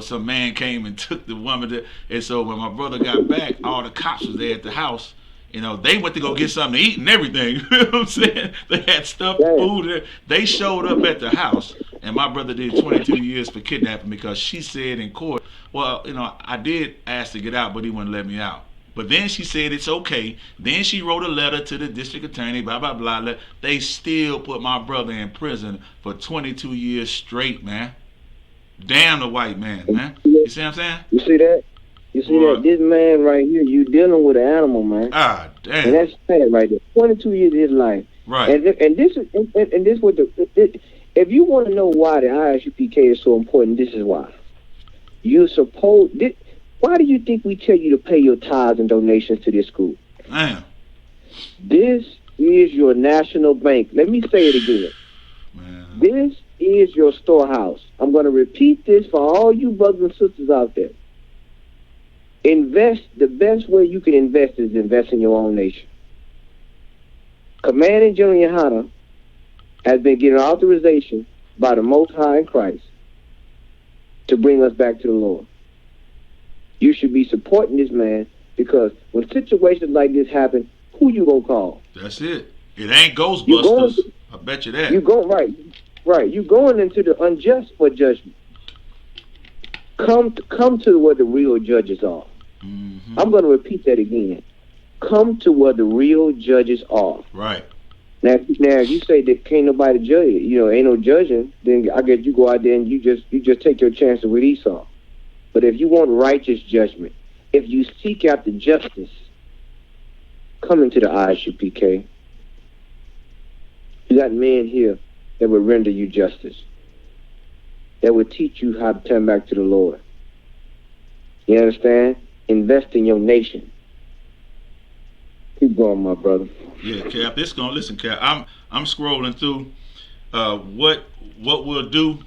some man came and took the woman. And so when my brother got back, all the cops was there at the house. They went to go get something to eat and everything. You know what I'm saying? They had stuff, food there. They showed up at the house, and my brother did 22 years for kidnapping because she said in court, well, I did ask to get out, but he wouldn't let me out. But then she said it's okay. Then she wrote a letter to the district attorney, blah, blah, blah. They still put my brother in prison for 22 years straight, man. Damn the white man, man. You see what I'm saying? You see that? You see that? This man right here, you dealing with an animal, man. Ah, damn. And that's sad right there. 22 years of his life. Right. And this what if you want to know why the ISUPK is so important, this is why. Why do you think we tell you to pay your tithes and donations to this school? Damn. This is your national bank. Let me say it again. Man. This is your storehouse. I'm going to repeat this for all you brothers and sisters out there. The best way you can invest is invest in your own nation. Commanding General Yahanna has been given authorization by the Most High in Christ to bring us back to the Lord. You should be supporting this man, because when situations like this happen, who you gonna call? That's it. It ain't Ghostbusters. I bet you that. You go right. You going into the unjust for judgment. Come to where the real judges are. Mm-hmm. I'm going to repeat that again. Come to where the real judges are. Right. Now, if you say that can't nobody judge it, ain't no judging, then I guess you go out there and you just take your chances with Esau. But if you want righteous judgment, if you seek after justice, come into the ISUPK. You got men here that will render you justice, that will teach you how to turn back to the Lord. You understand? Invest in your nation. Keep going, my brother. Yeah, Cap. Listen, Cap. I'm scrolling through. What we'll do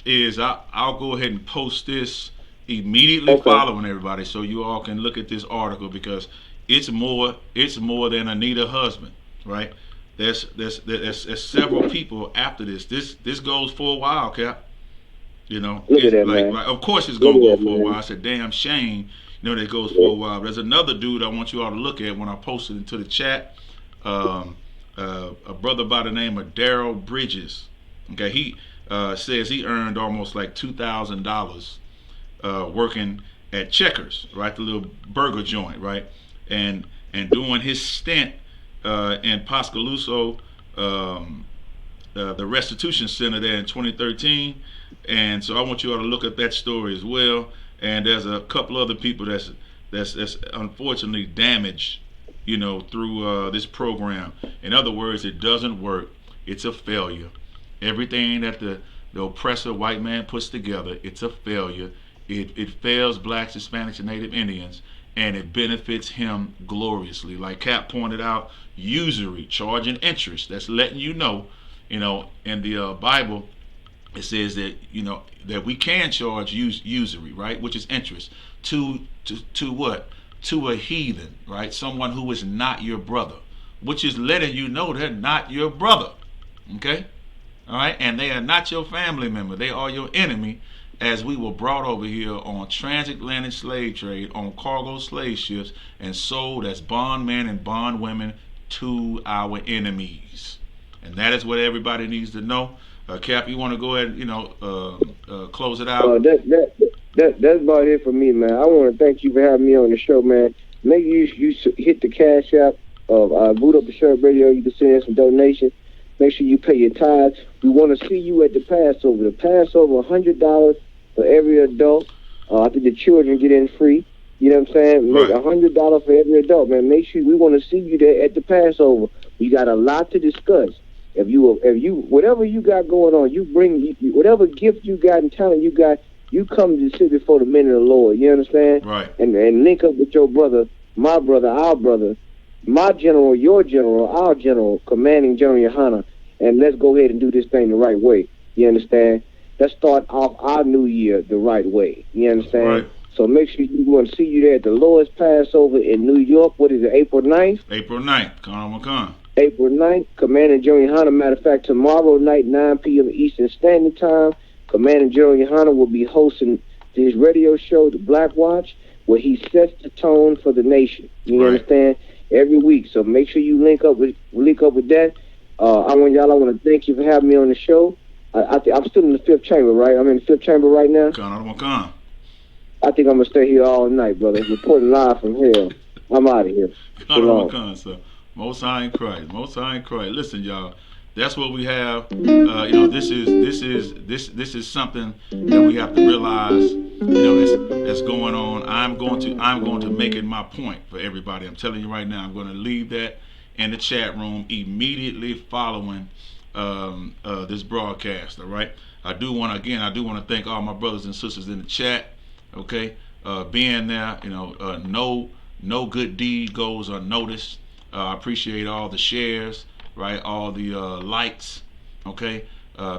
is I'll go ahead and post this immediately following everybody, so you all can look at this article, because it's more than Anita husband, right? There's several people after this. This goes for a while, Cap. Look at that, man. Of course it's gonna go for a while. It's a damn shame, that it goes for a while. There's another dude I want you all to look at when I posted into the chat. A brother by the name of Daryl Bridges. Okay, he says he earned almost like $2,000 working at Checkers, right, the little burger joint, right, and doing his stint in Pascaluso, the restitution center there in 2013. And so I want you all to look at that story as well. And there's a couple other people that's unfortunately damaged, through this program. In other words, it doesn't work. It's a failure. Everything that the oppressor white man puts together, it's a failure. It fails blacks, Hispanics, and Native Indians, and it benefits him gloriously. Like Cap pointed out, usury, charging interest. That's letting you know, in the Bible, it says that that we can charge usury, right, which is interest, to what? To a heathen, right? Someone who is not your brother, which is letting you know they're not your brother. Okay? All right? And they are not your family member. They are your enemy, as we were brought over here on transatlantic slave trade, on cargo slave ships, and sold as bondmen and bondwomen to our enemies. And that is what everybody needs to know. Cap, you want to go ahead and, close it out? That's about it for me, man. I want to thank you for having me on the show, man. Make sure you hit the cash app of Boot Up the Shirt Radio. You can send in some donations. Make sure you pay your tithes. We want to see you at the Passover. The Passover, $100 for every adult. I think the children get in free. You know what I'm saying? Make $100 for every adult, man. Make sure we want to see you there at the Passover. We got a lot to discuss. If you whatever you got going on, you bring whatever gift you got and talent you got. You come to sit before the men of the Lord. You understand? Right. And link up with your brother, my brother, our brother, my general, your general, our general, commanding General Yohana, and let's go ahead and do this thing the right way. You understand? Let's start off our new year the right way. You understand? Right. So make sure you want to see you there at the Lord's Passover in New York. What is it, April 9th? April 9th. Colonel McCon. April 9th. Commanding General Yohana. Matter of fact, tomorrow night, 9 p.m. Eastern Standard Time, Commanding General Yohana will be hosting his radio show, The Black Watch, where he sets the tone for the nation. You understand? Every week. So make sure you link up with that. I want to thank you for having me on the show. I'm still in the 5th chamber, right? I'm in the 5th chamber right now. Colonel McCon. I think I'm going to stay here all night, brother. Reporting live from hell. I'm out of here. Colonel McCon, sir. Most High in Christ. Most High in Christ. Listen, y'all. That's what we have. This is something that we have to realize. That's going on. I'm going to make it my point for everybody. I'm telling you right now. I'm going to leave that in the chat room immediately following this broadcast. All right. I do want to thank all my brothers and sisters in the chat. Okay, being there. No good deed goes unnoticed. I appreciate all the shares. Right, all the likes, okay,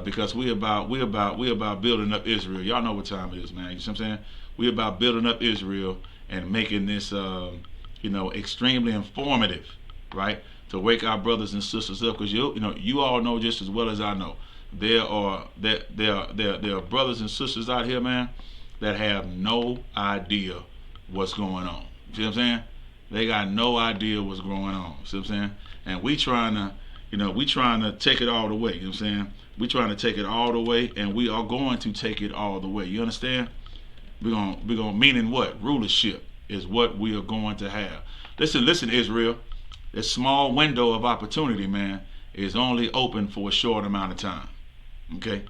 because we about building up Israel. Y'all know what time it is, man. You see what I'm saying? We about building up Israel and making this, extremely informative, right, to wake our brothers and sisters up. Because you all know just as well as I know, there are brothers and sisters out here, man, that have no idea what's going on. You see what I'm saying? They got no idea what's going on. See what I'm saying? And we trying to take it all the way. You know what I'm saying? We trying to take it all the way, and we are going to take it all the way. You understand? We're gonna meaning what? Rulership is what we are going to have. Listen, Israel. This small window of opportunity, man, is only open for a short amount of time. Okay?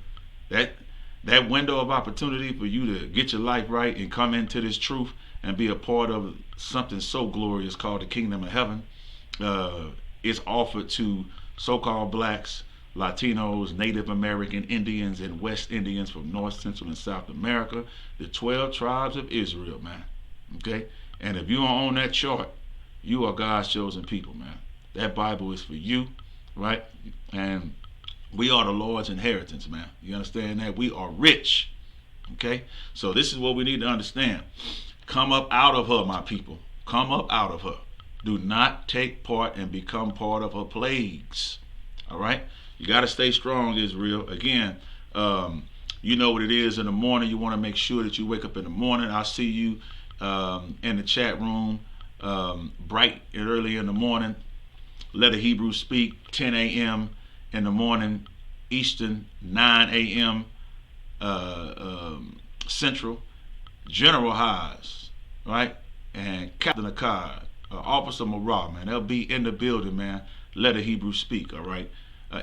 That window of opportunity for you to get your life right and come into this truth and be a part of something so glorious called the kingdom of heaven is offered to so-called blacks, Latinos, Native American Indians, and West Indians from North, Central, and South America, the 12 tribes of Israel, man. Okay? And if you are on that chart, you are God's chosen people, man. That Bible is for you, right? And we are the Lord's inheritance, man. You understand that? We are rich. Okay? So this is what we need to understand. Come up out of her, my people. Come up out of her. Do not take part and become part of her plagues. All right? You got to stay strong, Israel. Again, you know what it is in the morning. You want to make sure that you wake up in the morning. I see you in the chat room bright and early in the morning. Let a Hebrew speak, 10 a.m. in the morning, Eastern, 9 a.m. Central. General Haas, right? And Captain Akkad, Officer Marah, man. They'll be in the building, man. Let a Hebrew speak, all right?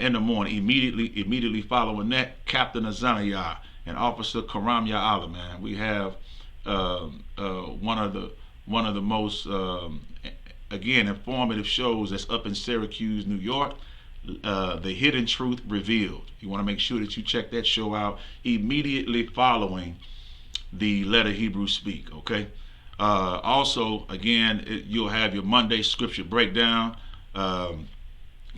In the morning, immediately following that, Captain Azaniah and Officer Karam Ya'ala, man. We have one of the most again informative shows that's up in Syracuse, New York. The Hidden Truth Revealed. You want to make sure that you check that show out immediately following the Let a Hebrew Speak. Okay. Also, again, you'll have your Monday scripture breakdown.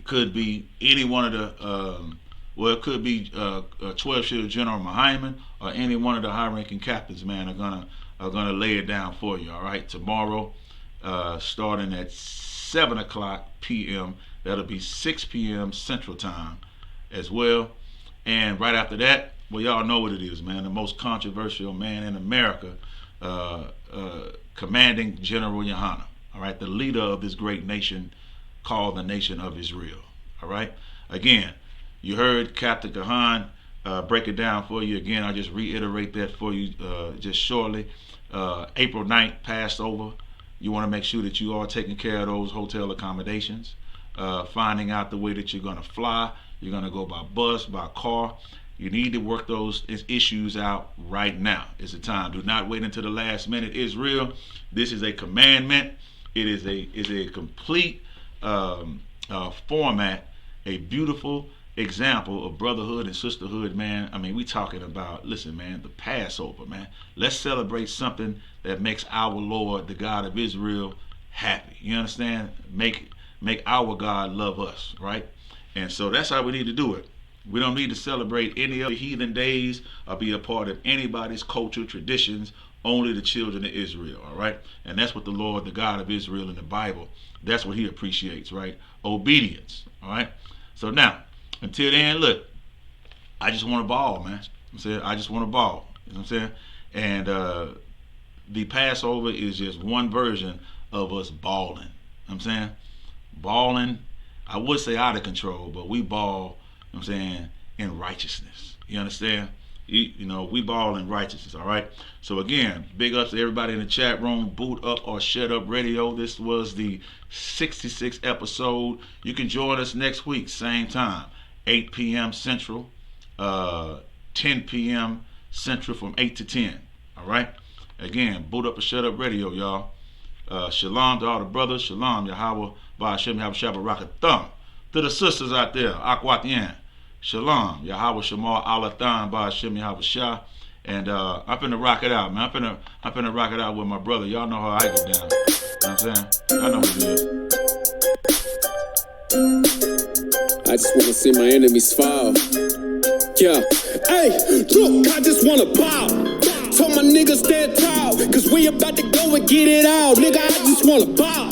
Could be any one of the it could be 12-shooter General Mahaiman or any one of the high-ranking captains, man, are gonna lay it down for you. All right, tomorrow starting at 7 o'clock p.m. That'll be 6 p.m. Central Time as well. And right after that, well, y'all know what it is, man. The most controversial man in America, Commanding General Yohana, all right, the leader of this great nation called the Nation of Israel, all right. Again, you heard Captain Kahan break it down for you. Again, I'll just reiterate that for you just shortly. April 9th, Passover. You want to make sure that you are taking care of those hotel accommodations, finding out the way that you're going to fly. You're going to go by bus, by car. You need to work those issues out right now. It's the time. Do not wait until the last minute. Israel, this is a commandment. It is a complete format, a beautiful example of brotherhood and sisterhood, man. I mean, we talking about, listen, man, the Passover, man. Let's celebrate something that makes our Lord, the God of Israel, happy. You understand? Make our God love us, right? And so that's how we need to do it. We don't need to celebrate any other heathen days or be a part of anybody's culture, traditions, only the children of Israel, all right? And that's what the Lord, the God of Israel in the Bible, that's what he appreciates, right? Obedience, all right? So now, until then, look, I just want to ball, man. I'm saying, I just want to ball. You know what I'm saying? And the Passover is just one version of us balling. You know what I'm saying? Balling, I would say out of control, but we ball, you know what I'm saying, in righteousness. You understand? You know, we ball in righteousness, all right? So again, big ups to everybody in the chat room, Boot Up or Shut Up Radio. This was the 66th episode. You can join us next week, same time, 8 p.m. Central, 10 p.m. Central from 8 to 10, all right? Again, Boot Up or Shut Up Radio, y'all. Shalom to all the brothers. Shalom, Yahweh, Ba'ashem, Yahweh, Shabbat, Raka, Thumb. To the sisters out there, Akwatien. Shalom, Yahweh Shemar Alathan, Ba'ashem Yahweh Shah. And I'm finna rock it out, man. I'm finna rock it out with my brother. Y'all know how I get down. You know what I'm saying? Y'all know what it is. I just wanna see my enemies fall. Yeah. Hey, look, I just wanna bow. Told my niggas stand tall, cause we about to go and get it all. Nigga, I just wanna bow.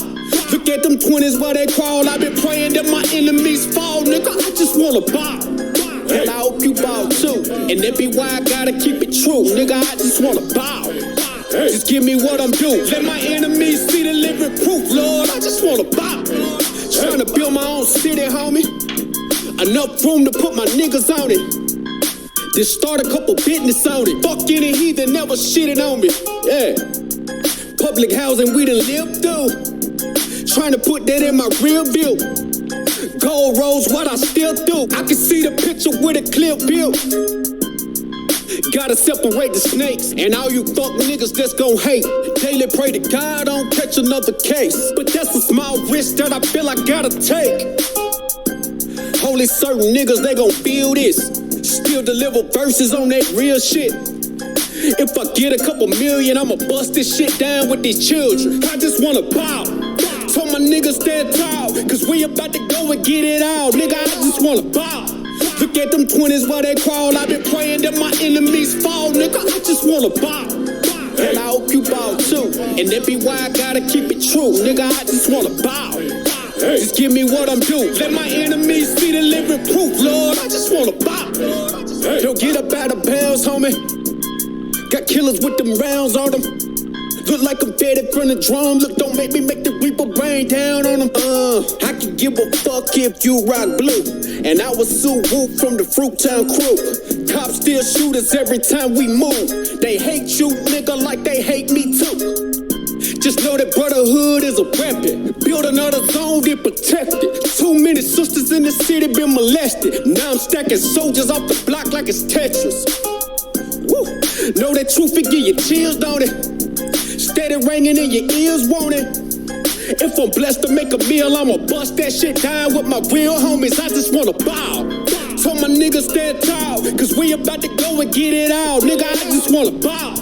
Look at them 20s where they crawl. I've been praying that my enemies fall. Nigga, I just wanna bow. And I hope you bow too. And that be why I gotta keep it true. Nigga, I just wanna bow. Just give me what I'm due. Let my enemies see the living proof, Lord. I just wanna bow. Trying to build my own city, homie. Enough room to put my niggas on it. Then start a couple business on it. Fuck any heathen never shitted on me. Yeah. Public housing we done lived through. Trying to put that in my real view. Gold rolls, what I still do. I can see the picture with a clear view. Gotta separate the snakes and all you fuck niggas that's gon' hate. Daily pray to God I don't catch another case. But that's a small risk that I feel I gotta take. Only certain niggas, they gon' feel this. Still deliver verses on that real shit. If I get a couple million, I'ma bust this shit down with these children. I just wanna bow. Told my niggas stand tall, cause we about to go and get it all. Nigga, I just wanna bow. Look at them 20s where they crawl. I've been praying that my enemies fall. Nigga, I just wanna bow. And I hope you bow too. And that be why I gotta keep it true. Nigga, I just wanna bow. Just give me what I'm due. Let my enemies see the living proof, Lord. I just wanna bow. Don't get up out of bounds, homie. Got killers with them rounds on them. Look like I'm fed from the drum. Look, don't make me make the reaper rain down on them. I can give a fuck if you rock blue. And I was Sue Woo from the Fruittown crew. Cops still shoot us every time we move. They hate you, nigga, like they hate me too. Just know that brotherhood is a weapon. Build another zone, get protected. Too many sisters in the city been molested. Now I'm stacking soldiers off the block like it's Tetris. Woo. Know that truth, it give you chills, don't it? Steady ringing in your ears, won't it? If I'm blessed to make a meal, I'ma bust that shit down with my real homies. I just wanna bow. Told my niggas stand tall, cause we about to go and get it all. Nigga, I just wanna bow.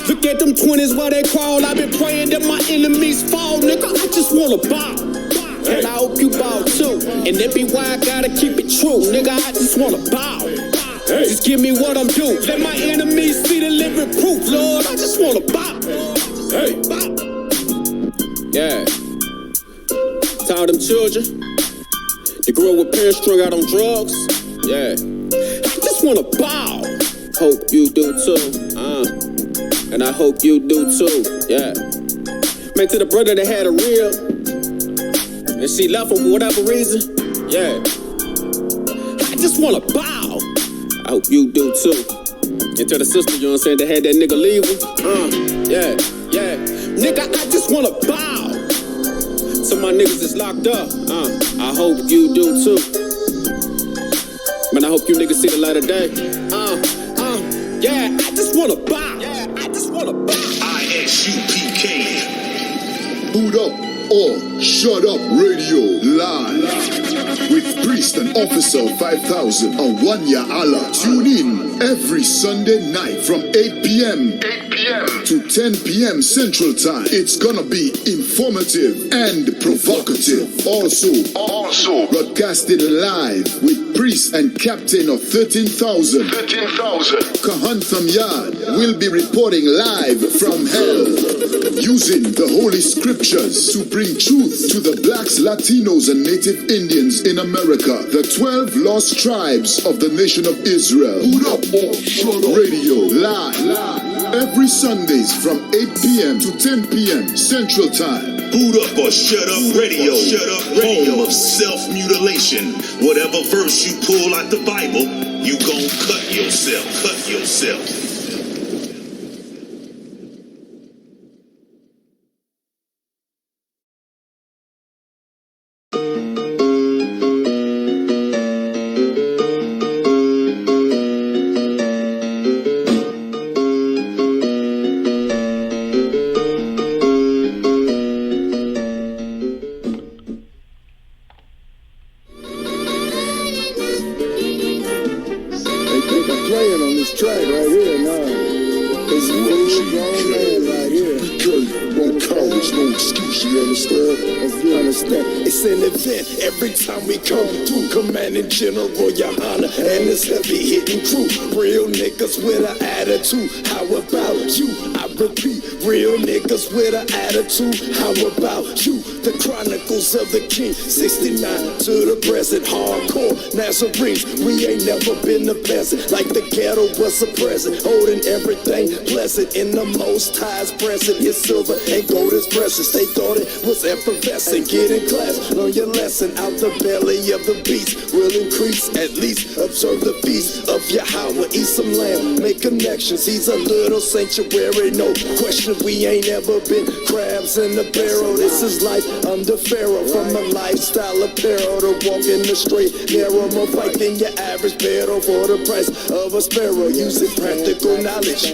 Look at them 20s where they crawl. I've been praying that my enemies fall. Nigga, I just wanna bow. And I hope you bow too. And that be why I gotta keep it true. Nigga, I just wanna bow. Just give me what I'm due. Let my enemies see the living proof, Lord. I just wanna bow. Hey, bow. Yeah. Tired of them children. They grew up with parents strung out on drugs. Yeah. I just wanna ball. Hope you do too. And I hope you do too. Yeah. Man, to the brother that had a real, and she left him for whatever reason. Yeah. I just wanna bow. I hope you do too. And to the sister, you know what I'm saying, that had that nigga leave him. Yeah. Nigga, I just wanna bow. To my niggas that's locked up. I hope you do too. Man, I hope you niggas see the light of day. Yeah, I just wanna bow. ISUPK. Boot up or shut up radio live with Priest and Officer 5000 on Wanya Allah. Tune in every Sunday night from 8 p.m. to 10 p.m. Central Time. It's gonna be informative and provocative. Also broadcasted live with Priest and Captain of 13,000. Kahantham Yard will be reporting live from hell, using the Holy Scriptures to bring truth to the blacks, Latinos, and Native Indians in America, the 12 lost tribes of the nation of Israel. Boot up or shut up radio live every Sundays from 8 p.m. to 10 p.m. Central Time. Boot up or shut up radio. Home of self-mutilation. Whatever verse you pull out the Bible, you gon' cut yourself. General, your honor, and this heavy hitting crew. Real niggas with an attitude. How about you? I repeat, real niggas with an attitude. How about you? The Chronicles of the King, 69 to the present. Hardcore Nazarenes, we ain't never been a peasant. Like the ghetto was a present, holding everything pleasant. In the Most High's present, his silver and gold is precious. They thought it was effervescent. Get in class, learn your lesson. Out the belly of the beast will increase. At least observe the feast of Yahweh. Eat some lamb, make connections. He's a little sanctuary, no question. We ain't ever been crabs in the barrel. This is life under Pharaoh. From a lifestyle apparel to walking the straight narrow. More fight than your average battle for the price of a sparrow. Using practical knowledge,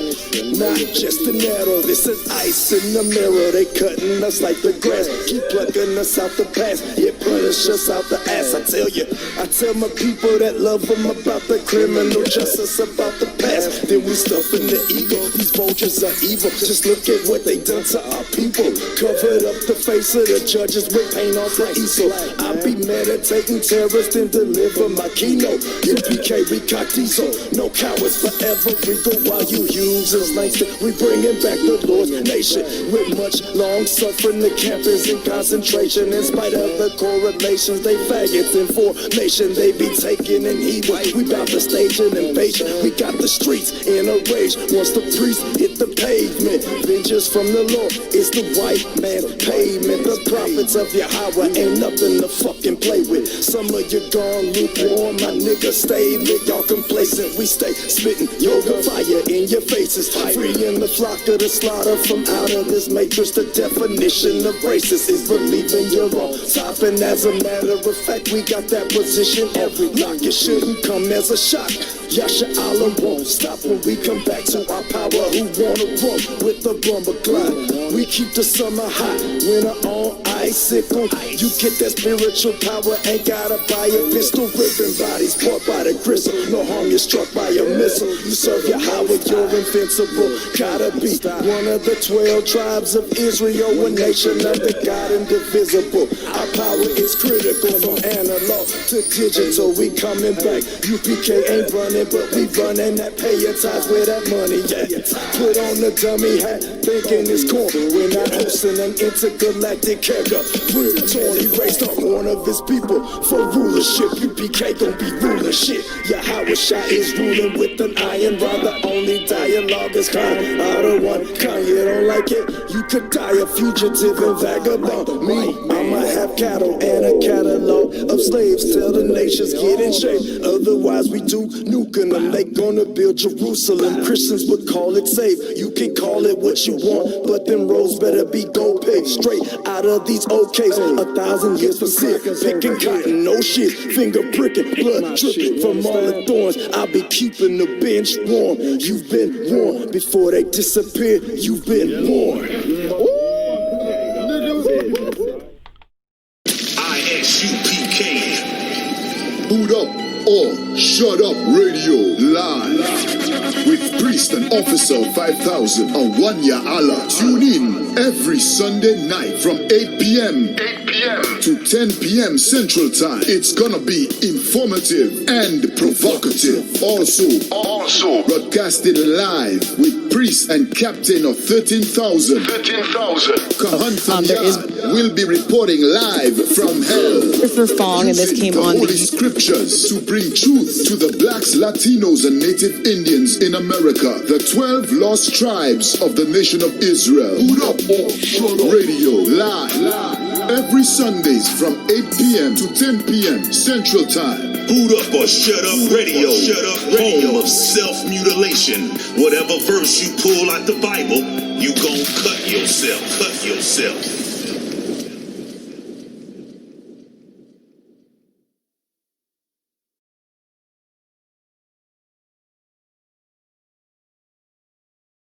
not just an arrow. This is ice in the mirror. They cutting us like the grass. Keep plucking us out the past. Yeah, punish us out the ass. I tell my people that love them about the criminal justice, about the past. Then we stuff in the ego. These vultures are evil. Just look at what they done to our people. Covered up the face of the judges with paint off the easel. I be meditating terrorist and deliver my keynote. UPK, we cock diesel. No cowards forever. We go while you use us Langston. We bringing back the Lord's nation with much long suffering. The camp is in concentration. In spite of the correlations, they faggots in formation. They be taking and heeding. We bout to stage an invasion. We got the streets in a rage. Once the priest hit the pavement, vengeance from the Lord. It's the white man payment. The prophets of Yahweh ain't nothing to fucking play with. Some of you gone lukewarm, my niggas stay lit. Y'all complacent. We stay spitting yoga fire in your faces. Freeing the flock of the slaughter from out of this matrix. The definition of racist is believing you're on top. And as a matter of fact, we got that position. Every lock, it shouldn't come as a shock. Yasha Allah won't stop when we come back to our power. Who wanna run with the bomber glide? We keep the summer hot, winter on ice. icicle. You get that spiritual power, ain't gotta buy a pistol. Ripping bodies, caught by the gristle. No harm, you're struck by a missile. You serve Yahweh, you're invincible. Gotta be one of the 12 tribes of Israel, a nation under God indivisible. Our power is critical, from analog to digital. We coming back. UPK ain't running, but we running that pay your ties with that money. Yeah, put on the dummy hat, thinking it's cool. We're not hosting an intergalactic kegger. We're Tony raised up one of his people for rulership. UPK gon' be ruling shit. Yahweh Shah is ruling with an iron rod. The only dialogue is kind. I don't want kind. You don't like it? You could die a fugitive and vagabond. Me, I'ma have cattle and a catalog of slaves till the nations get in shape. Otherwise we do nuking them. They gonna build Jerusalem. Christians would call it safe. You can call it what you want, but them roads better be gold paved. Straight out of these OKs. 1,000 years for sick. Picking cotton, no shit. Finger pricking, blood dripping from all the thorns. I'll be keeping the bench warm. You've been warned before they disappear. You've been warned. ISUPK. Boot up or shut up radio live with Priest and Officer 5000 on Wanya Allah. Tune in every Sunday night from 8 p.m. to 10 p.m. Central Time. It's gonna be informative and provocative. Also broadcasted live with Priest and Captain of 13,000. Kahanta will be reporting live from hell. Christopher Fong, and this came the on Holy Scriptures to bring truth to the blacks, Latinos, and Native Indians in America. The 12 lost tribes of the nation of Israel. Boot up or shut up radio live every Sundays from 8 p.m. to 10 p.m. Central Time. Boot up or shut up radio. Home of self-mutilation. Whatever verse you pull out the Bible, you gon' cut yourself.